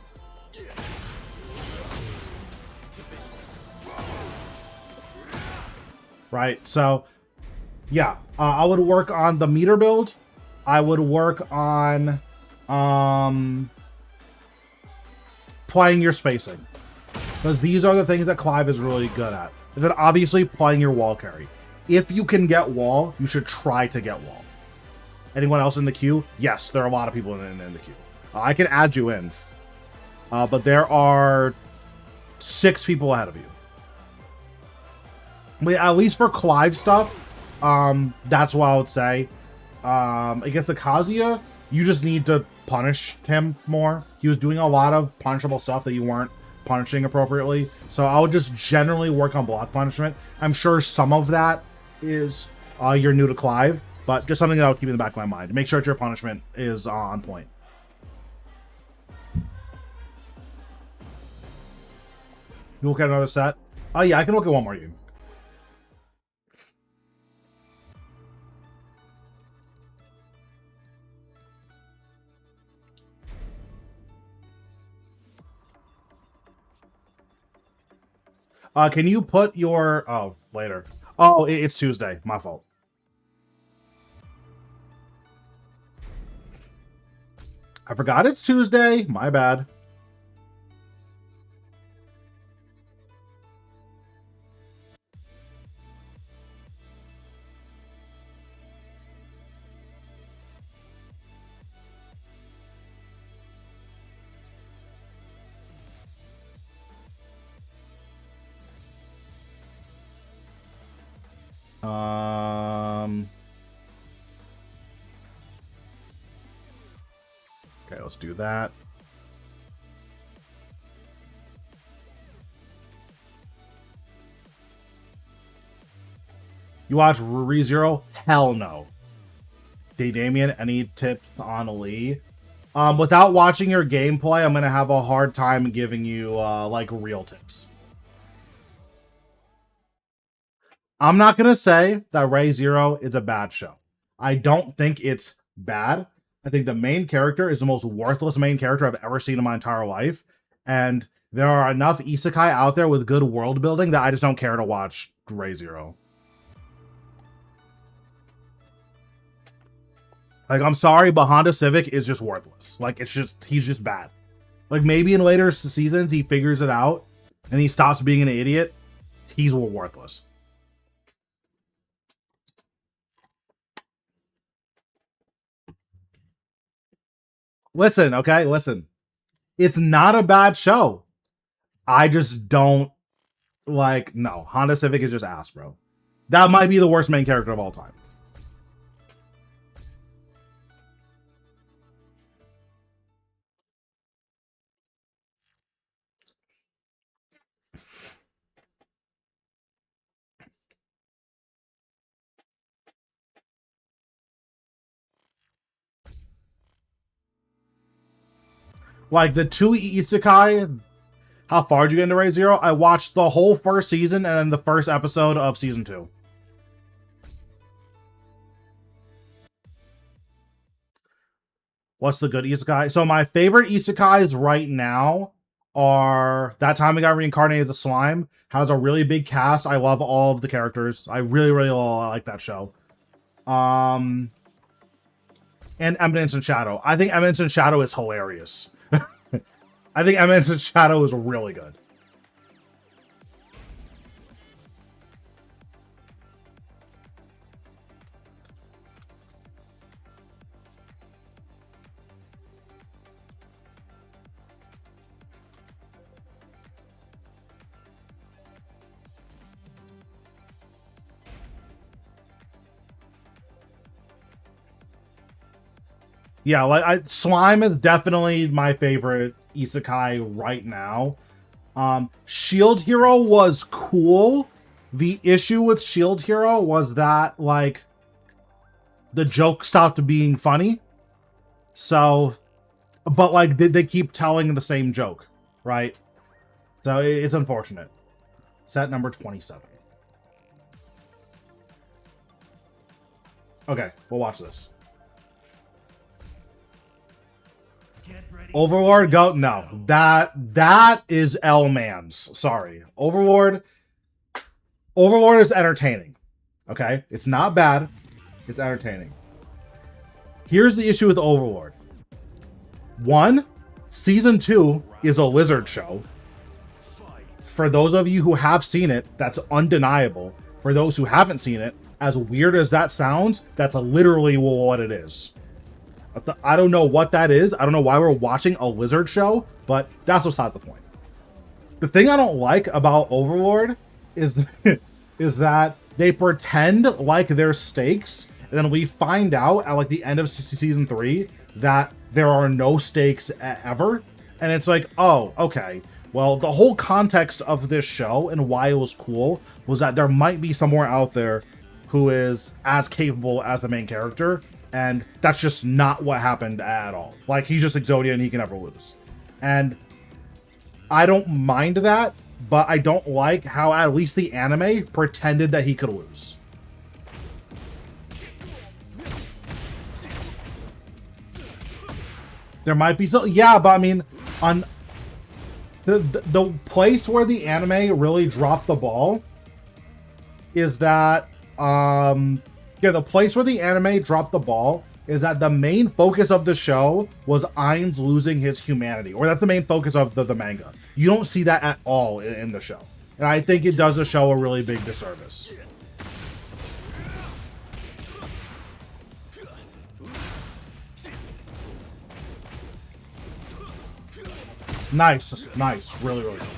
Right, so yeah, I would work on the meter build. I would work on playing your spacing, because these are the things that Clive is really good at. And then obviously playing your wall carry. If you can get wall, you should try to get wall. Anyone else in the queue? Yes, there are a lot of people in the queue. I can add you in, but there are 6 people ahead of you. But at least for Clive stuff, that's what I would say. Against the Kazuya, you just need to punish him more. He was doing a lot of punishable stuff that you weren't punishing appropriately. So I would just generally work on block punishment. I'm sure some of that is you're new to Clive, but just something that I would keep in the back of my mind. Make sure that your punishment is on point. You look at another set? Oh yeah, I can look at one more game. Can you put your... Oh, later. Oh, it's Tuesday. My fault. I forgot it's Tuesday. My bad. Okay, let's do that. You watch ReZero? Hell no. Damien, any tips on Lee? Without watching your gameplay, I'm gonna have a hard time giving you like real tips. I'm not gonna say that ReZero is a bad show. I don't think it's bad. I think the main character is the most worthless main character I've ever seen in my entire life, and there are enough isekai out there with good world building that I just don't care to watch ReZero. Like, I'm sorry, but Honda Civic is just worthless. Like, he's just bad. Like, maybe in later seasons he figures it out and he stops being an idiot. He's worthless. Listen, okay? Listen. It's not a bad show. I just don't like, no. Honda Civic is just ass, bro. That might be the worst main character of all time. Like, the two isekai, how far did you get into ReZero? I watched the whole first season and then the first episode of season 2. What's the good isekai? So my favorite isekais right now are That Time I Got Reincarnated as a Slime. Has a really big cast. I love all of the characters. I really, really like that show. And Eminence in Shadow. I think Eminence in Shadow is hilarious. I think Eminence in Shadow is really good. Yeah, like Slime is definitely my favorite isekai right now. Shield Hero was cool. The issue with Shield Hero was that, like, the joke stopped being funny. So, but like, they keep telling the same joke, right? So it's unfortunate. Set number 27. Okay, we'll watch this. Overlord, go. No, that is L-Man's. Sorry. Overlord is entertaining. Okay? It's not bad. It's entertaining. Here's the issue with Overlord. 1, season 2 is a lizard show. For those of you who have seen it, that's undeniable. For those who haven't seen it, as weird as that sounds, that's literally what it is. I don't know what that is. I don't know why we're watching a lizard show, but that's beside the point. The thing I don't like about Overlord is that they pretend like there's stakes, and then we find out at like the end of season 3 that there are no stakes ever, and it's like, oh, okay. Well, the whole context of this show and why it was cool was that there might be somewhere out there who is as capable as the main character. And that's just not what happened at all. Like, he's just Exodia and he can never lose. And I don't mind that, but I don't like how at least the anime pretended that he could lose. There might be so, yeah, but I mean, on the place where the anime really dropped the ball is that, yeah, the place where the anime dropped the ball is that the main focus of the show was Ainz losing his humanity. Or that's the main focus of the manga. You don't see that at all in the show. And I think it does the show a really big disservice. Nice. Nice. Really, really good.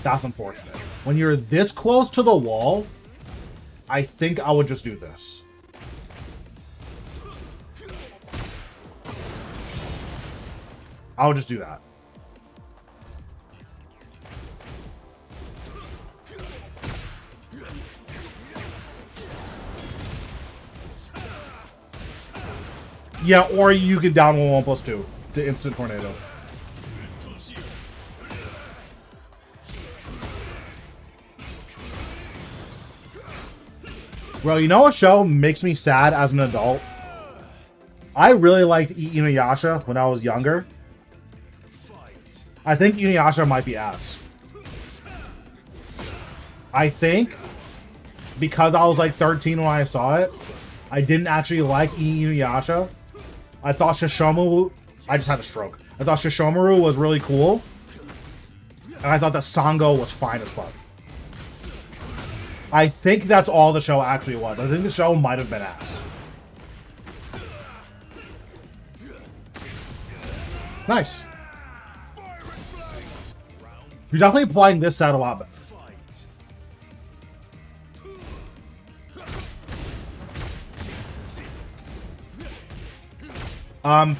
That's unfortunate. When you're this close to the wall, I think I would just do this. I'll just do that. Yeah, or you can down 1/1+2 to instant tornado. Bro, you know what show makes me sad as an adult? I really liked Inuyasha when I was younger. I think Inuyasha might be ass. I think because I was like 13 when I saw it, I didn't actually like Inuyasha. I thought Shishomaru... I just had a stroke. I thought Shishomaru was really cool. And I thought that Sango was fine as fuck. I think that's all the show actually was. I think the show might have been ass. Nice. You're definitely playing this set a lot better.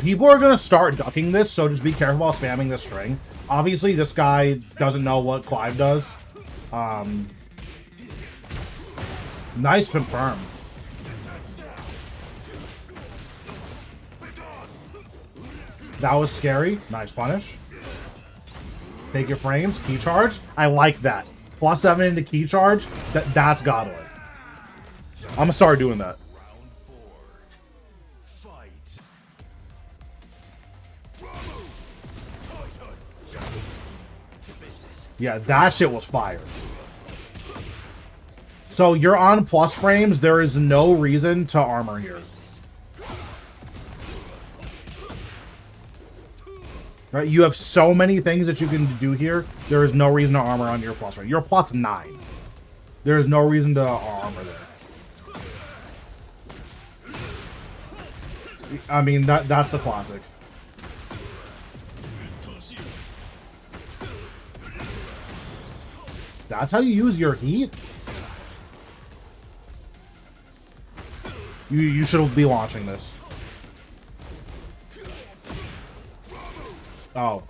People are gonna start ducking this, so just be careful while spamming this string. Obviously, this guy doesn't know what Clive does. Nice confirm. That was scary. Nice punish. Take your frames. Key charge. I like that. +7 into key charge. That's godly. I'm gonna start doing that. Yeah, that shit was fire. So you're on plus frames. There is no reason to armor here. Right? You have so many things that you can do here. There is no reason to armor on your plus frame. You're +9. There is no reason to armor there. I mean, that's the classic. That's how you use your heat? You should be launching this. Oh,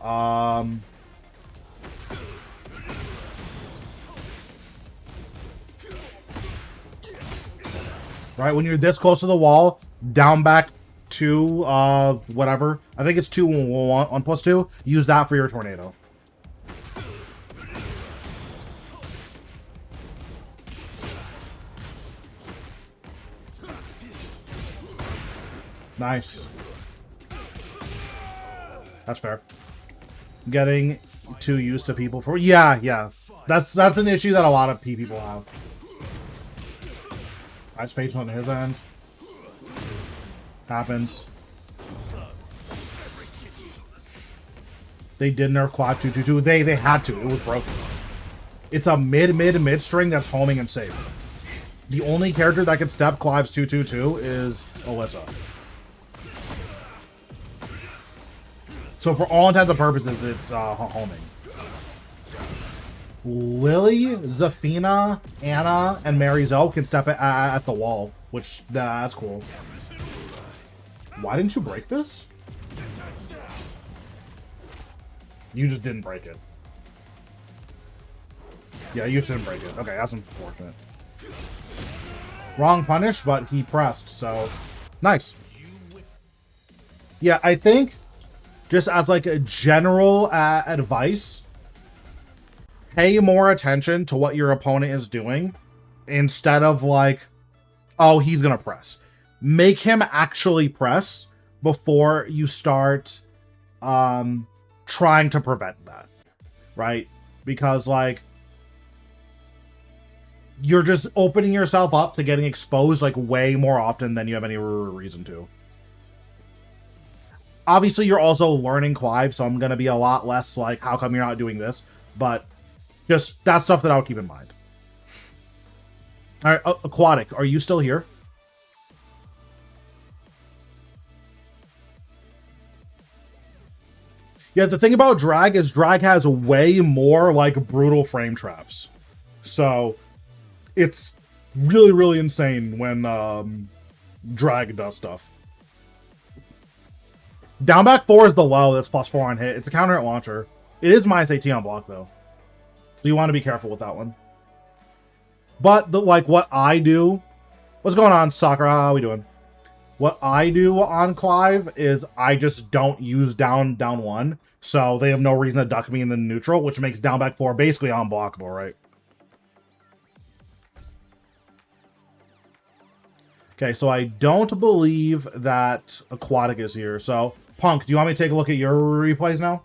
right, when you're this close to the wall, down back to, whatever. I think it's 1/2. Use that for your tornado. Nice. That's fair. Getting too used to people for... Yeah. That's an issue that a lot of people have. Nice patience on his end. Happens. They did nerf quad 2/2/2. They had to. It was broken. It's a mid string that's homing and safe. The only character that can step Clive's 2/2/2 is Alyssa. So for all intents and purposes, it's homing. Lily, Zafina, Anna, and Mary Zoe can step at the wall, which that's cool. Why didn't you break this? You just didn't break it. Yeah, you didn't break it. Okay, that's unfortunate. Wrong punish, but he pressed, so nice. Yeah, I think just as like a general advice, pay more attention to what your opponent is doing instead of like, oh, he's gonna press. Make him actually press before you start trying to prevent that, right? Because like you're just opening yourself up to getting exposed like way more often than you have any reason to. Obviously, you're also learning Clive, so I'm going to be a lot less like, how come you're not doing this? But just that stuff that I'll keep in mind. All right, Aquatic, are you still here? Yeah, the thing about Drag is Drag has way more like brutal frame traps. So it's really, really insane when Drag does stuff. Down back 4 is the low that's +4 on hit. It's a counter at launcher. It is -18 on block though. So you want to be careful with that one. But like what I do... What's going on, Sakura? How we doing? What I do on Clive is I just don't use down 1, so they have no reason to duck me in the neutral, which makes down back 4 basically unblockable, right? Okay, so I don't believe that Aquatic is here. So, Punk, do you want me to take a look at your replays now?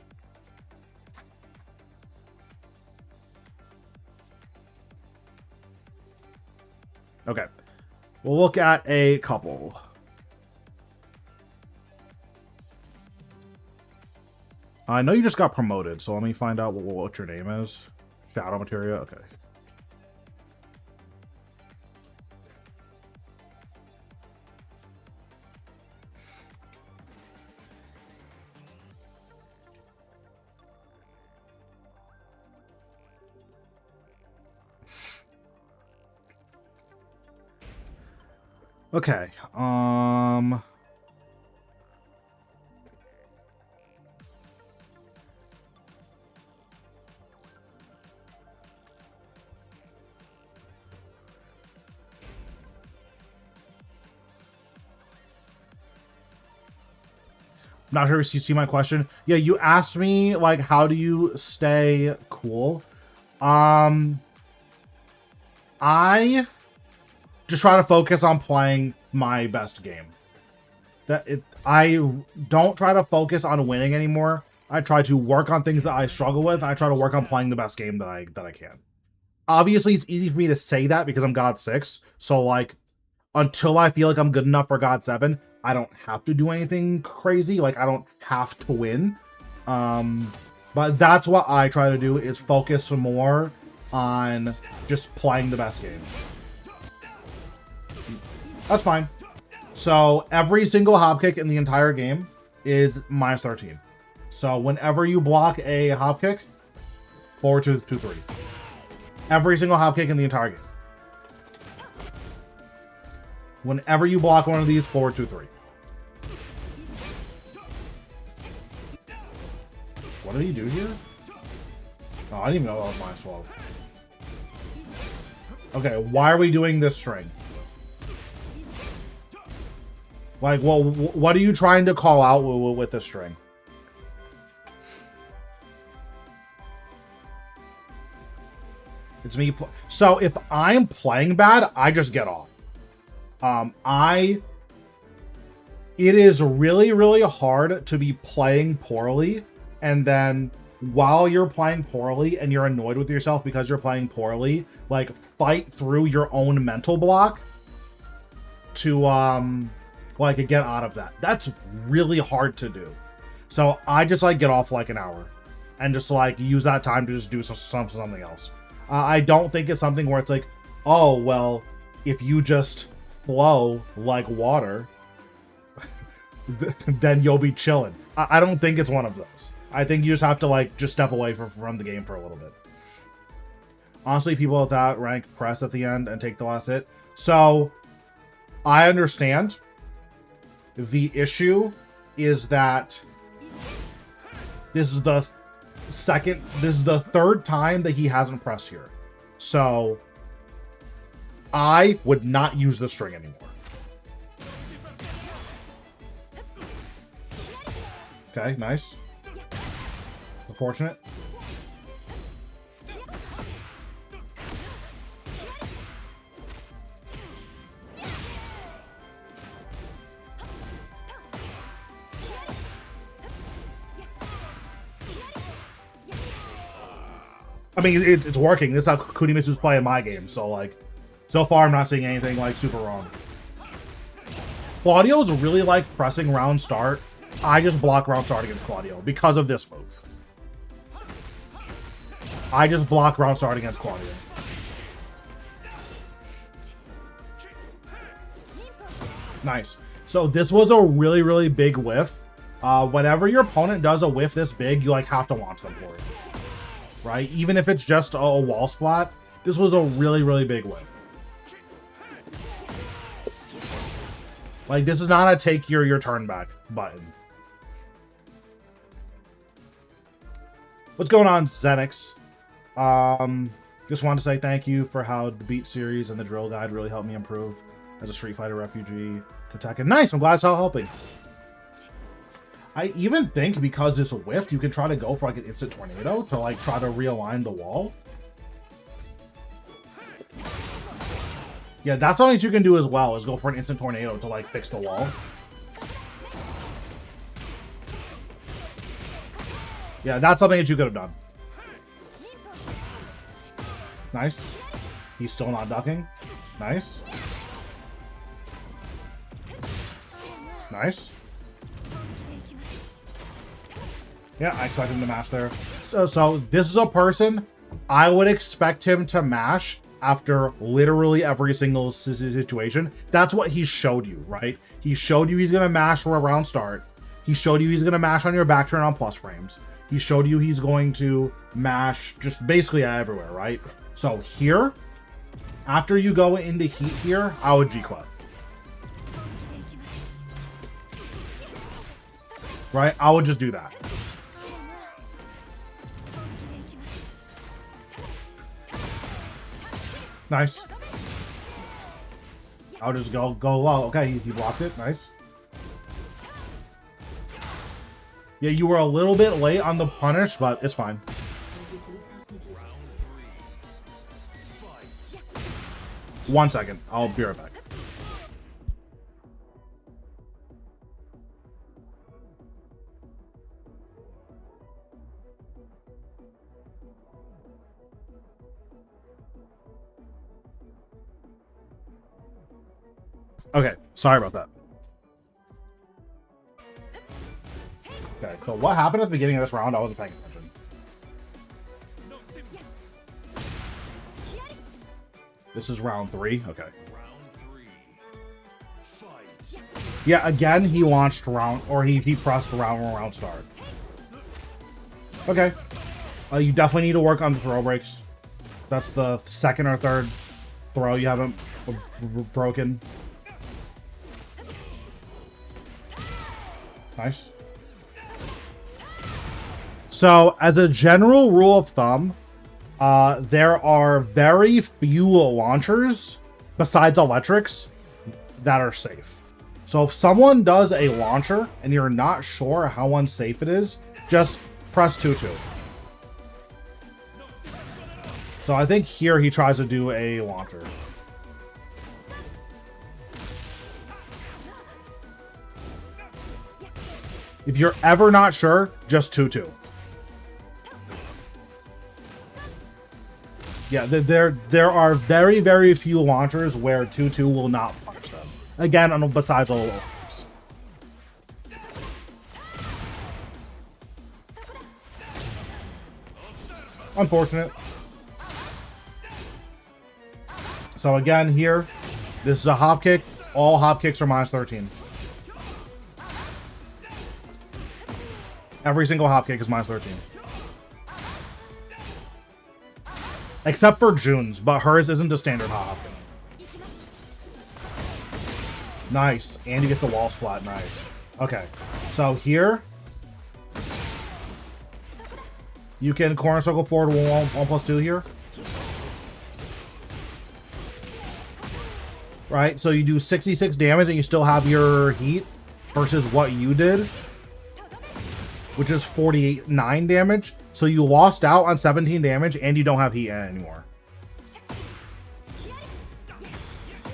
Okay. We'll look at a couple. I know you just got promoted, so let me find out what your name is. Shadow Materia, okay. Okay, not sure if you see my question. Yeah, you asked me, like, how do you stay cool? I just try to focus on playing my best game. I don't try to focus on winning anymore. I try to work on things that I struggle with. I try to work on playing the best game that I can. Obviously, it's easy for me to say that because I'm God 6. So, like, until I feel like I'm good enough for God 7, I don't have to do anything crazy. Like, I don't have to win. But that's what I try to do, is focus more on just playing the best game. That's fine. So every single hop kick in the entire game is minus 13. So whenever you block a hop kick, forward 2-3. Every single hop kick in the entire game. Whenever you block one of these, forward 2-3. What did he do here? Oh, I didn't even know that was minus 12. Okay, why are we doing this string? Like, well, what are you trying to call out with this string? It's me. So if I'm playing bad, I just get off. It is really, really hard to be playing poorly, and then while you're playing poorly and you're annoyed with yourself because you're playing poorly, like, fight through your own mental block to, like, get out of that. That's really hard to do. So I just, like, get off for, like, an hour and just, like, use that time to just do something else. I don't think it's something where it's like, oh, well, if you just flow like water, then you'll be chilling. I don't think it's one of those. I think you just have to, like, just step away from the game for a little bit. Honestly, people at that rank press at the end and take the last hit. So I understand. The issue is that this is the third time that he hasn't pressed here. So I would not use the string anymore. Okay, nice. Unfortunate. I mean, it's working. This is how Kunimitsu's playing my game. So, like, so far I'm not seeing anything, like, super wrong. Claudio's really like pressing round start. I just block round start against Claudio because of this move. I just block round start against Claudio. Nice. So this was a really, really big whiff. Whenever your opponent does a whiff this big, you, like, have to launch them for it. Right? Even if it's just a wall splat, this was a really, really big whiff. Like, this is not a take your turn back button. What's going on, Zenix? Just wanted to say thank you for how the Beat series and the drill guide really helped me improve as a Street Fighter refugee. Attack it. Nice. I'm glad it's all helping. I even think because it's whiffed, you can try to go for like an instant tornado to like try to realign the wall. Yeah, that's something you can do as well, is go for an instant tornado to like fix the wall. Yeah, that's something that you could have done. Nice. He's still not ducking. Nice. Nice. Yeah, I expect him to mash there. So this is a person, I would expect him to mash after literally every single situation. That's what he showed you, right? He showed you he's going to mash for a round start. He showed you he's going to mash on your back turn on plus frames. He showed you he's going to mash just basically everywhere, right? So here, after you go into heat here, I would G-Club. Right? I would just do that. Nice. I'll just go low. Okay, he blocked it. Nice. Yeah, you were a little bit late on the punish, but it's fine. One second. I'll be right back. Okay, sorry about that. Okay, so what happened at the beginning of this round? I wasn't paying attention. This is round 3. Okay. Yeah, again, he launched round, or he pressed round start. Okay. You definitely need to work on the throw breaks. That's the second or third throw you haven't broken. Nice. So, as a general rule of thumb, there are very few launchers, besides electrics, that are safe. So if someone does a launcher, and you're not sure how unsafe it is, just press 2-2. So I think here he tries to do a launcher. If you're ever not sure, just 2-2. Yeah, there are very, very few launchers where 2-2 will not punish them. Again, besides all of those. Unfortunate. So again, here, this is a hop kick. All hop kicks are -13. Every single hop kick is -13. Except for June's, but hers isn't a standard hop kick. Nice. And you get the wall splat. Nice. Okay. So here, you can corner circle forward 1+2 here. Right? So you do 66 damage and you still have your heat versus what you did, which is 49 damage. So you lost out on 17 damage and you don't have heat anymore.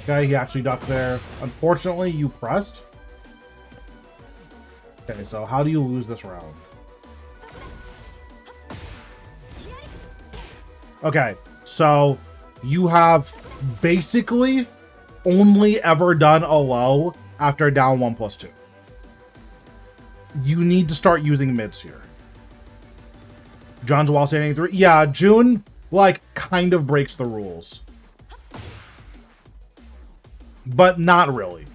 Okay, he actually ducked there. Unfortunately, you pressed. Okay, so how do you lose this round? Okay, so you have basically only ever done a low after down 1+2. You need to start using mids here. John's wall standing 3. Yeah, June, like, kind of breaks the rules. But not really.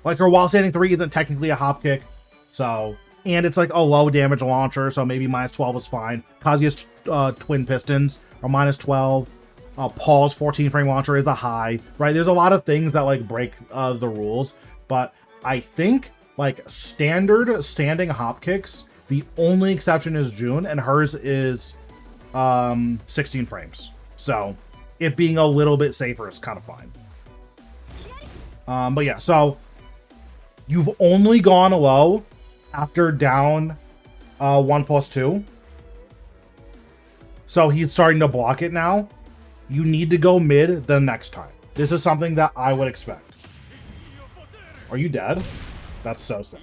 Like, her wall standing 3 isn't technically a hop kick. So, and it's like a low damage launcher, so maybe -12 is fine. Kazuya's twin pistons are -12. Paul's 14 frame launcher is a high, right? There's a lot of things that, like, break the rules. But I think, like, standard standing hop kicks, the only exception is June, and hers is 16 frames. So it being a little bit safer is kind of fine. But yeah, so You've only gone low after down 1+2. So he's starting to block it now. You need to go mid the next time. This is something that I would expect. Are you dead? That's so sad.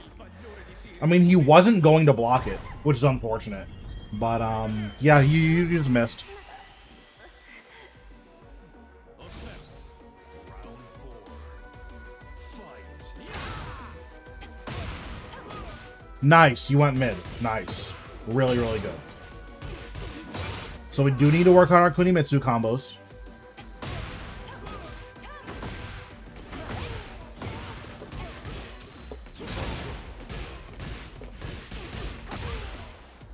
I mean, he wasn't going to block it, which is unfortunate. But, yeah, you just missed. Nice, you went mid. Nice. Really, really good. So we do need to work on our Kunimitsu combos.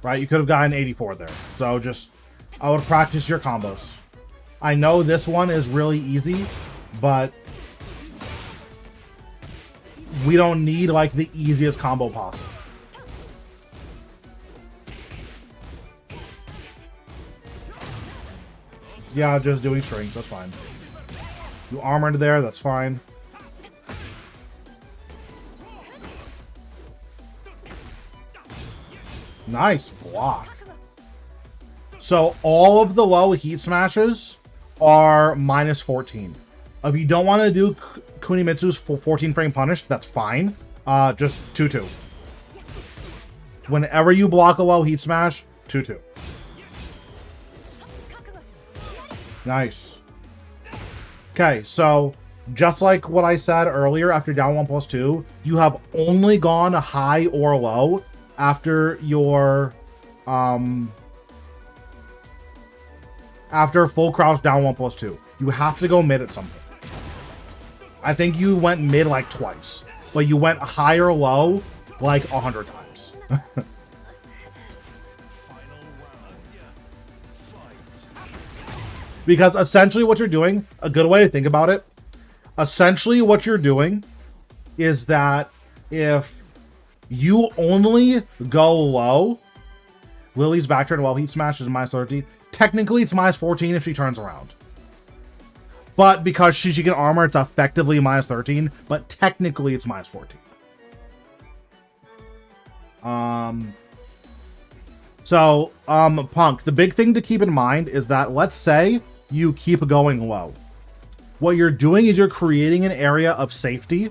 Right, you could have gotten 84 there. So just, I would practice your combos. I know this one is really easy, but we don't need like the easiest combo possible. Yeah, just doing strings, that's fine. You armored there, that's fine. Nice block. So all of the low heat smashes are -14. If you don't want to do Kunimitsu's 14 frame punish, that's fine. Just 2-2. Whenever you block a low heat smash, 2-2. Nice. Okay, so just like what I said earlier, after down 1+2, you have only gone high or low after your after full crouch down 1+2. You have to go mid at some point. I think you went mid like twice, but you went high or low like 100 times. Because essentially what you're doing, a good way to think about it, essentially what you're doing is that if you only go low, Lily's back turn while heat smash is -13. Technically it's -14 if she turns around. But because she can armor, it's effectively -13, but technically it's -14. Punk, the big thing to keep in mind is that, let's say you keep going low. What you're doing is you're creating an area of safety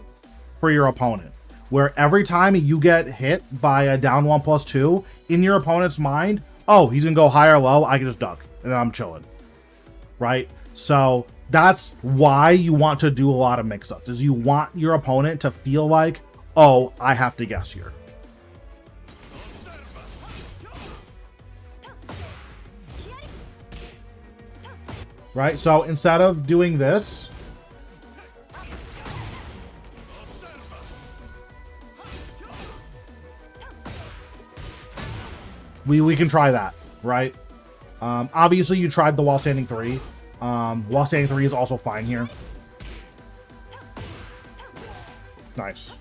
for your opponent, where every time you get hit by a down 1+2, in your opponent's mind, oh, he's gonna go high or low, I can just duck, and then I'm chilling. Right? So that's why you want to do a lot of mix-ups, is you want your opponent to feel like, oh, I have to guess here. Right? So instead of doing this, we can try that, right? Obviously you tried the wall standing 3. Wall standing 3 is also fine here. Nice.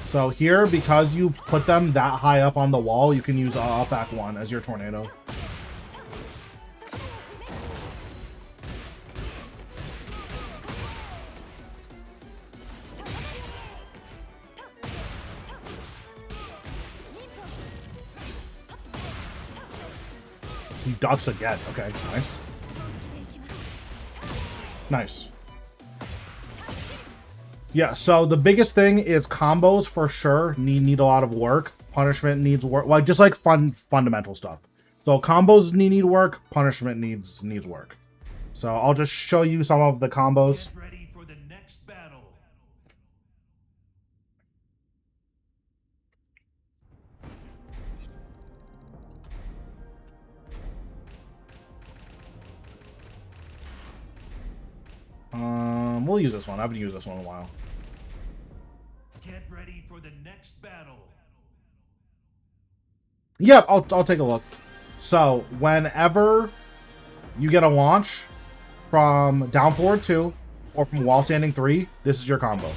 So here, because you put them that high up on the wall, you can use up back 1 as your tornado. He ducks again. Okay, nice. Nice. Yeah, so the biggest thing is combos for sure need a lot of work. Punishment needs work, like just like fundamental stuff. So combos need work, punishment needs work. So I'll just show you some of the combos. Get ready for the next battle. We'll use this one. I haven't used this one in a while. Get ready for the next battle. Yeah, I'll take a look. So whenever you get a launch from down forward 2 or from wall standing 3, this is your combo.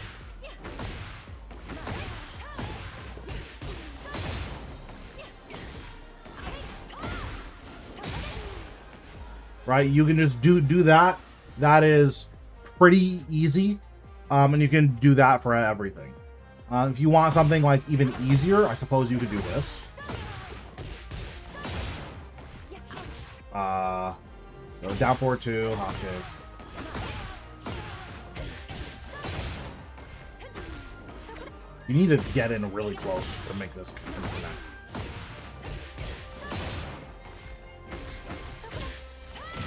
right? You can just do that. That is pretty easy, and you can do that for everything. If you want something like even easier, I suppose you could do this. So down forward 2, hop kick. You need to get in really close to make this connect.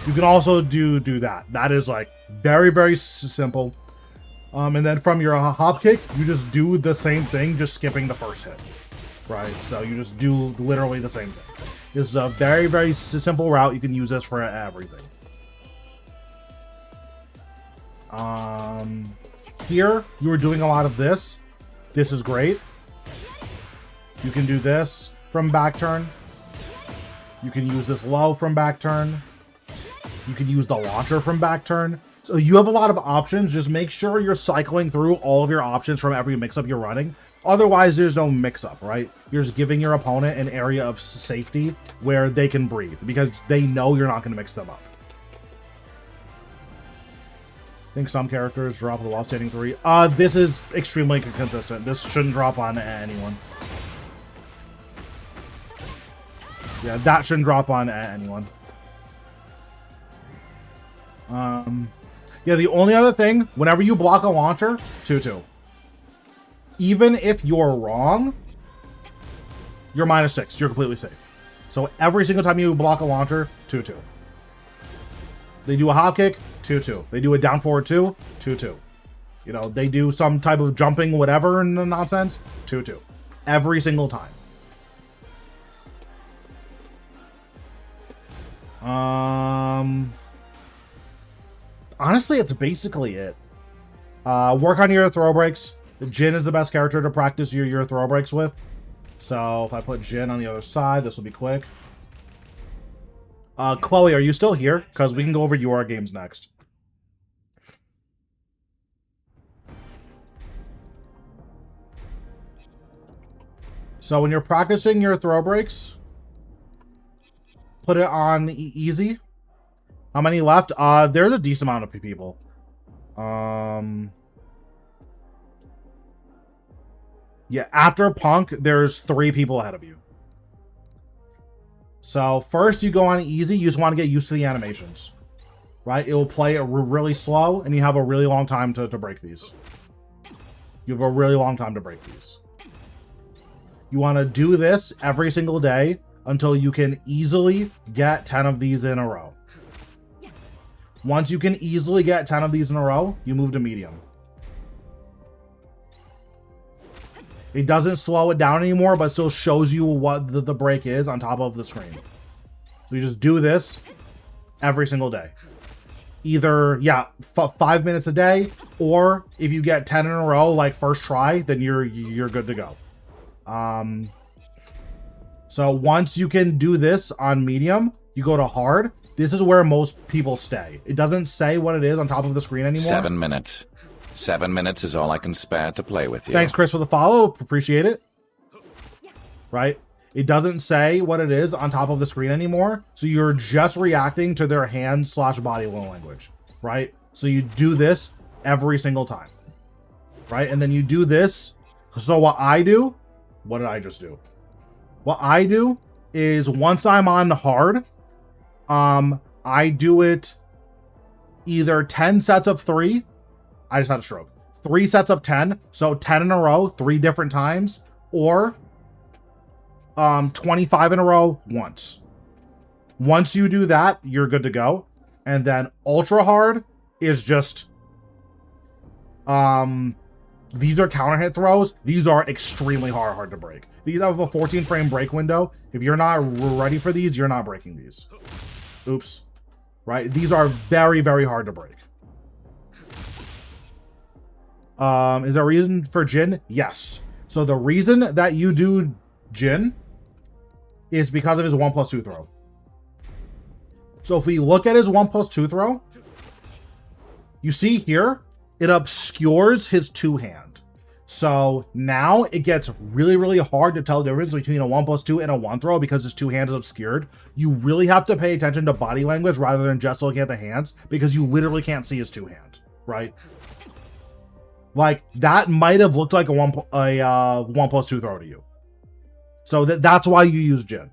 You can also do that. That is like very, very simple. And then from your hop kick, you just do the same thing, just skipping the first hit. Right? So you just do literally the same thing. This is a very, very simple route. You can use this for everything. Here, you were doing a lot of this. This is great. You can do this from back turn. You can use this low from back turn. You can use the launcher from back turn. So you have a lot of options. Just make sure you're cycling through all of your options from every mix-up you're running. Otherwise, there's no mix-up, right? You're just giving your opponent an area of safety where they can breathe because they know you're not going to mix them up. I think some characters drop the while standing 3. This is extremely consistent. This shouldn't drop on anyone. Yeah, that shouldn't drop on anyone. Yeah, the only other thing, whenever you block a launcher, 2-2. Even if you're wrong, you're -6. You're completely safe. So every single time you block a launcher, 2-2. They do a hop kick, 2-2. They do a down forward 2, 2-2. You know, they do some type of jumping whatever nonsense, 2-2. Every single time. Honestly, it's basically it. Work on your throw breaks. Jin is the best character to practice your throw breaks with. So if I put Jin on the other side, this will be quick. Chloe, are you still here? Because we can go over your games next. So when you're practicing your throw breaks, put it on easy. How many left? There's a decent amount of people. Yeah, after Punk, there's 3 people ahead of you. So first you go on easy. You just want to get used to the animations, right? It will play really slow, and you have a really long time to break these. You have a really long time to break these. You want to do this every single day until you can easily get 10 of these in a row. Once you can easily get 10 of these in a row, you move to medium. It doesn't slow it down anymore, but still shows you what the break is on top of the screen. So you just do this every single day. Either, yeah, 5 minutes a day, or if you get 10 in a row, like first try, then you're good to go. So once you can do this on medium, you go to hard. This is where most people stay. It doesn't say what it is on top of the screen anymore. 7 minutes. 7 minutes is all I can spare to play with you. Thanks, Chris, for the follow. Appreciate it. Right? It doesn't say what it is on top of the screen anymore. So you're just reacting to their hand/body language. Right? So you do this every single time. Right? And then you do this. So what I do, what did I just do? What I do is once I'm on hard, I do it either 10 sets of 3. I just had a stroke. 3 sets of 10. So 10 in a row, 3 different times, or 25 in a row once. Once you do that, you're good to go. And then ultra hard is just, these are counter hit throws. These are extremely hard to break. These have a 14 frame break window. If you're not ready for these, you're not breaking these. Oops. Right? These are very, very hard to break. Is there a reason for Jin? Yes. So the reason that you do Jin is because of his 1+2 throw. So if we look at his 1+2 throw, you see here, it obscures his 2 hand. So now it gets really, really hard to tell the difference between a 1+2 and a 1 throw because his 2 hand is obscured. You really have to pay attention to body language rather than just looking at the hands because you literally can't see his 2 hand, right? Like, that might have looked like a 1+2 throw to you. So that's why you use Jin.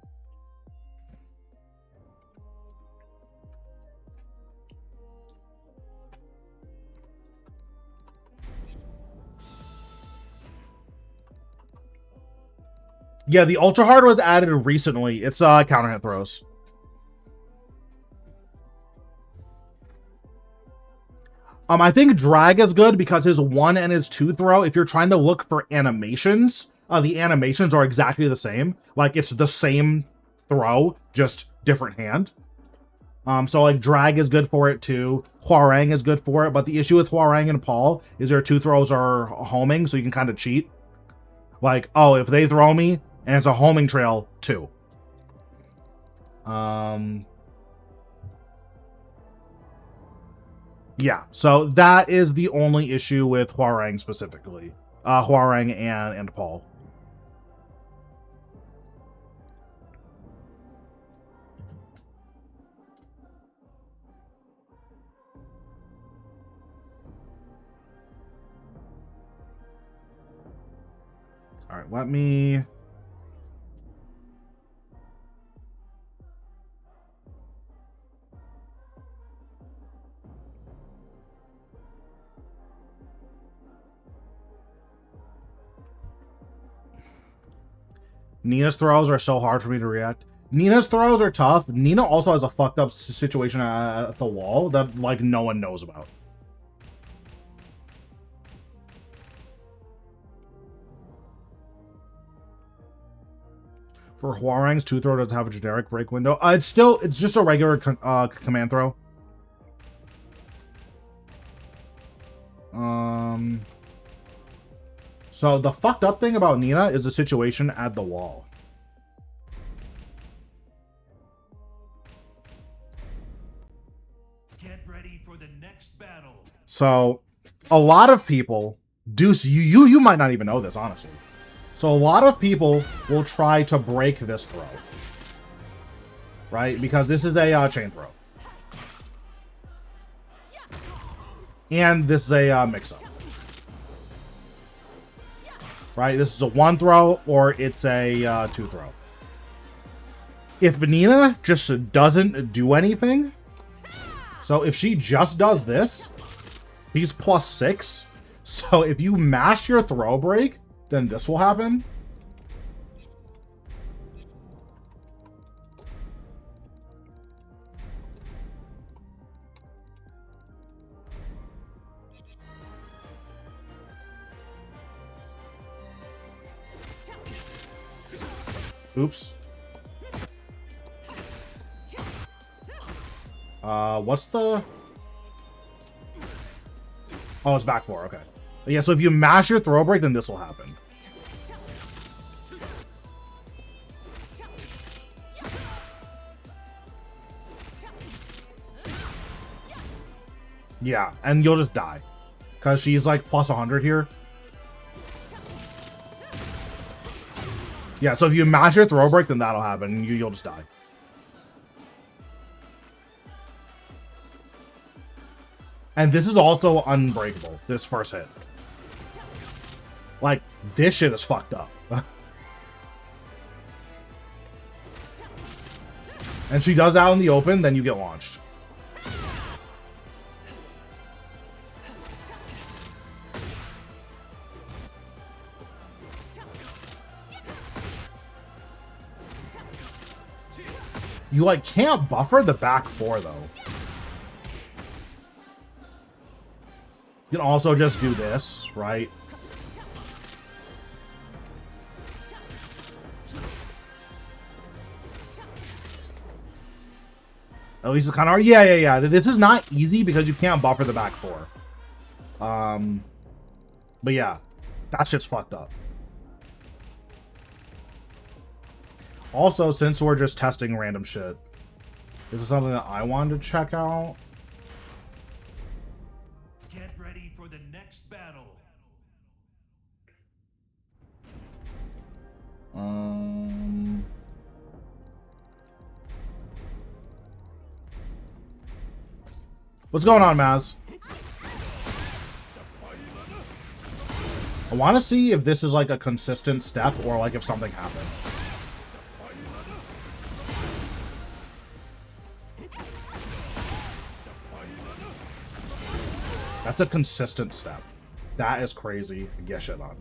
Yeah, the Ultra Hard was added recently. It's counter hit throws. I think drag is good because his 1 and his 2 throw, if you're trying to look for animations, the animations are exactly the same. Like, it's the same throw, just different hand. So like drag is good for it too. Hwoarang is good for it, but the issue with Hwoarang and Paul is their 2 throws are homing, so you can kind of cheat. Like, oh, if they throw me and it's a homing trail, 2. Yeah, so that is the only issue with Hwoarang specifically. Hwoarang and Paul. All right, let me... Nina's throws are so hard for me to react. Nina's throws are tough. Nina also has a fucked up situation at the wall that, like, no one knows about. For Hwoarang's 2 throw doesn't have a generic break window. It's just a regular command throw. So the fucked up thing about Nina is the situation at the wall. Get ready for the next battle. So a lot of people do, you might not even know this, honestly. So a lot of people will try to break this throw, right? Because this is a chain throw. And this is a mix-up. Right? This is a 1 throw or it's a 2 throw. If Nina just doesn't do anything, so if she just does this, he's +6. So if you mash your throw break, then this will happen. Oops. What's the... Oh, it's back 4, okay. Yeah, so if you mash your throw break, then this will happen. Yeah, and you'll just die. Because she's like +100 here. Yeah, so if you mash your throw break, then that'll happen, and you'll just die. And this is also unbreakable, this first hit. Like, this shit is fucked up. And she does that out in the open, then you get launched. You, like, can't buffer the back 4, though. You can also just do this, right? At least it's kind of hard. Yeah. This is not easy because you can't buffer the back 4. But yeah, that shit's fucked up. Also, since we're just testing random shit, this is something that I wanted to check out. Get ready for the next battle. What's going on, Maz? I want to see if this is like a consistent step or like if something happened. That's a consistent step. That is crazy. Get shit on.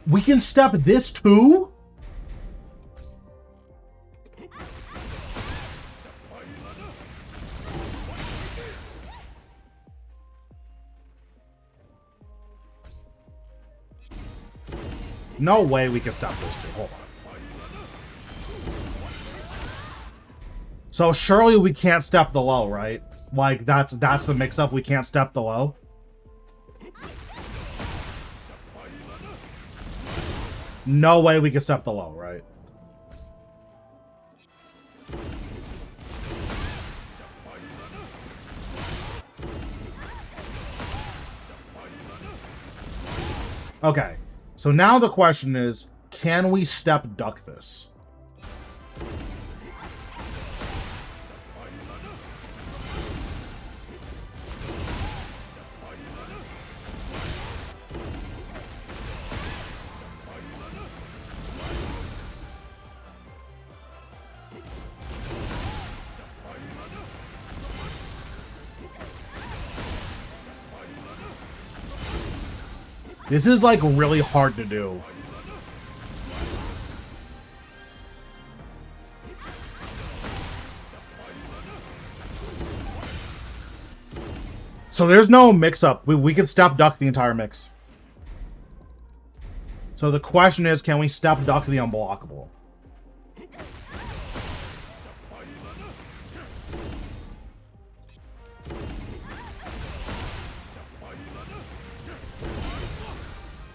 We can step this too? No way we can step this too. Hold on. So surely we can't step the low, right? Like that's the mix-up. We can't step the low. No way we can step the low, right? Okay, so now the question is, can we step duck this? This is like really hard to do. So there's no mix-up. We can step duck the entire mix. So the question is, can we step duck the unblockable?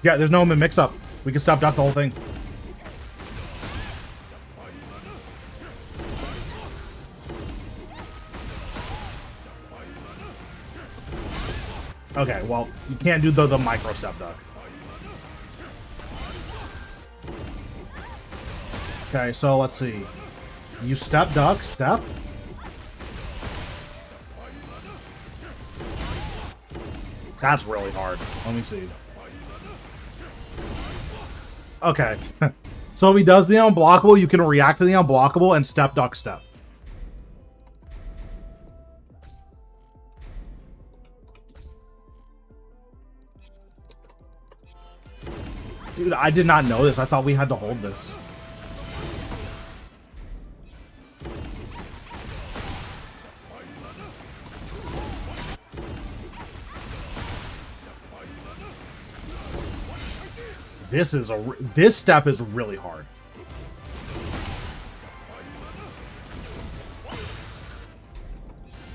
Yeah, there's no mix-up. We can step duck the whole thing. Okay, well, you can't do the micro step duck. Okay, so let's see. You step duck, step. That's really hard. Let me see. Okay. So if he does the unblockable, you can react to the unblockable and step duck step. Dude, I did not know this. I thought we had to hold this. This step is really hard.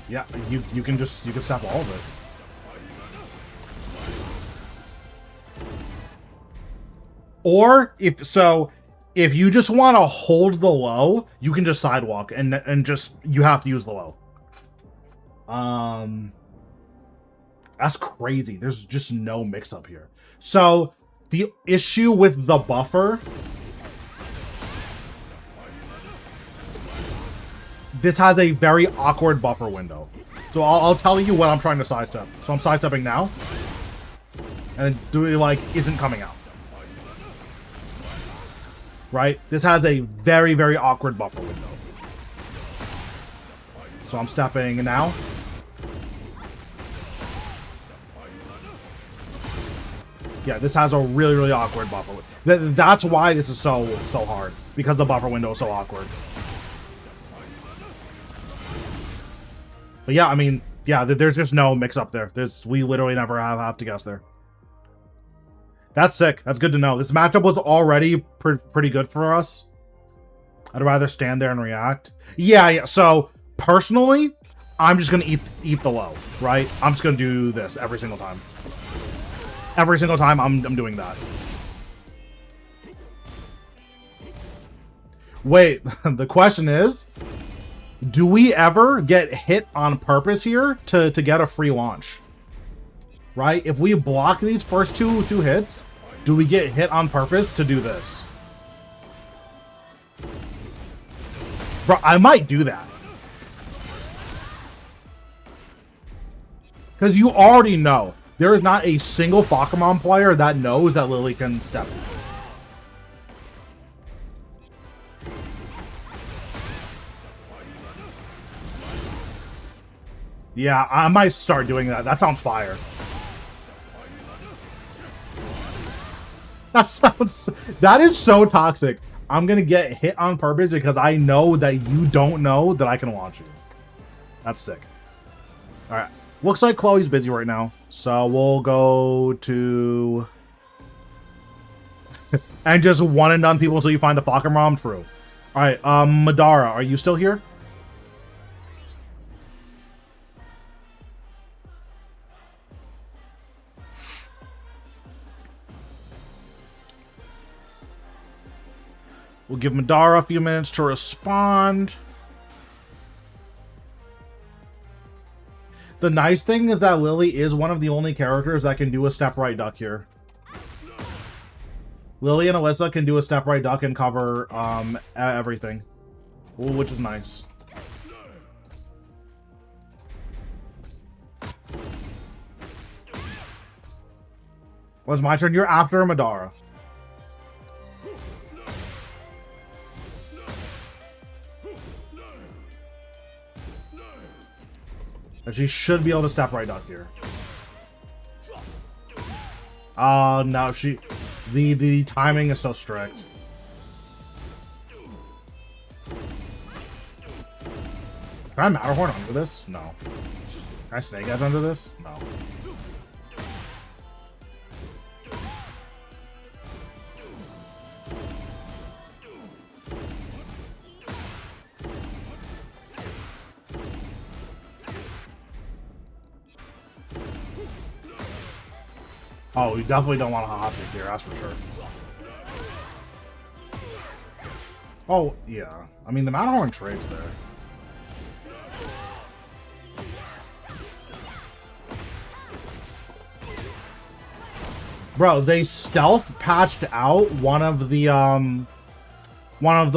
Yeah, you can step all of it. Or if you just want to hold the low, you can just sidewalk and just you have to use the low. That's crazy. There's just no mix up here. So the issue with the buffer, this has a very awkward buffer window. So I'll tell you what I'm trying to sidestep. So I'm sidestepping now, and doing like isn't coming out. Right? This has a very, very awkward buffer window. So I'm stepping now. Yeah, this has a really, really awkward buffer. That's why this is so hard. Because the buffer window is so awkward. But yeah, I mean, yeah, there's just no mix-up there. We literally never have to guess there. That's sick. That's good to know. This matchup was already pretty good for us. I'd rather stand there and react. Yeah. So, personally, I'm just going to eat the low, right? I'm just going to do this every single time. Every single time, I'm doing that. Wait, the question is, do we ever get hit on purpose here to get a free launch? Right? If we block these first two hits, do we get hit on purpose to do this? Bro, I might do that. Because you already know, there is not a single Pokemon player that knows that Lily can step. Yeah, I might start doing that. That sounds fire. That is so toxic. I'm gonna get hit on purpose because I know that you don't know that I can launch you. That's sick. Alright. Looks like Chloe's busy right now. So we'll go to... and just one and done people until you find the Pokemon. True. Alright, Madara, are you still here? We'll give Madara a few minutes to respond. The nice thing is that Lily is one of the only characters that can do a step right duck here. Lily and Alyssa can do a step right duck and cover everything, which is nice. Well, it's my turn. You're after Madara. And she should be able to step right up here. Oh no, the timing is so strict. Can I Matterhorn under this? No. Can I Snake Edge under this? No. Oh, we definitely don't want a hot pick here, that's for sure. Oh, yeah. I mean, the Matterhorn trades there. Bro, they stealth patched out one of the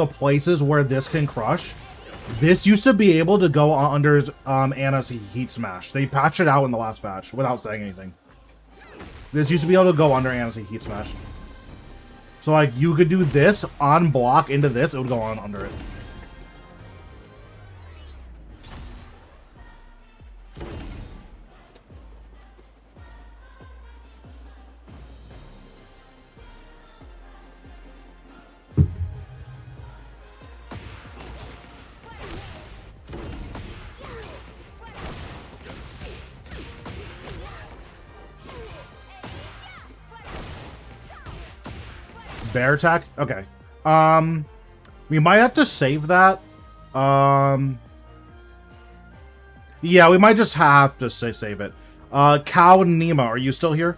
places where this can crush. This used to be able to go under Anna's Heat Smash. They patched it out in the last patch without saying anything. This used to be able to go under Anna's Heat Smash. So, like, you could do this on block into this, it would go on under it. Bear attack? Okay. We might have to save that. Yeah, we might just have to save it. Cow and Nima, are you still here?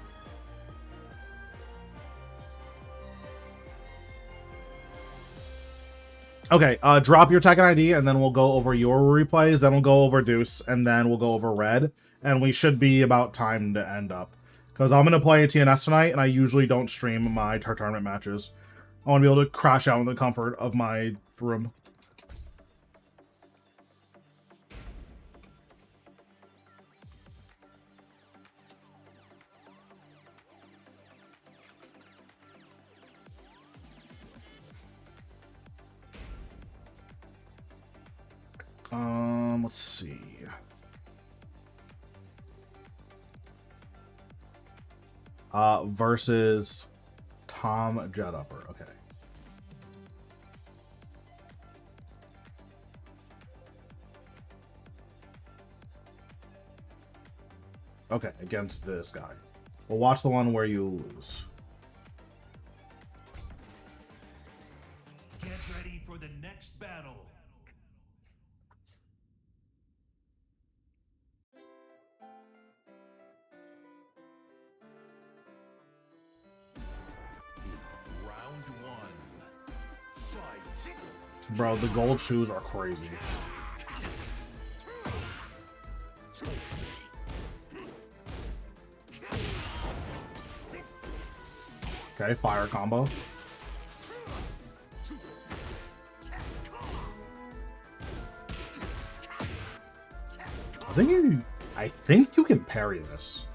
Okay, drop your attack and ID, and then we'll go over your replays, then we'll go over Deuce, and then we'll go over Red, and we should be about time to end up. Because I'm going to play a TNS tonight, and I usually don't stream my tournament matches. I want to be able to crash out in the comfort of my room. Let's see. Versus Tom Jedupper. Okay. Okay, against this guy. We'll watch the one where you lose. Get ready for the next battle. Bro, the gold shoes are crazy. Okay, fire combo. I think you can parry this.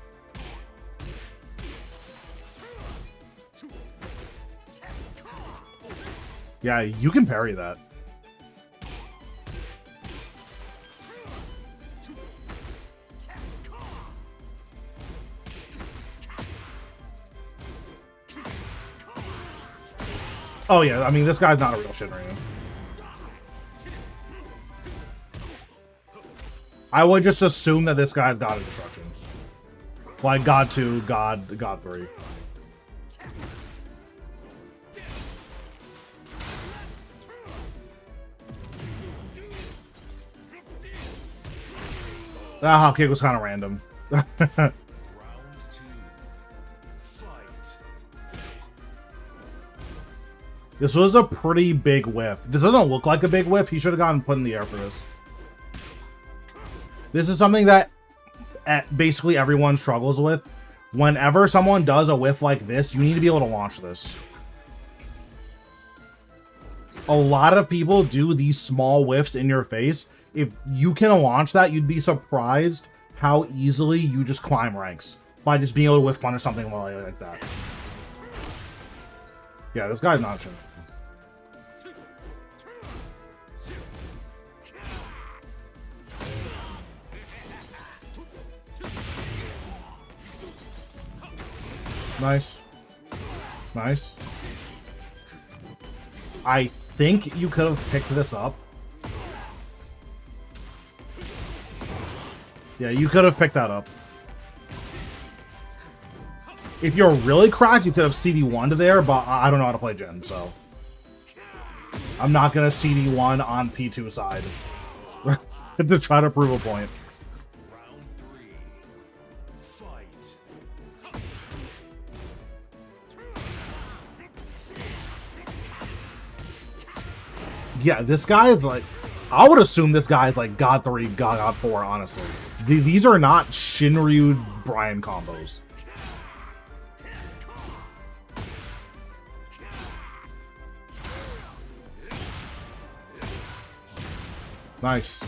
Yeah, you can parry that. Oh yeah, I mean, this guy's not a real Shinryu. I would just assume that this guy's God of Destruction. Like God 2, God 3. That hop kick was kind of random. Round 2. Fight. This was a pretty big whiff. This doesn't look like a big whiff. He should have gotten put in the air for this. This is something that basically everyone struggles with. Whenever someone does a whiff like this, you need to be able to launch this. A lot of people do these small whiffs in your face. If you can launch that, you'd be surprised how easily you just climb ranks by just being able to whiff punish something like that. Yeah, this guy's not sure. Nice. Nice. I think you could have picked this up. Yeah, you could have picked that up. If you're really cracked, you could have CD1'd there, but I don't know how to play Jin, so... I'm not gonna CD1 on P2 side. To try to prove a point. Round 3. Fight. Yeah, this guy is like... I would assume this guy is like God 3, God 4, honestly. These are not Shinryu Brian combos. Nice.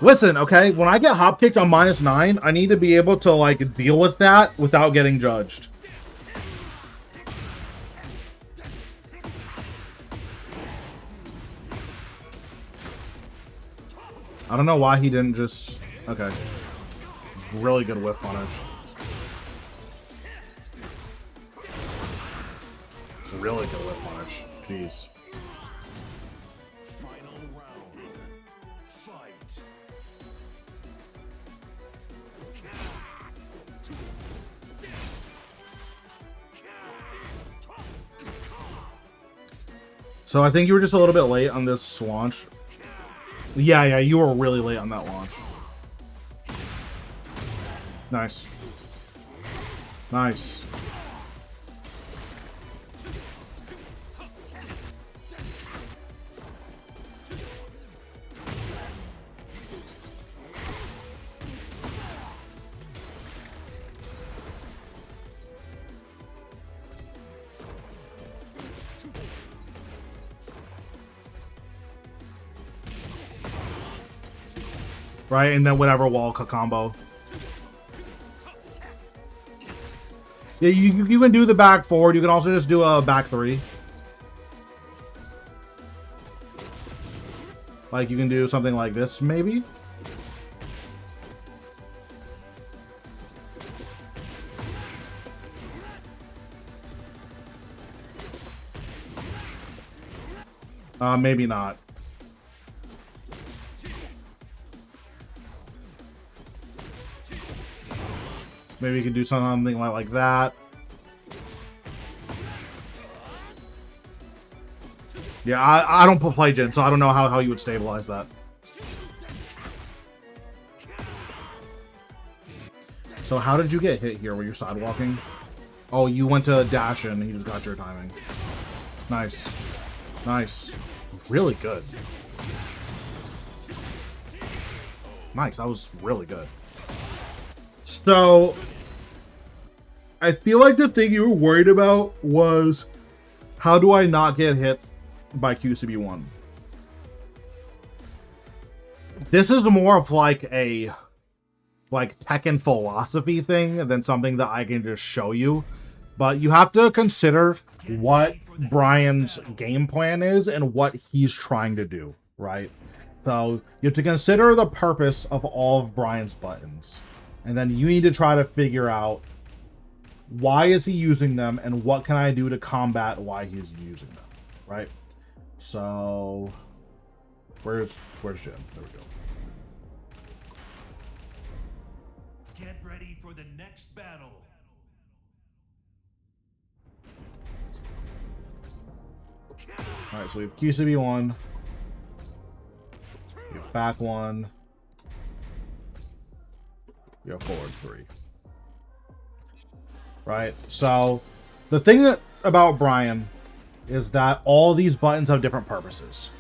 Listen, okay, when I get hop kicked on -9, I need to be able to like deal with that without getting judged. I don't know why he didn't just... Okay. Really good whip punish. Really good whip punish. Jeez. Final round. Fight. So I think you were just a little bit late on this launch. Yeah, you were really late on that launch. Nice. Nice. Right, and then whatever wall combo. Yeah, you can do the back forward. You can also just do a back 3. Like, you can do something like this, maybe? Maybe not. Maybe you can do something like that. Yeah, I don't play Jin, so I don't know how you would stabilize that. So how did you get hit here? Were you sidewalking? Oh, you went to dash in. He just got your timing. Nice. Nice. Really good. Nice. That was really good. So, I feel like the thing you were worried about was how do I not get hit by QCB1? This is more of like a Tekken philosophy thing than something that I can just show you. But you have to consider what Brian's game plan is and what he's trying to do, right? So you have to consider the purpose of all of Brian's buttons. And then you need to try to figure out why is he using them and what can I do to combat why he's using them, right? So where's Jim? There we go. Get ready for the next battle. All right, so we have QCB1. We have back 1. We have forward 3. Right, so the thing about Brian is that all these buttons have different purposes.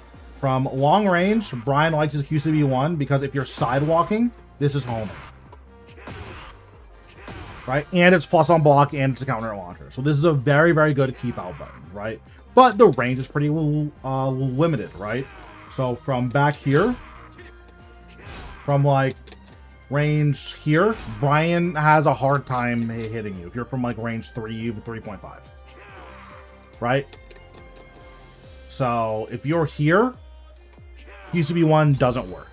From long range, Brian likes his QCB1 because if you're sidewalking, this is homing. Right, and it's plus on block and it's a counter launcher. So this is a very, very good keep out button, right? But the range is pretty limited, right? So from back here, from like range here, Brian has a hard time hitting you if you're from like range 3, 3.5, right? So if you're here, QCB1 doesn't work.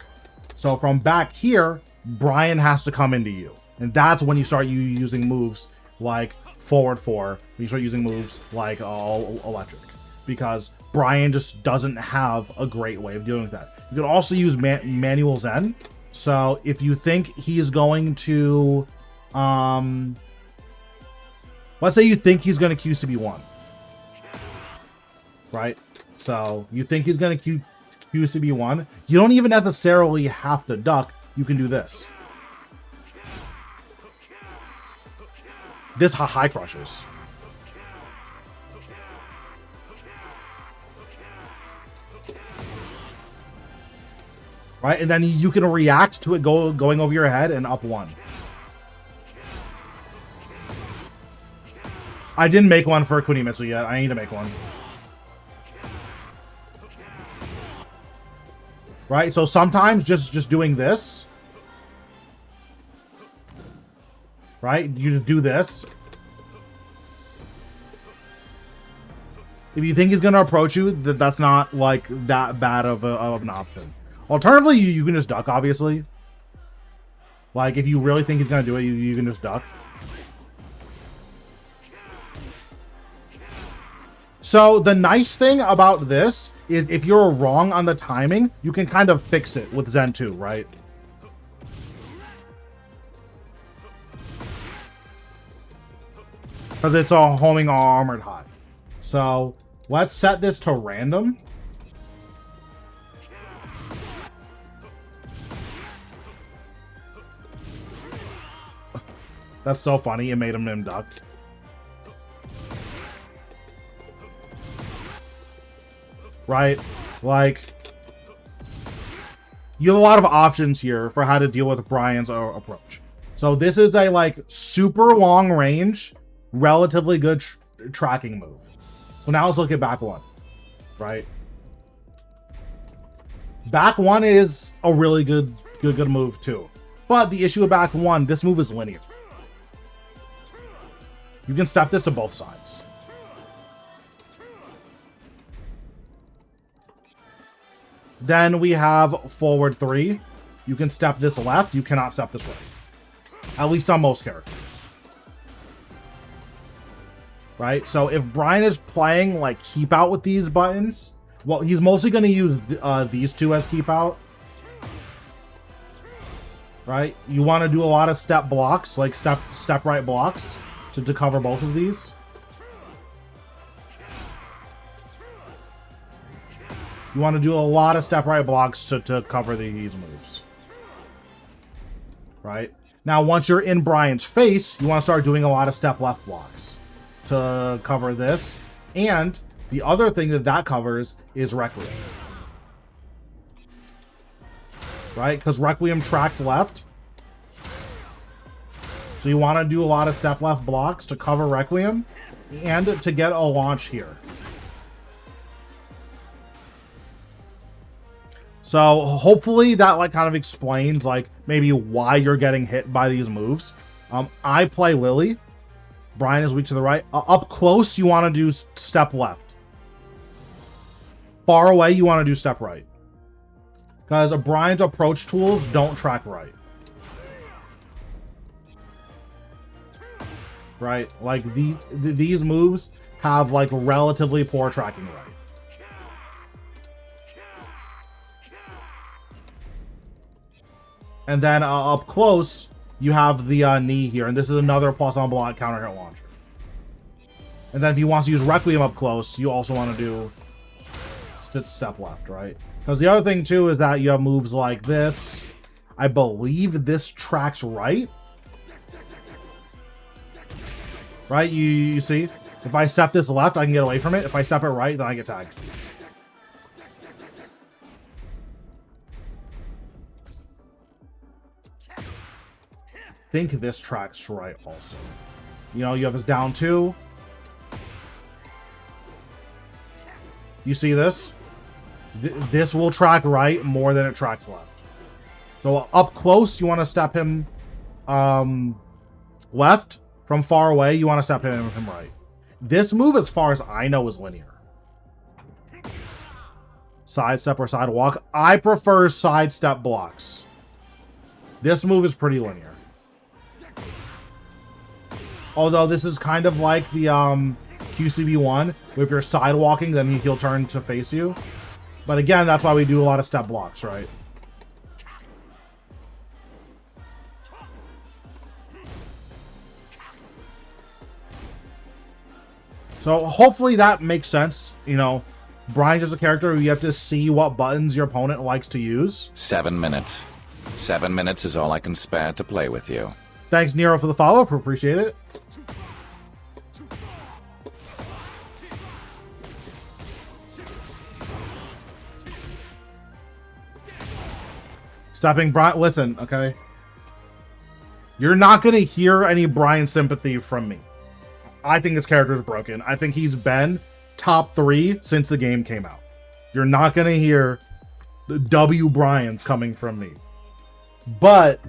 So from back here, Brian has to come into you. And that's when you start using moves like forward 4. When you start using moves like electric. Because Brian just doesn't have a great way of dealing with that. You can also use manual Zen. So if you think he is going to, let's say you think he's going to QCB1, right? So you think he's going to QCB1. You don't even necessarily have to duck. You can do this. This high crushes. Right, and then you can react to it going over your head and up 1. I didn't make one for Kunimitsu yet. I need to make one. Right, so sometimes just doing this. Right, you do this. If you think he's going to approach you, that's not like that bad of an option. Alternatively, you can just duck, obviously. Like, if you really think he's going to do it, you can just duck. So, the nice thing about this is if you're wrong on the timing, you can kind of fix it with Zen 2, right? Because it's a homing armored high. So, let's set this to random. That's so funny. It made him duck. Right? Like, you have a lot of options here for how to deal with Brian's approach. So this is a, like, super long range, relatively good tracking move. So now let's look at back 1. Right? Back 1 is a really good move, too. But the issue with back 1, this move is linear. You can step this to both sides. Then we have forward 3. You can step this left. You cannot step this right. At least on most characters. Right? So if Brian is playing like keep out with these buttons, well, he's mostly going to use these two as keep out. Right? You want to do a lot of step blocks, like step right blocks. To cover both of these. You want to do a lot of step right blocks to cover these moves. Right? Now, once you're in Brian's face, you want to start doing a lot of step left blocks. to cover this. And the other thing that covers is Requiem. Right? Because Requiem tracks left. So you want to do a lot of step left blocks to cover Requiem and to get a launch here. So hopefully that like kind of explains like maybe why you're getting hit by these moves. I play Lily. Brian is weak to the right. Up close, you want to do step left. Far away, you want to do step right. Because Brian's approach tools don't track right. Right? Like these moves have like relatively poor tracking right. And then up close, you have the knee here. And this is another plus on block counter hit launcher. And then if you want to use Requiem up close, you also want to do step left, right? Because the other thing too is that you have moves like this. I believe this tracks right. Right? You see? If I step this left, I can get away from it. If I step it right, then I get tagged. I think this tracks right also. You know, you have his down 2. You see this? This will track right more than it tracks left. So up close, you want to step him left. From far away, you want to step him right. This move, as far as I know, is linear. Side step or side walk. I prefer side step blocks. This move is pretty linear. Although this is kind of like the QCB1. If you're side walking, then he'll turn to face you. But again, that's why we do a lot of step blocks, right? So hopefully that makes sense. You know, Brian's just a character who you have to see what buttons your opponent likes to use. 7 minutes. 7 minutes is all I can spare to play with you. Thanks, Nero, for the follow-up. Appreciate it. Stopping Brian. Listen, okay? You're not going to hear any Brian sympathy from me. I think this character is broken. I think he's been top 3 since the game came out. You're not going to hear the W Bryans coming from me. But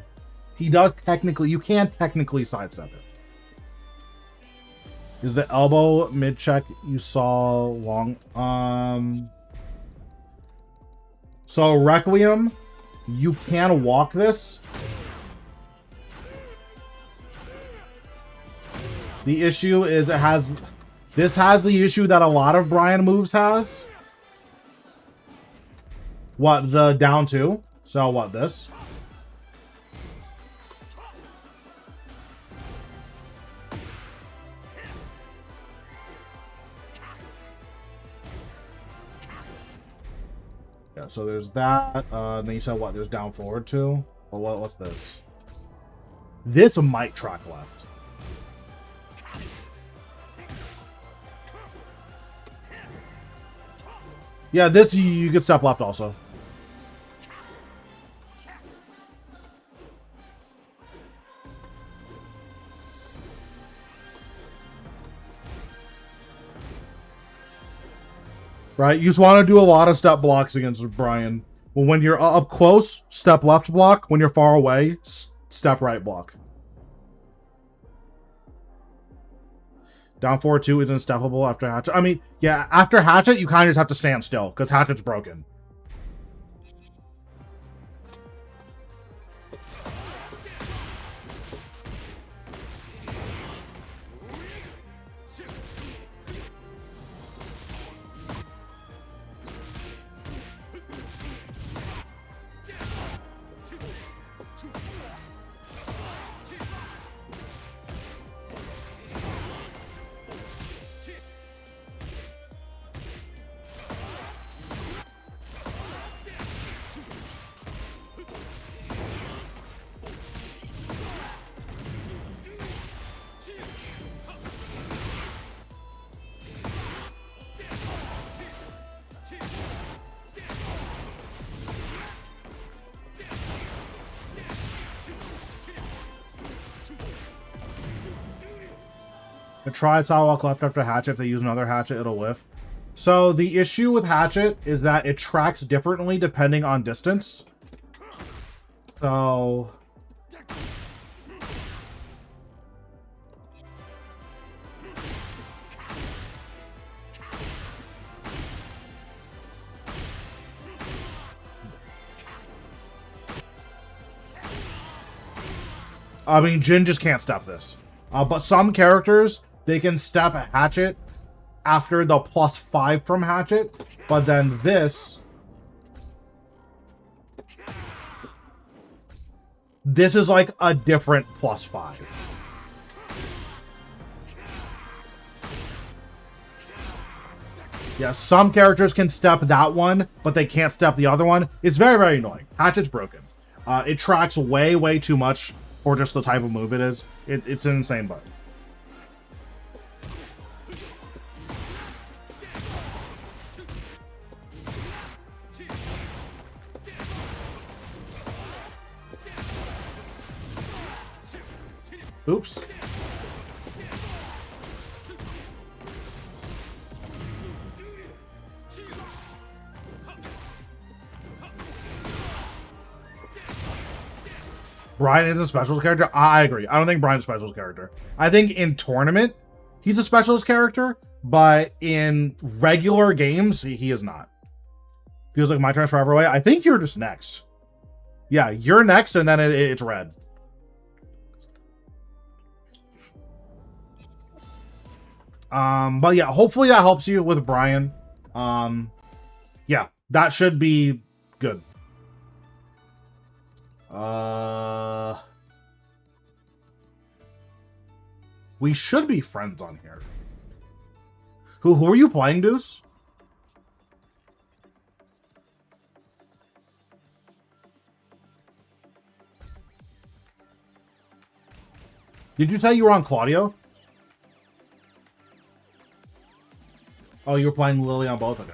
he does technically, you can technically sidestep it. Is the elbow mid check you saw long? So Requiem, you can walk this. The issue is this has the issue that a lot of Brian moves has. What, the down 2? So what, this? Yeah, so there's that. Then you said what? There's down forward too? Well, what's this? This might track left. Yeah, this you can step left also. Right? You just want to do a lot of step blocks against Brian. Well, when you're up close, step left block. When you're far away, step right block. Down 4-2 isn't steppable after Hatchet. I mean, yeah, after Hatchet, you kind of just have to stand still, because Hatchet's broken. The tried saw while collect after hatchet. If they use another hatchet, it'll whiff. So the issue with hatchet is that it tracks differently depending on distance. So I mean, Jin just can't step this. But some characters, they can step a hatchet after the +5 from hatchet. But then this is like a different +5. Yeah, some characters can step that one, but they can't step the other one. It's very, very annoying. Hatchet's broken. It tracks way, way too much for just the type of move it is. It's an insane button. Oops. Brian is a specialist character? I agree. I don't think Brian's a specialist character. I think in tournament, he's a specialist character, but in regular games, he is not. Feels like my turn's forever away. I think you're just next. Yeah, you're next, and then it's red. But yeah, hopefully that helps you with Brian. Yeah, that should be good. We should be friends on here. Who are you playing, Deuce? Did you say you were on Claudio? Oh, you were playing Lily on both? Okay.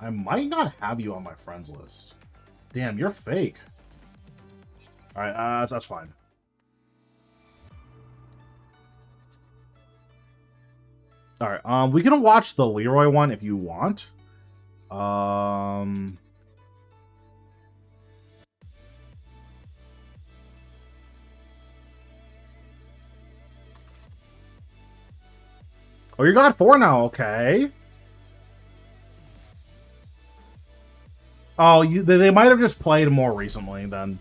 I might not have you on my friends list. Damn, you're fake. Alright, that's fine. Alright, we can watch the Leroy one if you want. Oh, you got 4 now, okay. Oh, they might have just played more recently then.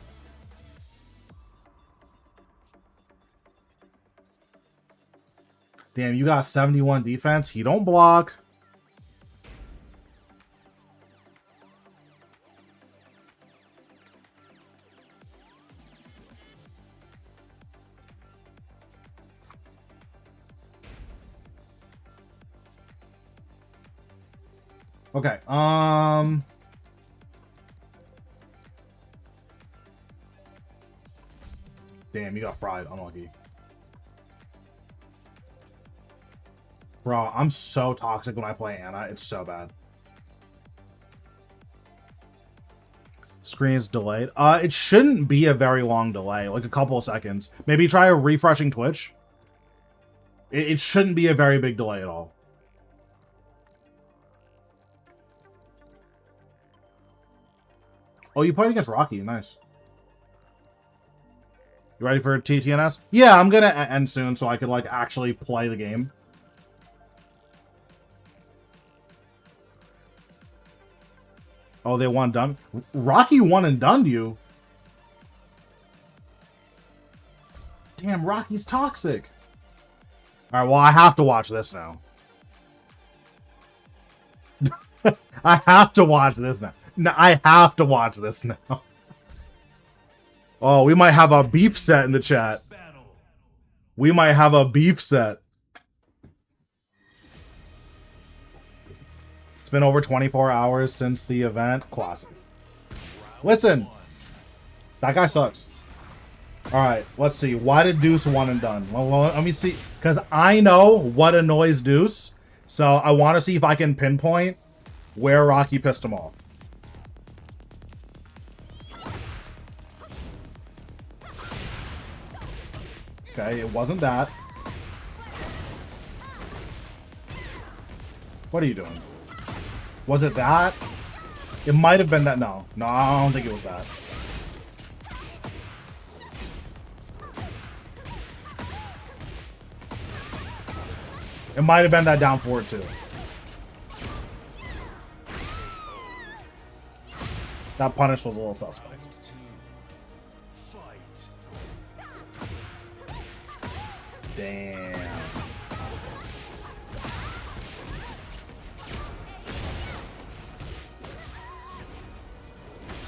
Damn, you got 71 defense. He don't block. Okay, damn, you got fried. Unlucky. Bro, I'm so toxic when I play Ana. It's so bad. Screen is delayed. It shouldn't be a very long delay. Like a couple of seconds. Maybe try refreshing Twitch. It shouldn't be a very big delay at all. Oh, you played against Rocky. Nice. You ready for TTNS? Yeah, I'm gonna end soon so I could, like, actually play the game. Oh, they won done? Rocky won and done you? Damn, Rocky's toxic. Alright, well, I have to watch this now. I have to watch this now. No, I have to watch this now. Oh, we might have a beef set in the chat. We might have a beef set. It's been over 24 hours since the event. Classic. Listen. That guy sucks. Alright, let's see. Why did Deuce one and done? Well, let me see. Because I know what annoys Deuce. So I want to see if I can pinpoint where Rocky pissed him off. Okay, it wasn't that. What are you doing? Was it that? It might have been that. No. No, I don't think it was that. It might have been that down forward too. That punish was a little suspect. Damn.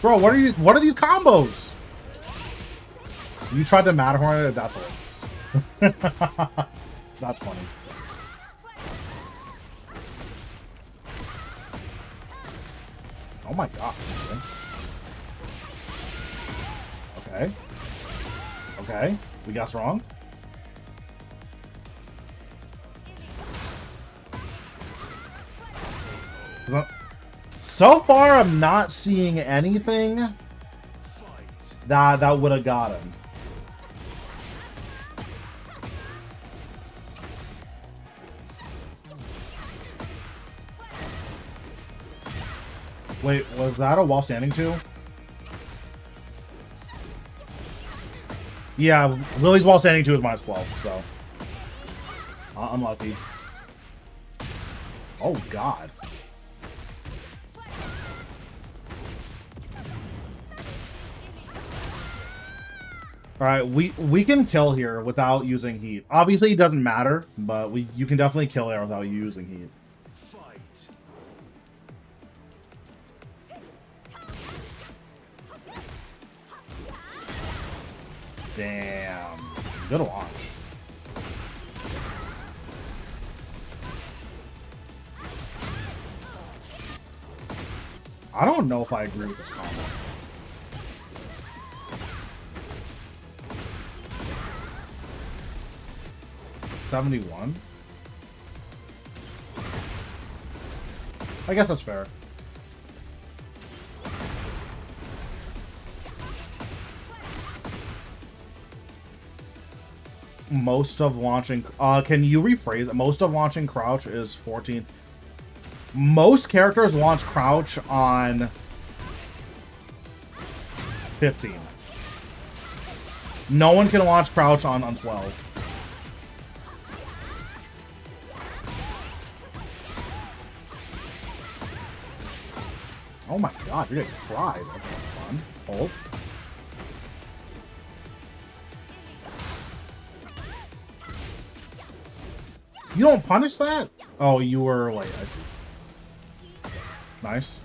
Bro, what are these combos? You tried to Matterhorn it? That's hilarious. That's funny. Oh my god. Okay. Okay. We guessed wrong. So far, I'm not seeing anything that would have got him. Wait, was that a wall standing too? Yeah, Lily's wall standing 2 is -12, so unlucky. Oh god. All right, we can kill here without using heat. Obviously, it doesn't matter, but you can definitely kill there without using heat. Damn, good launch. I don't know if I agree with this combo. $71. I guess that's fair. Most of launching can you rephrase it? Most of launching crouch is 14. Most characters launch crouch on 15. No one can launch crouch on 12. Oh my god, you're getting fried. Okay, fun. Hold. You don't punish that? Oh, you were late. I see. Nice.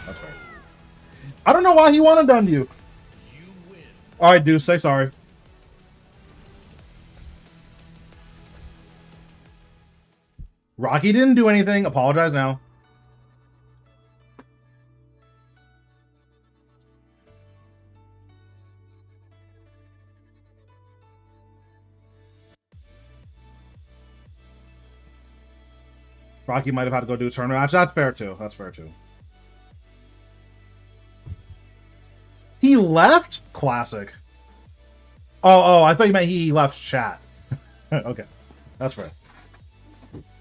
That's right. I don't know why he wanted done to you. Alright, dude, say sorry. Rocky didn't do anything. Apologize now. Rocky might have had to go do a tournament match. That's fair too. That's fair too. He left? Classic. Oh, I thought you meant he left chat. Okay. That's fair.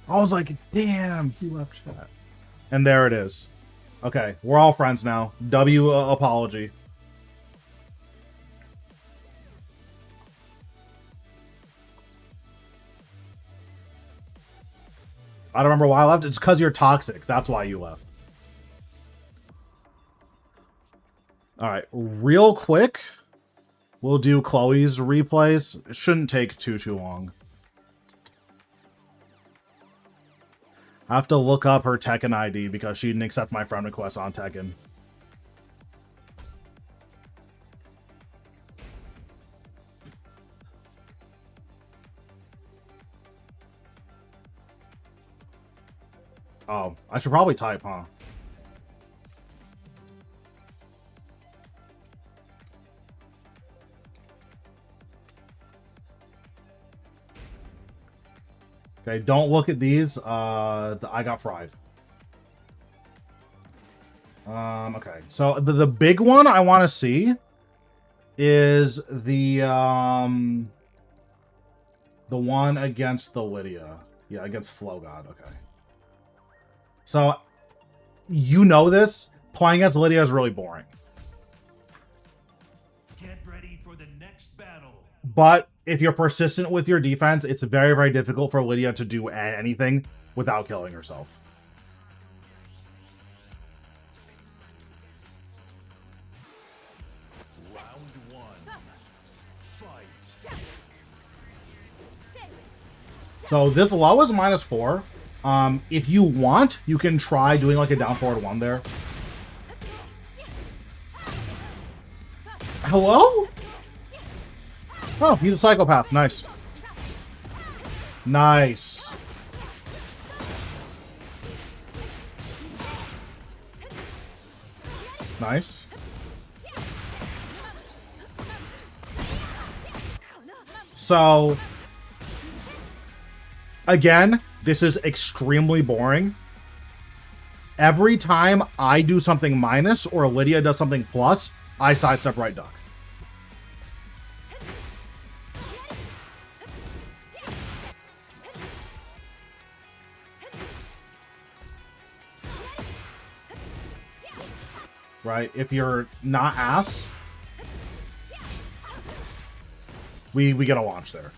I was like, damn, he left chat. And there it is. Okay, we're all friends now. W apology. I don't remember why I left. It's because you're toxic. That's why you left. Alright, real quick. We'll do Chloe's replays. It shouldn't take too long. I have to look up her Tekken ID because she didn't accept my friend request on Tekken. Oh, I should probably type, huh? Okay, don't look at these. I got fried. Okay, so the big one I want to see is the one against the Lydia. Yeah, against Flow God. Okay. So, you know this. Playing as Lydia is really boring. Get ready for the next battle. But if you're persistent with your defense, it's very, very difficult for Lydia to do anything without killing herself. Round one. Fight. So this low is -4. If you want, you can try doing like a down forward 1 there. Hello? Oh, he's a psychopath. Nice. Nice. Nice. So, again, this is extremely boring. Every time I do something minus or Lydia does something plus, I sidestep right duck. Right? If you're not ass, we get a launch there.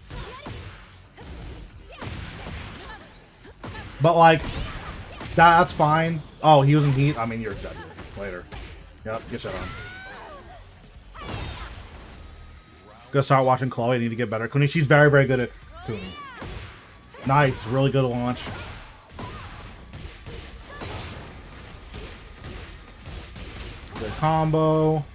But like, that's fine. Oh, he was in heat. I mean, you're dead later. Yep, get shit on. Gonna start watching Chloe. I need to get better. Kuni, she's very, very good at Kuni. Nice, really good launch. Good combo.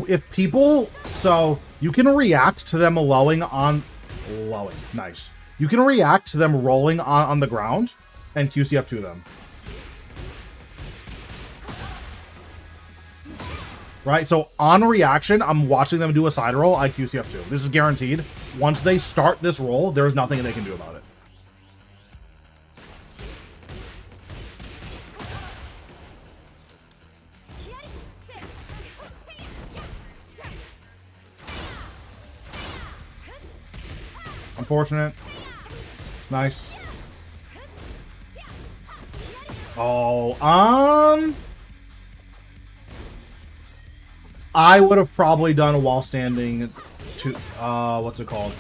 If people, so you can react to them lowing. Nice. You can react to them rolling on the ground and QCF to them. Right, so on reaction, I'm watching them do a side roll, I QCF to. This is guaranteed. Once they start this roll, there's nothing they can do about it. Unfortunate. Nice. Oh, I would have probably done a wall standing to, what's it called?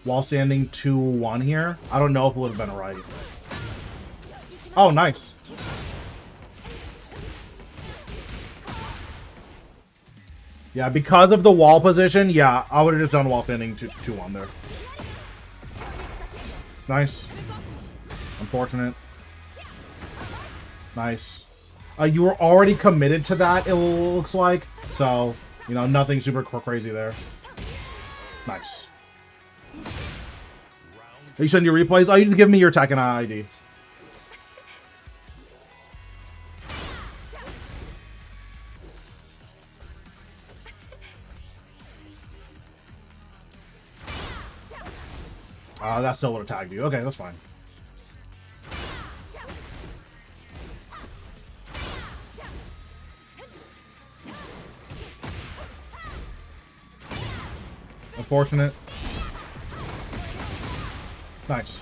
Wall standing 2-1 here. I don't know if it would have been right. Oh, nice. Yeah, because of the wall position, yeah, I would have just done wall standing 2-1 there. Nice. Unfortunate. Nice. You were already committed to that, it looks like. So, you know, nothing super crazy there. Nice. You send your replays? Oh, you can give me your Tekken ID. That still would have tagged you. Okay, that's fine. Unfortunate. Nice.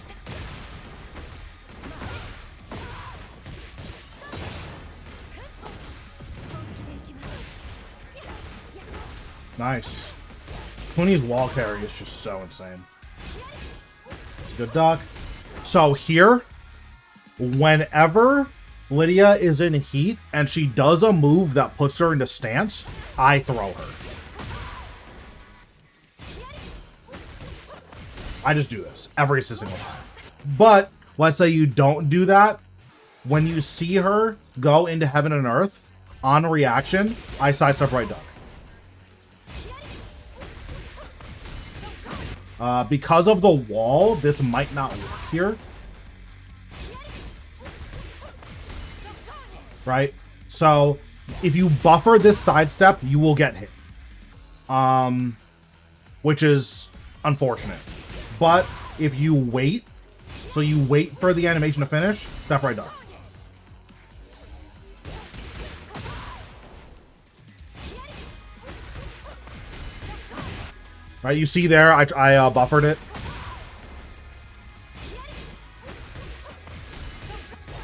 Nice. Kuni's wall carry is just so insane. Good duck. So here, whenever Lydia is in heat and she does a move that puts her into stance, I throw her. I just do this every single time. But let's say you don't do that. When you see her go into heaven and earth on reaction, I sidestep right duck. Because of the wall, this might not work here. Right? So, if you buffer this sidestep, you will get hit. Which is unfortunate. But, if you wait, so you wait for the animation to finish, step right duck. Right, you see there, I buffered it.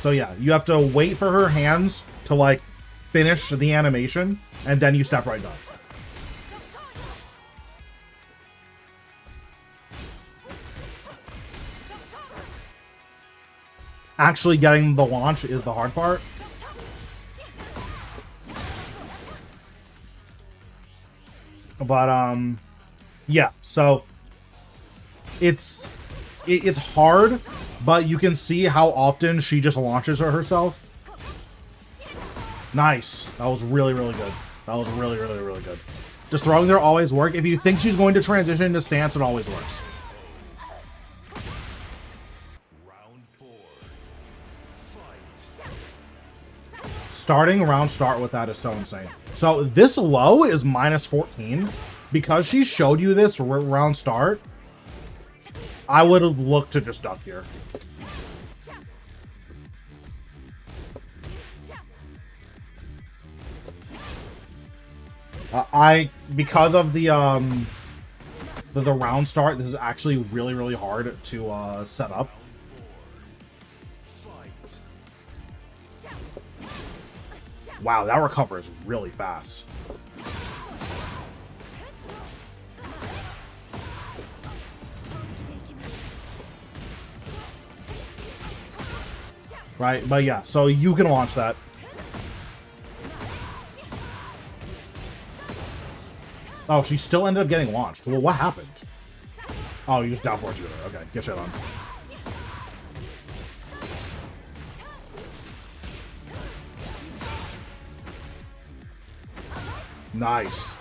So yeah, you have to wait for her hands to like finish the animation, and then you step right up. Actually getting the launch is the hard part. But yeah, so it's hard, but you can see how often she just launches her herself. Nice. That was really, really good. That was really, really, really good. Just throwing there always work. If you think she's going to transition into stance, it always works. Round 4. Fight. Starting round start with that is so insane. So this low is minus 14. Because she showed you this round start, I would have looked to just duck here. Because of the round start, this is actually really, really hard to set up. Wow, that recover is really fast. Right, but yeah, so you can launch that. Oh, she still ended up getting launched. Well, what happened? Oh, you just down forward you there. Okay, get shit on. Nice.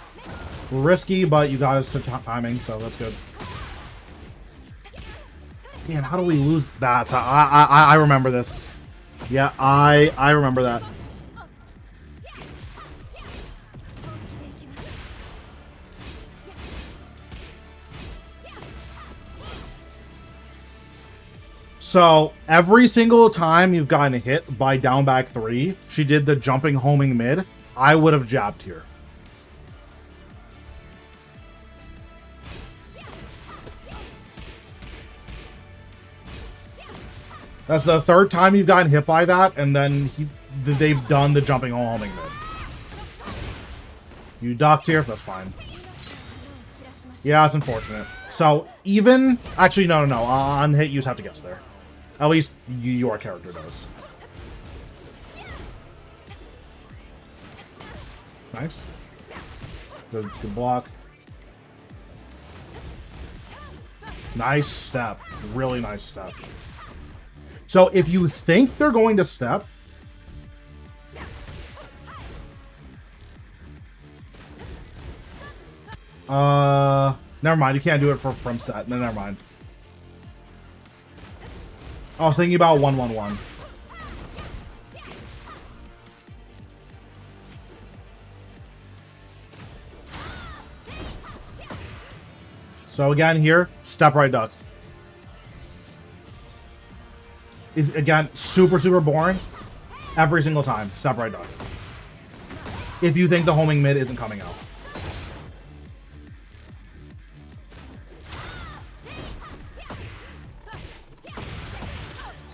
Risky, but you got us to timing, so that's good. Damn, how do we lose that? I remember this. Yeah, I remember that. So, every single time you've gotten hit by down back 3, she did the jumping homing mid, I would have jabbed here. That's the third time you've gotten hit by that, and then they've done the jumping homing mid. You ducked here, that's fine. Yeah, it's unfortunate. So, even... Actually, no. On hit, you just have to guess there. At least your character does. Nice. Good block. Nice step. Really nice step. So if you think they're going to step... Never mind. You can't do it from set. No, never mind. I was thinking about 1-1-1. So again here, step right duck. Is again super boring. Every single time, step right duck. If you think the homing mid isn't coming out.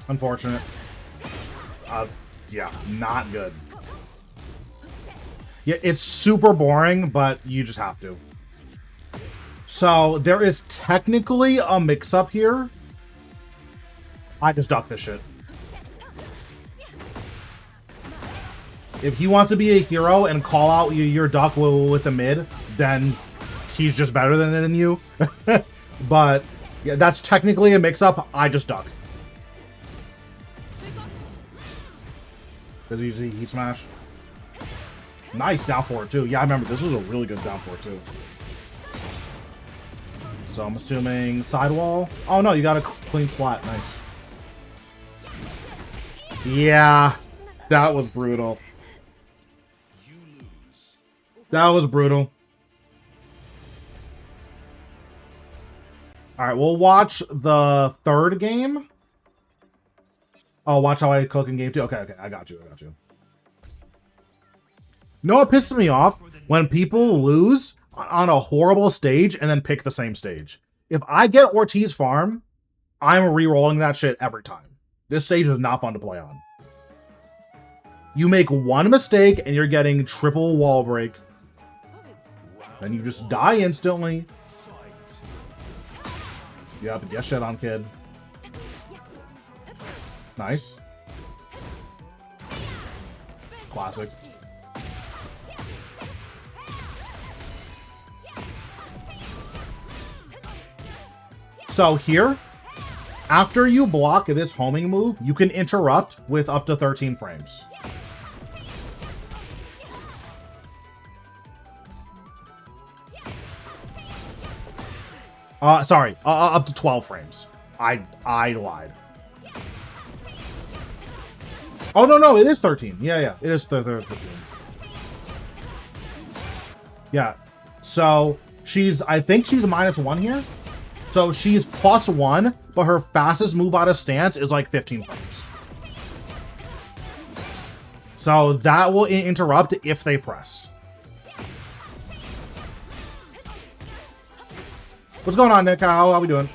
Unfortunate. Yeah, not good. Yeah, it's super boring, but you just have to. So, there is technically a mix-up here. I just duck this shit. If he wants to be a hero and call out your duck with the mid, then he's just better than you. But, yeah, that's technically a mix-up. I just duck. Does he usually heat smash? Nice down forward too. Yeah, I remember this was a really good down forward too. So I'm assuming sidewall. Oh no, you got a clean splat. Nice. Yeah, that was brutal. That was brutal. All right, we'll watch the third game. Oh, watch how I cook in game 2. Okay, I got you. No, it pisses me off when people lose on a horrible stage and then pick the same stage. If I get Ortiz farm, I'm re-rolling that shit every time. This stage is not fun to play on. You make one mistake and you're getting triple wall break. Then you just die instantly. Yep, get shit on, kid. Nice. Classic. So here, after you block this homing move, you can interrupt with up to 13 frames. Sorry, up to 12 frames. I lied. Oh, no, it is 13. Yeah, it is 13. Yeah, so I think she's -1 here. So she's +1, but her fastest move out of stance is like 15 frames. So that will interrupt if they press. What's going on, Nick? How we doing?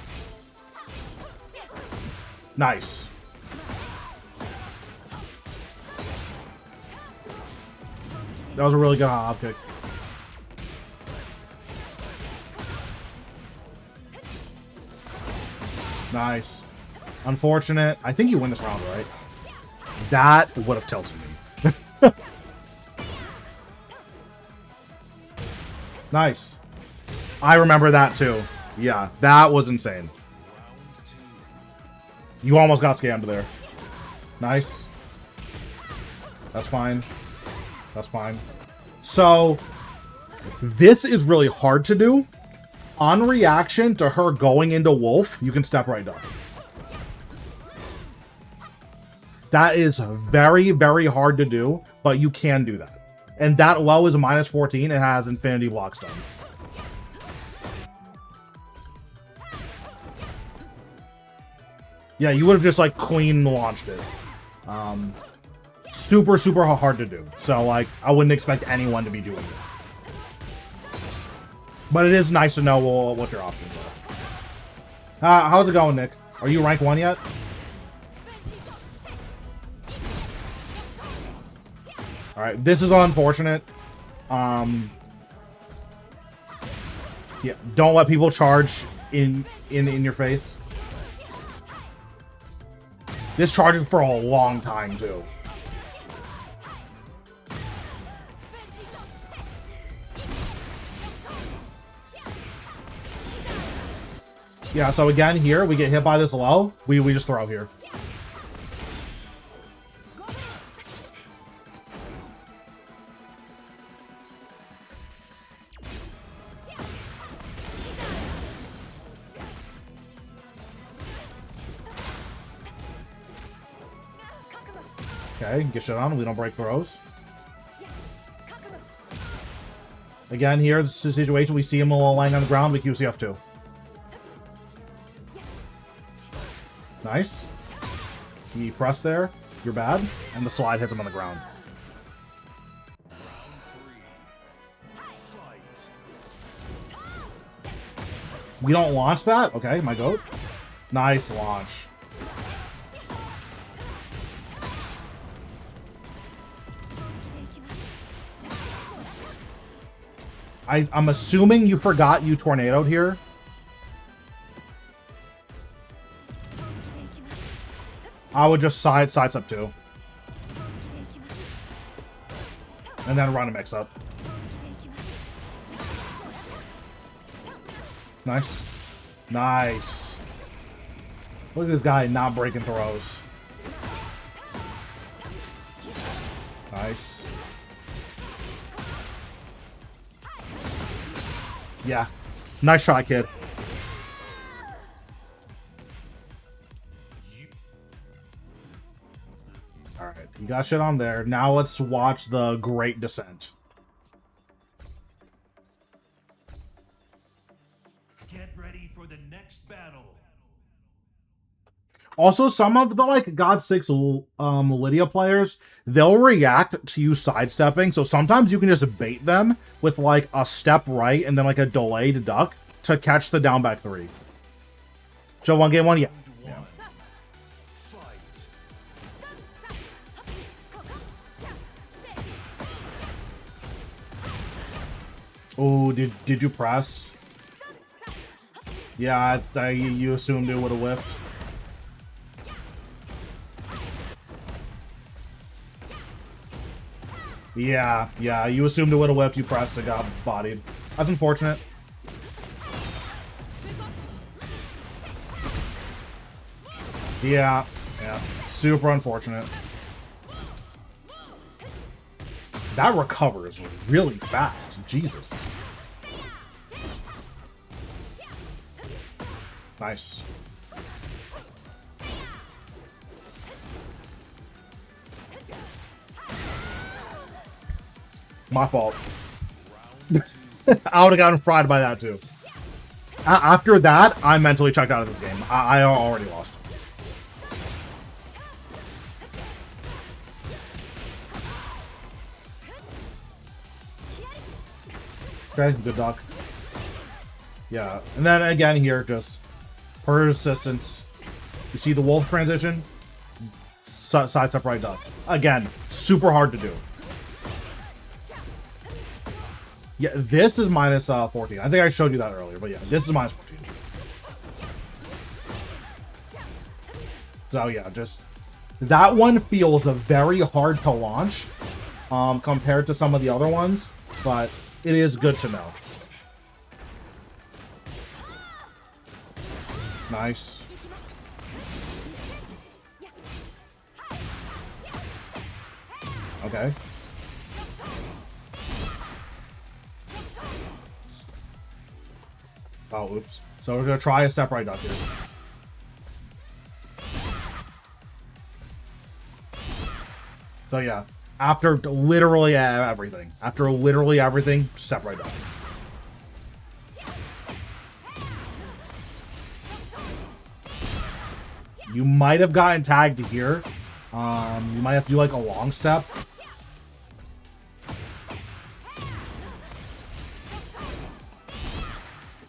Nice. That was a really good hop kick. Nice. Unfortunate. I think you win this round, right? That would have tilted me. Nice. I remember that too. Yeah, that was insane. You almost got scammed there. Nice. That's fine. That's fine. So, this is really hard to do. On reaction to her going into Wolf, you can step right up. That is very, very hard to do, but you can do that. And that low is a -14 and has infinity blocks done. Yeah, you would have just like clean launched it. Super, super hard to do. So like, I wouldn't expect anyone to be doing it. But it is nice to know what your options are. How's it going, Nick? Are you rank 1 yet? Alright, this is unfortunate. Yeah, don't let people charge in your face. This charges for a long time, too. Yeah, so again, here, we get hit by this low. We just throw here. Okay, get shit on. We don't break throws. Again, here's the situation. We see him lying on the ground. We QCF2. Nice. He pressed there. You're bad. And the slide hits him on the ground. We don't launch that? Okay, my goat. Nice launch. I'm assuming you forgot you tornadoed here. I would just sidestep too. And then run a mix up. Nice. Nice. Look at this guy not breaking throws. Nice. Yeah. Nice shot, kid. Alright, you got shit on there. Now let's watch the Great Descent. Get ready for the next battle. Also, some of the like God 6 Lydia players, they'll react to you sidestepping. So sometimes you can just bait them with like a step right and then like a delayed duck to catch the down back 3. Show one game one, yeah. Yeah. Oh, did you press? Yeah, you assumed it would have whiffed. Yeah, you assumed it would have whiffed, you pressed and got bodied. That's unfortunate. Yeah, super unfortunate. That recovers really fast, Jesus. Nice. My fault. I would have gotten fried by that too. After that, I mentally checked out of this game. I already lost. Okay, good doc. Yeah, and then again here, just persistence. You see the wolf transition? Side step right duck. Again, super hard to do. Yeah, this is minus 14. I think I showed you that earlier, but yeah, this is minus 14. So yeah, just that one feels very hard to launch compared to some of the other ones, but it is good to know. Nice. Okay. Oh, oops. So we're gonna try a step right duck here. So yeah, after literally everything, step right duck. You might have gotten tagged here. You might have to do like a long step.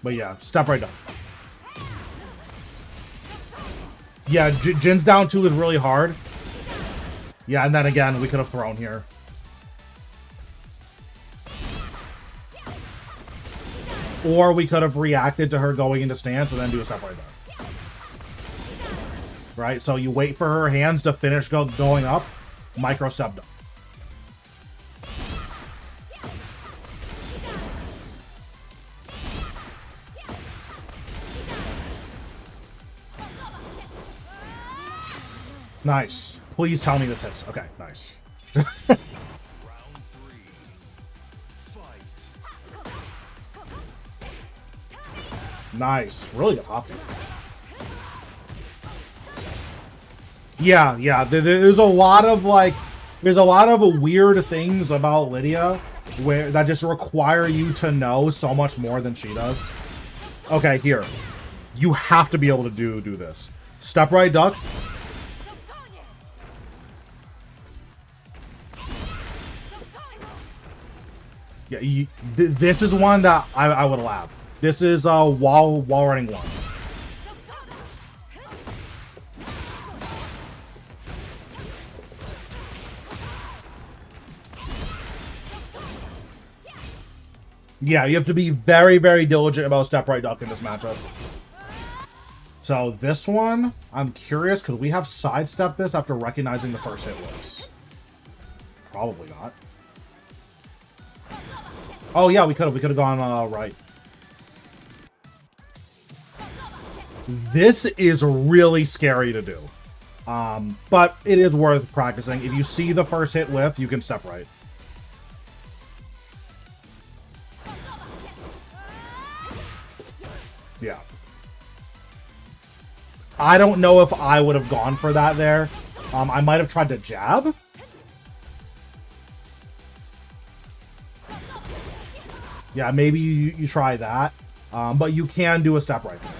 But yeah, step right down. Yeah, Jin's down 2 is really hard. Yeah, and then again, we could have thrown here. Or we could have reacted to her going into stance and then do a step right down. Right, so you wait for her hands to finish going up, micro step down. Nice. Please tell me this hits. Okay, nice. Nice. Really good optic. Yeah. There's a lot of weird things about Lydia that just require you to know so much more than she does. Okay, here. You have to be able to do this. Step right duck. Yeah, this is one that I would allow. This is wall running one. Yeah, you have to be very, very diligent about step right duck in this matchup. So this one, I'm curious, could we have sidestepped this after recognizing the first hit was? Probably not. Oh yeah, we could have gone right. This is really scary to do. But it is worth practicing. If you see the first hit whiff, you can step right. Yeah. I don't know if I would have gone for that there. I might have tried to jab. Yeah, maybe you try that. But you can do a step right there.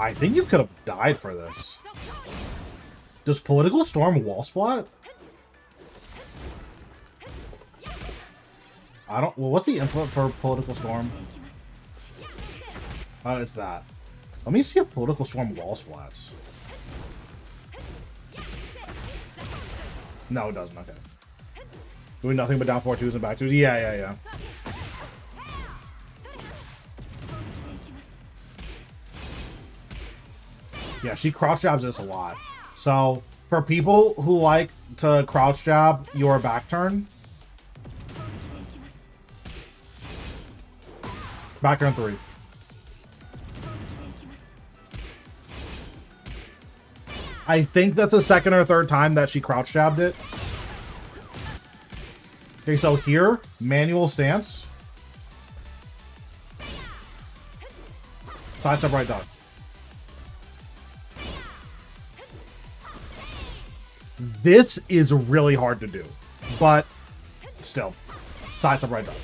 I think you could have died for this. Does Political Storm wall splat? I don't... Well, what's the input for Political Storm? Oh, it's that. Let me see if Political Storm wall splats. No, it doesn't. Okay. Doing nothing but down 4-2s and back 2s. Yeah. Yeah, she crouch jabs this a lot. So, for people who like to crouch jab your back turn, back turn 3. I think that's the second or third time that she crouch jabbed it. Okay, so here, manual stance. Side step right dog. This is really hard to do, but still, side step right dog.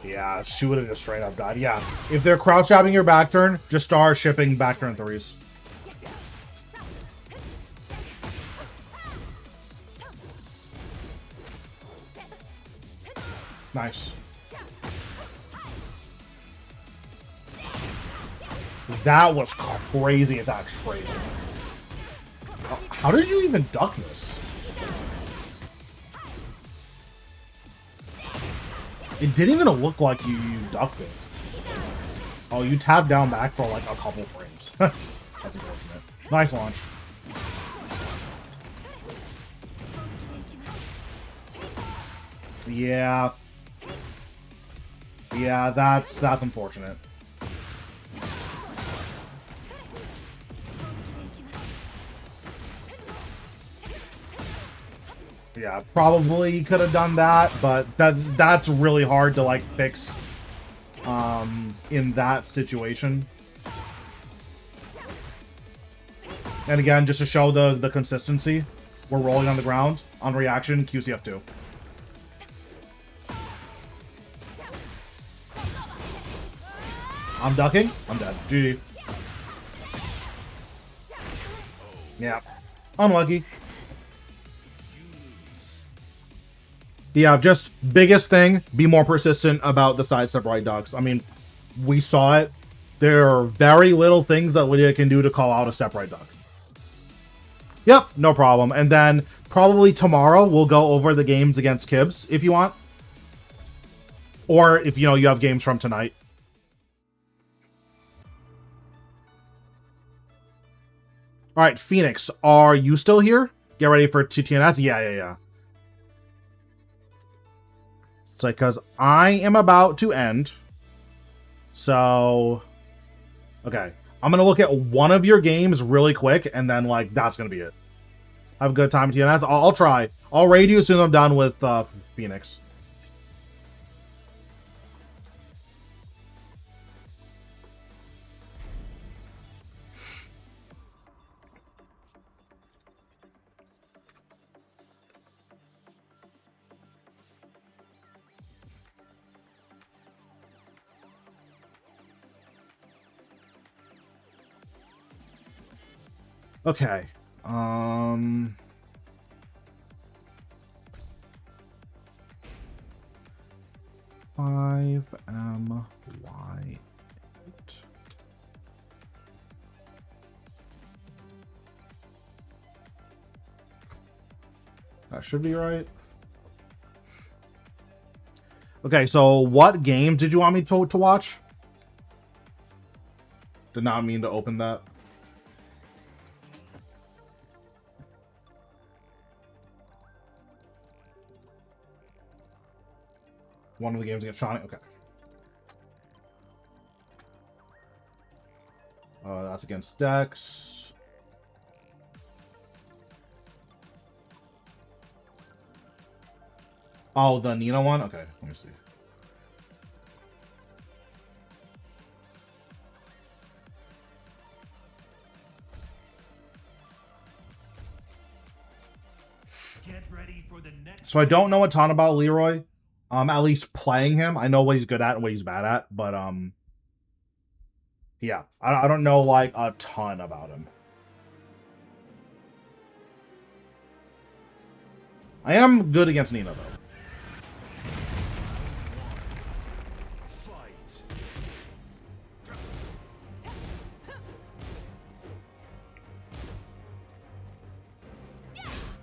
Yeah, she would have just straight up died. Yeah, if they're crouch jabbing your back turn, just start shipping back turn 3s. Nice. That was crazy attack straight. How did you even duck this? It didn't even look like you ducked it. Oh, you tapped down back for like a couple frames. That's unfortunate. Nice launch. Yeah. Yeah, that's unfortunate. Yeah, probably could have done that, but that's really hard to like fix in that situation. And again, just to show the consistency, we're rolling on the ground on reaction QCF2. I'm ducking. I'm dead. GG. Yeah. Unlucky. Yeah, just biggest thing, be more persistent about the side step right ducks. I mean, we saw it. There are very little things that Lydia can do to call out a step right duck. Yep, no problem. And then probably tomorrow we'll go over the games against Kibbs if you want. Or if you know you have games from tonight. All right, Phoenix, are you still here? Get ready for TTNS? Yeah. It's like, because I am about to end. So, okay. I'm going to look at one of your games really quick, and then, like, that's going to be it. Have a good time at TTNS. I'll try. I'll raid you as soon as I'm done with Phoenix. Okay. 5MY8. That should be right. Okay, so what games did you want me to watch? Did not mean to open that. One of the games against Shawnee? Okay. That's against Dex. Oh, the Nina one? Okay, let me see. Get ready for the next. So I don't know a ton about Leroy. At least playing him, I know what he's good at and what he's bad at, but yeah, I don't know like a ton about him. I am good against Nina though.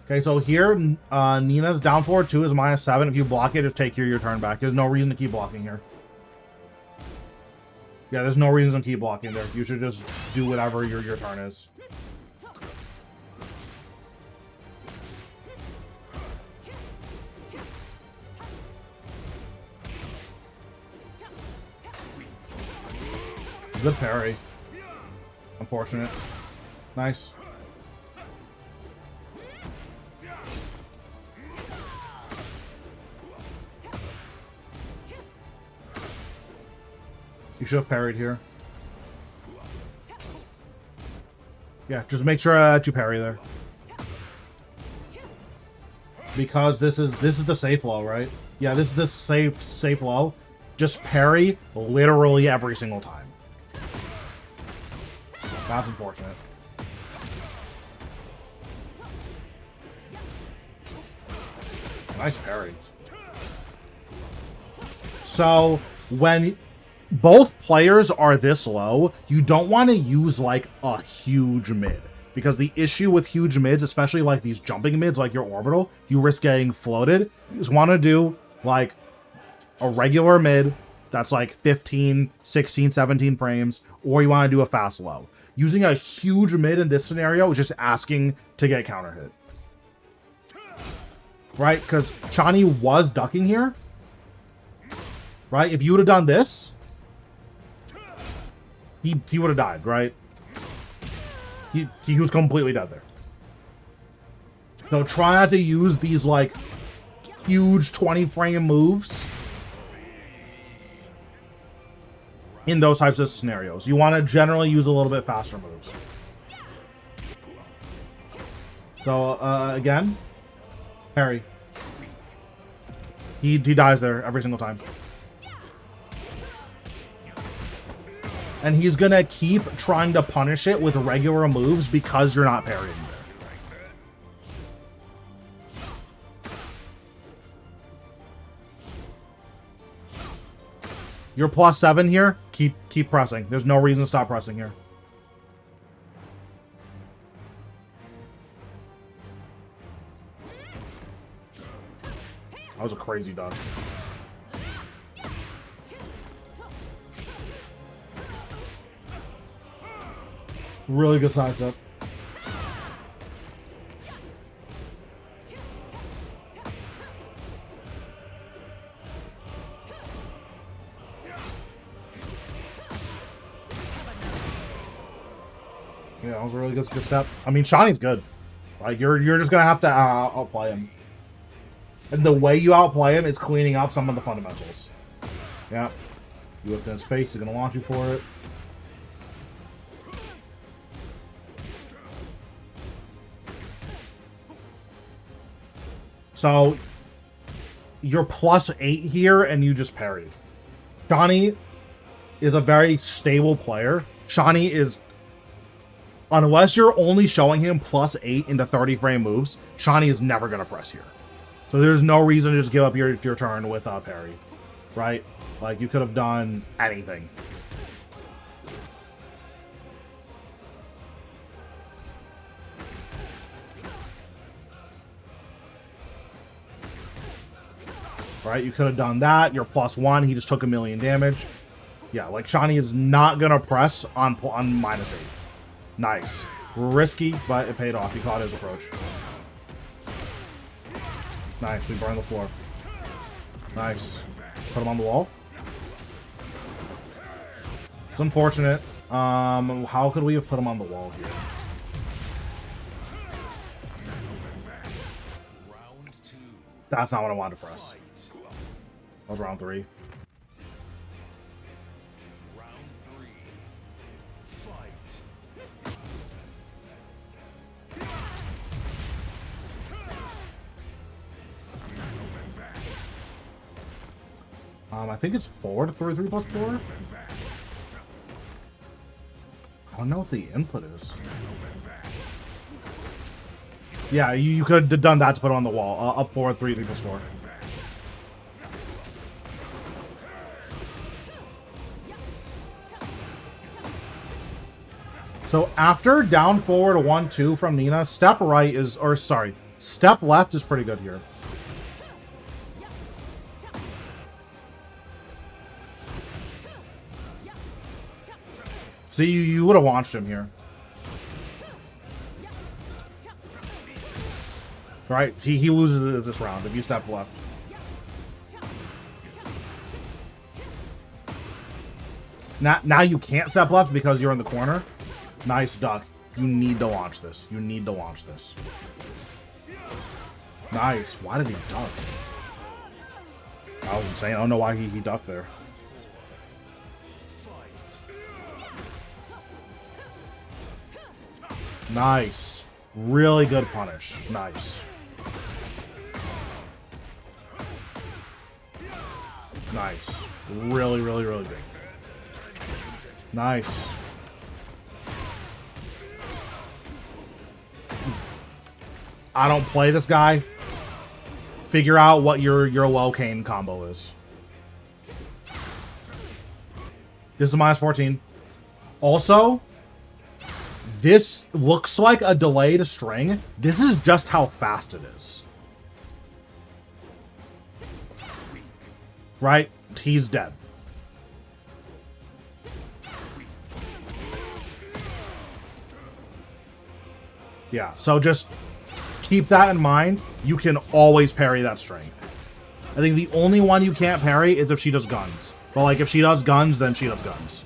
Okay, so here, Nina's down forward 2 is -7. If you block it, just take your turn back. There's no reason to keep blocking here. Yeah, there's no reason to keep blocking there. You should just do whatever your turn is. Good parry. Unfortunate. Nice. You should have parried here. Yeah, just make sure that you parry there. Because this is the safe low, right? Yeah, this is the safe low. Just parry literally every single time. That's unfortunate. Nice parry. So when both players are this low, you don't want to use like a huge mid, because the issue with huge mids, especially like these jumping mids like your orbital, you risk getting floated. You just want to do like a regular mid that's like 15, 16, 17 frames, or you want to do a fast low. Using a huge mid in this scenario is just asking to get counter hit. Right? Because Chani was ducking here. Right? If you would have done this, he would have died, right? He was completely dead there. So try not to use these like huge 20 frame moves in those types of scenarios. You want to generally use a little bit faster moves. So again, parry. He dies there every single time. And he's gonna keep trying to punish it with regular moves because you're not parrying there. You're +7 here. Keep pressing. There's no reason to stop pressing here. That was a crazy dodge. Really good size up. Yeah, that was a really good step. I mean, Shani's good. Like you're just gonna have to outplay him. And the way you outplay him is cleaning up some of the fundamentals. Yeah. You look in his face, he's gonna launch you for it. So you're +8 here, and you just parried. Shani is a very stable player. Shani is, unless you're only showing him +8 into 30 frame moves, Shani is never going to press here. So there's no reason to just give up your turn with parry, right? Like, you could have done anything. Right, you could have done that. You're +1. He just took 1,000,000 damage. Yeah, like Shani is not gonna press on -8. Nice, risky, but it paid off. He caught his approach. Nice. We burned the floor. Nice. Put him on the wall. It's unfortunate. How could we have put him on the wall here? That's not what I wanted to press. That was round 3. Round 3. Fight. I think it's forward 3 plus 4. I don't know what the input is. Yeah, you could have done that to put on the wall. Up forward 3 plus 4. So after down forward 1-2 from Nina, step right is, or sorry, step left is pretty good here. See, you would have launched him here. Right? He loses this round if you step left. Now you can't step left because you're in the corner. Nice duck. You need to launch this. You need to launch this. Nice. Why did he duck? I was insane. I don't know why he ducked there. Nice. Really good punish. Nice. Nice. Really, really, really good. Nice. I don't play this guy. Figure out what your low cane combo is. This is minus 14. Also, this looks like a delayed string. This is just how fast it is. Right? He's dead. Yeah, so just keep that in mind. You can always parry that string. I think the only one you can't parry is if she does guns. But like if she does guns, then she does guns.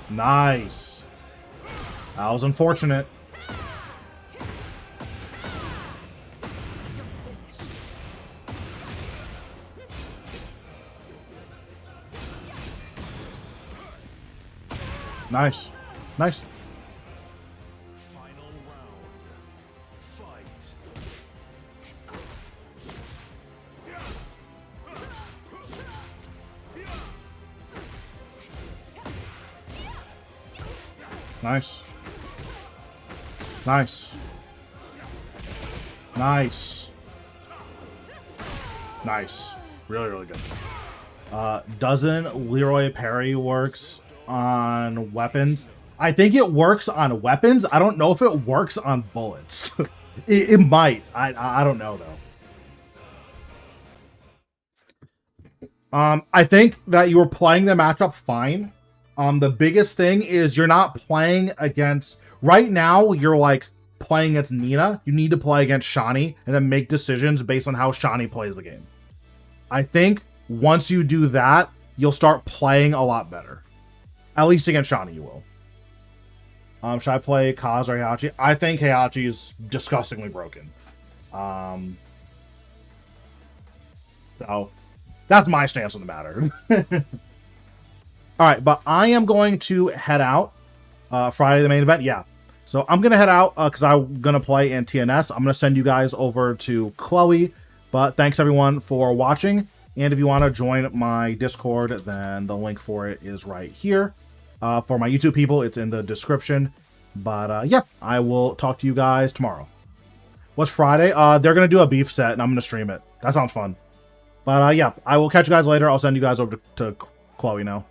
Nice. That was unfortunate. Nice. Nice. Final round. Fight. Nice. Nice. Nice. Nice. Really, really good. Doesn't Leroy parry works on weapons? I think it works on weapons. I don't know if it works on bullets. it might. I don't know though. I think that you were playing the matchup fine. The biggest thing is you're not playing against... Right now, you're like playing against Nina. You need to play against Shani and then make decisions based on how Shani plays the game. I think once you do that, you'll start playing a lot better. At least against Shani, you will. Should I play Kaz or Heihachi? I think Heihachi is disgustingly broken. So, that's my stance on the matter. Alright, but I am going to head out. Friday, the main event, yeah. So, I'm going to head out because I'm going to play in TNS. I'm going to send you guys over to Chloe. But thanks, everyone, for watching. And if you want to join my Discord, then the link for it is right here. For my YouTube people, it's in the description. But yeah, I will talk to you guys tomorrow. What's Friday? They're going to do a beef set, and I'm going to stream it. That sounds fun. But yeah, I will catch you guys later. I'll send you guys over to Chloe now.